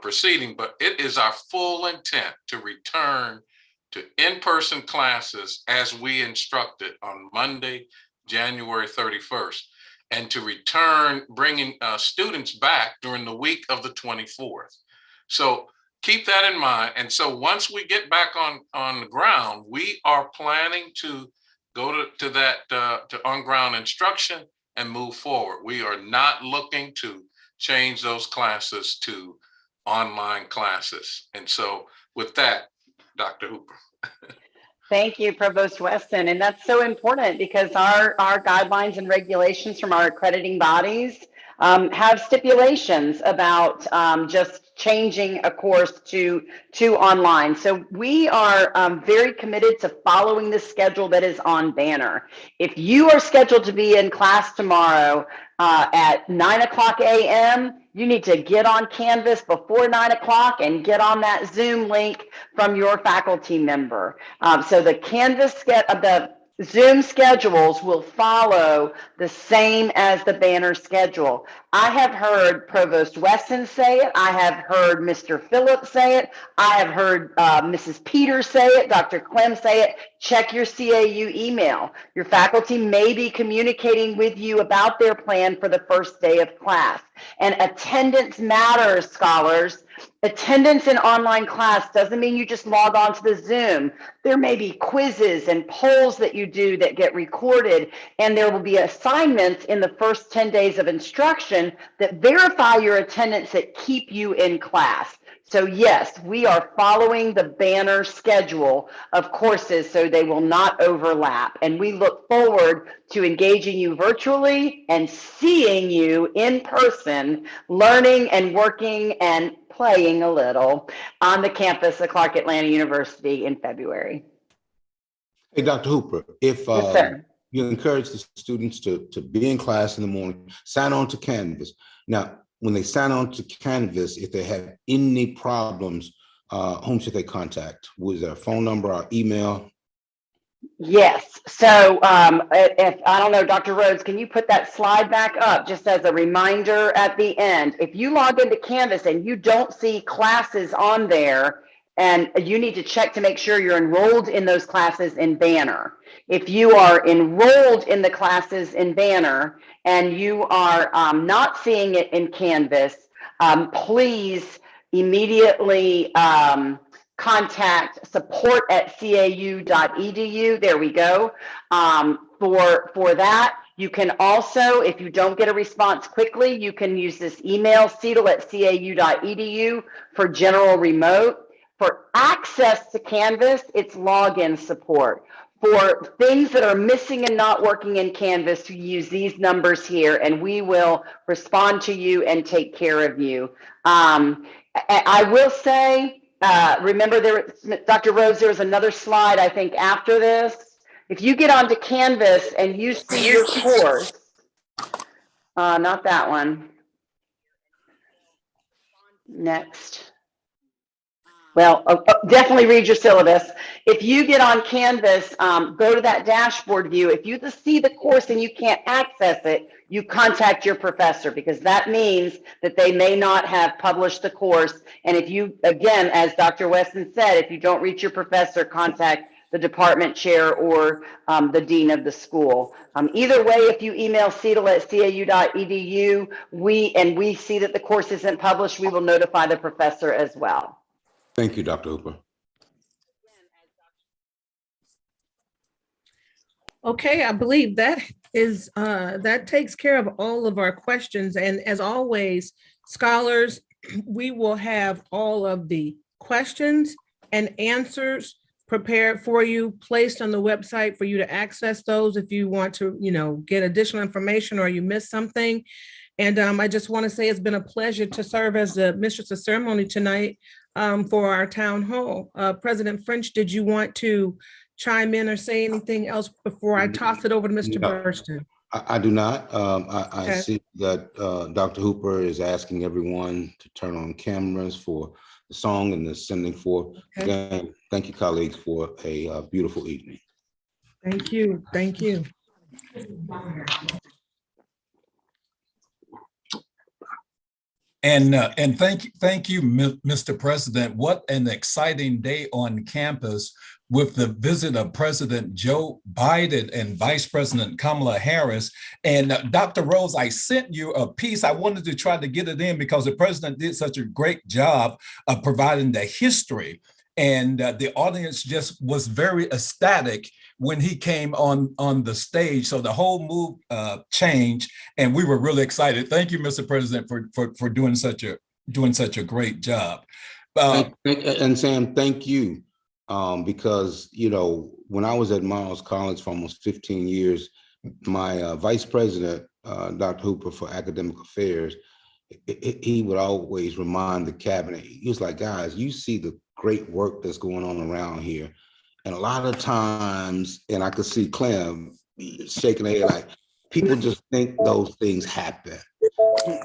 proceeding, but it is our full intent to return to in-person classes as we instructed on Monday, January 31st, and to return bringing students back during the week of the 24th. So keep that in mind. And so once we get back on the ground, we are planning to go to that to on-ground instruction and move forward. We are not looking to change those classes to online classes. And so with that, Dr. Hooper. Thank you, Provost Weston. And that's so important because our guidelines and regulations from our accrediting bodies have stipulations about just changing a course to online. So we are very committed to following the schedule that is on Banner. If you are scheduled to be in class tomorrow at 9:00 a.m., you need to get on Canvas before 9 o'clock and get on that Zoom link from your faculty member. So the Zoom schedules will follow the same as the Banner schedule. I have heard Provost Weston say it. I have heard Mr. Phillips say it. I have heard Mrs. Peters say it, Dr. Clem say it. Check your CAU email. Your faculty may be communicating with you about their plan for the first day of class. And attendance matters, scholars. Attendance in online class doesn't mean you just log on to the Zoom. There may be quizzes and polls that you do that get recorded, and there will be assignments in the first 10 days of instruction that verify your attendance that keep you in class. So yes, we are following the Banner schedule of courses so they will not overlap. And we look forward to engaging you virtually and seeing you in person, learning and working and playing a little on the campus of Clark Atlanta University in February. Hey, Dr. Hooper, if Yes, sir. you encourage the students to be in class in the morning, sign on to Canvas. Now, when they sign on to Canvas, if they have any problems, whom should they contact? Was there a phone number or email? Yes. So if I don't know, Dr. Rhodes, can you put that slide back up just as a reminder at the end? If you log into Canvas and you don't see classes on there, and you need to check to make sure you're enrolled in those classes in Banner. If you are enrolled in the classes in Banner and you are not seeing it in Canvas, please immediately contact support@cau.edu. There we go. For that, you can also, if you don't get a response quickly, you can use this email, cedal@cau.edu for general remote. For access to Canvas, it's login support. For things that are missing and not working in Canvas, you use these numbers here and we will respond to you and take care of you. I will say, remember Dr. Rhodes, there was another slide, I think, after this. If you get onto Canvas and you see your course, not that one. Next. Well, definitely read your syllabus. If you get on Canvas, go to that dashboard view. If you just see the course and you can't access it, you contact your professor, because that means that they may not have published the course. And if you, again, as Dr. Weston said, if you don't reach your professor, contact the department chair or the dean of the school. Either way, if you email cetl@cau.edu, we see that the course isn't published, we will notify the professor as well. Thank you, Dr. Hooper. Okay, I believe that is that takes care of all of our questions. And as always, scholars, we will have all of the questions and answers prepared for you, placed on the website for you to access those if you want to, get additional information or you missed something. And I just want to say it's been a pleasure to serve as the mistress of ceremony tonight for our town hall. President French, did you want to chime in or say anything else before I toss it over to Mr. Burston? I do not. I Okay. see that Dr. Hooper is asking everyone to turn on cameras for the song and the sending forth. Okay. Again, thank you, colleagues, for a beautiful evening. Thank you. Thank you. And thank you, Mr. President. What an exciting day on campus with the visit of President Joe Biden and Vice President Kamala Harris. And Dr. Rose, I sent you a piece. I wanted to try to get it in because the president did such a great job of providing the history. And the audience just was very ecstatic when he came on the stage. So the whole move changed, and we were really excited. Thank you, Mr. President, for doing such a great job. And Sam, thank you, because when I was at Miles College for almost 15 years, my vice president, Dr. Hooper for Academic Affairs, he would always remind the cabinet. He was like, guys, you see the great work that's going on around here. And a lot of times, and I could see Clem shaking her head like, people just think those things happen.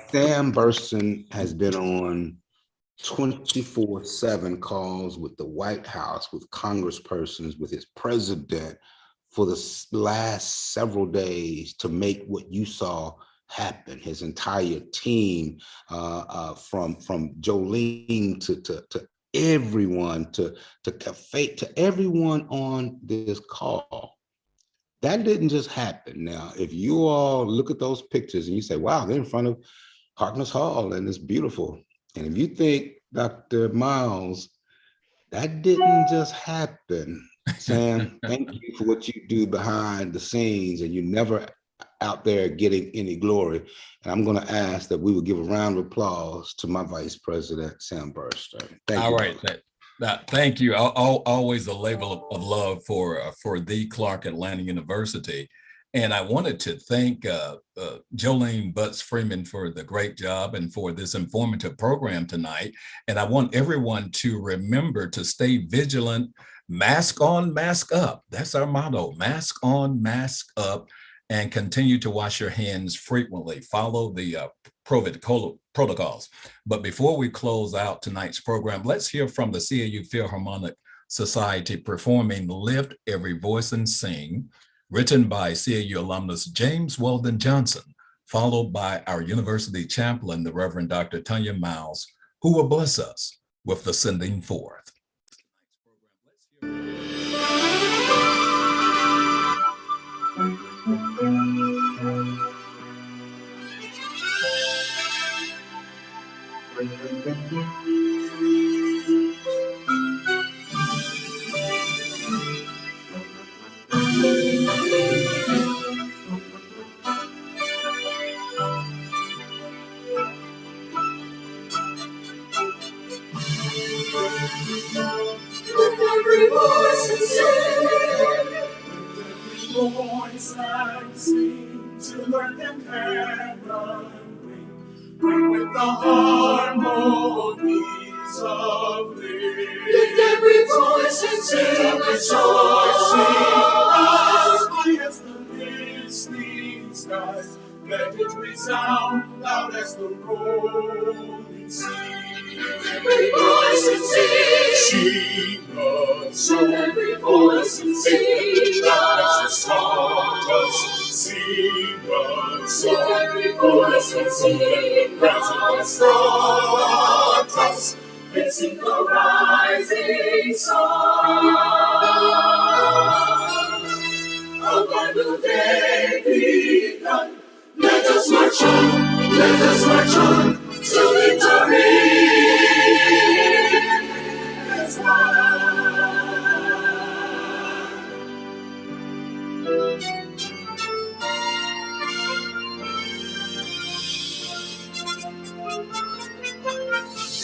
Sam Burston has been on 24/7 calls with the White House, with congresspersons, with his president for the last several days to make what you saw happen. His entire team, from Jolene to everyone, to everyone on this call. That didn't just happen. Now, if you all look at those pictures and you say, wow, they're in front of Harkness Hall and it's beautiful. And if you think, Dr. Miles, that didn't just happen. Sam, thank you for what you do behind the scenes, and you never out there getting any glory. And I'm going to ask that we would give a round of applause to my Vice President, Sam Burston. Thank you. All right. Thank you. Always a label of love for the Clark Atlanta University. And I wanted to thank Jolene Butts Freeman for the great job and for this informative program tonight. And I want everyone to remember to stay vigilant. Mask on, mask up. That's our motto. Mask on, mask up. And continue to wash your hands frequently. Follow the COVID protocols. But before we close out tonight's program, let's hear from the CAU Philharmonic Society performing Lift Every Voice and Sing, written by CAU alumnus James Weldon Johnson, followed by our university chaplain, the Reverend Dr. Tanya Miles, who will bless us with the sending forth. Every voice and sing, every voice and sing, to earth and heaven ring with the harmonies of life. Lift every voice and sing, rejoicing as high as the listening skies. let it resound loud as the rolling sea. Every voice and sing a song. Every voice and sing a song. Sing a song. Every voice and sing a song. Facing the rising sun. A new day begun. Let us march on, let us march on to victory. It's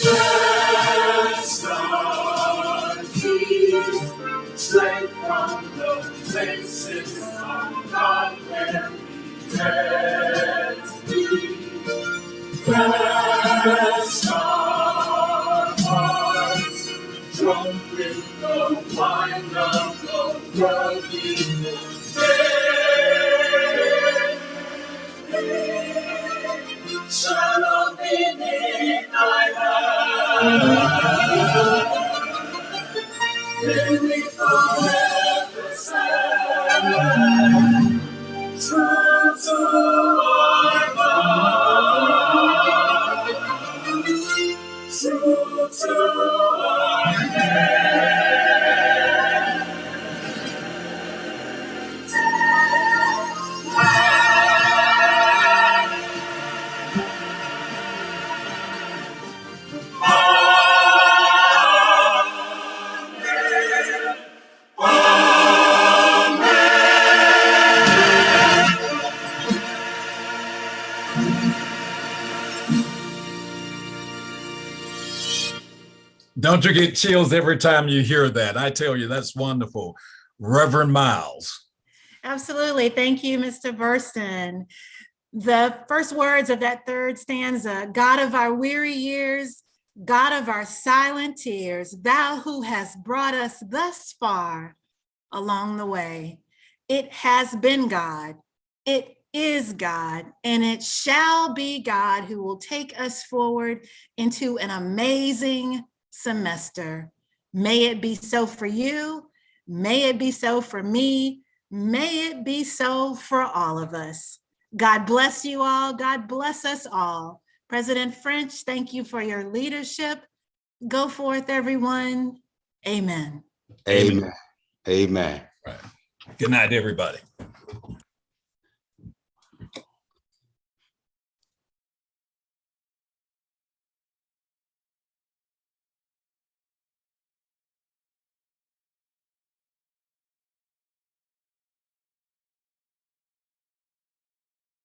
Bless our peace, strength from the places of God where we rest be. Bless our hearts, drunk with the wine of the world before Shalom beneath thy hand. May we forever stand true to our God, true to our name. Don't you get chills every time you hear that? I tell you, that's wonderful. Reverend Miles. Absolutely. Thank you, Mr. Burston. The first words of that third stanza, God of our weary years, God of our silent tears, thou who hast brought us thus far along the way. It has been God, it is God, and it shall be God who will take us forward into an amazing semester. May it be so for you. May it be so for me. May it be so for all of us. God bless you all. God bless us all. President French, thank you for your leadership. Go forth, everyone. Amen. Amen. Amen. Right. Good night, everybody.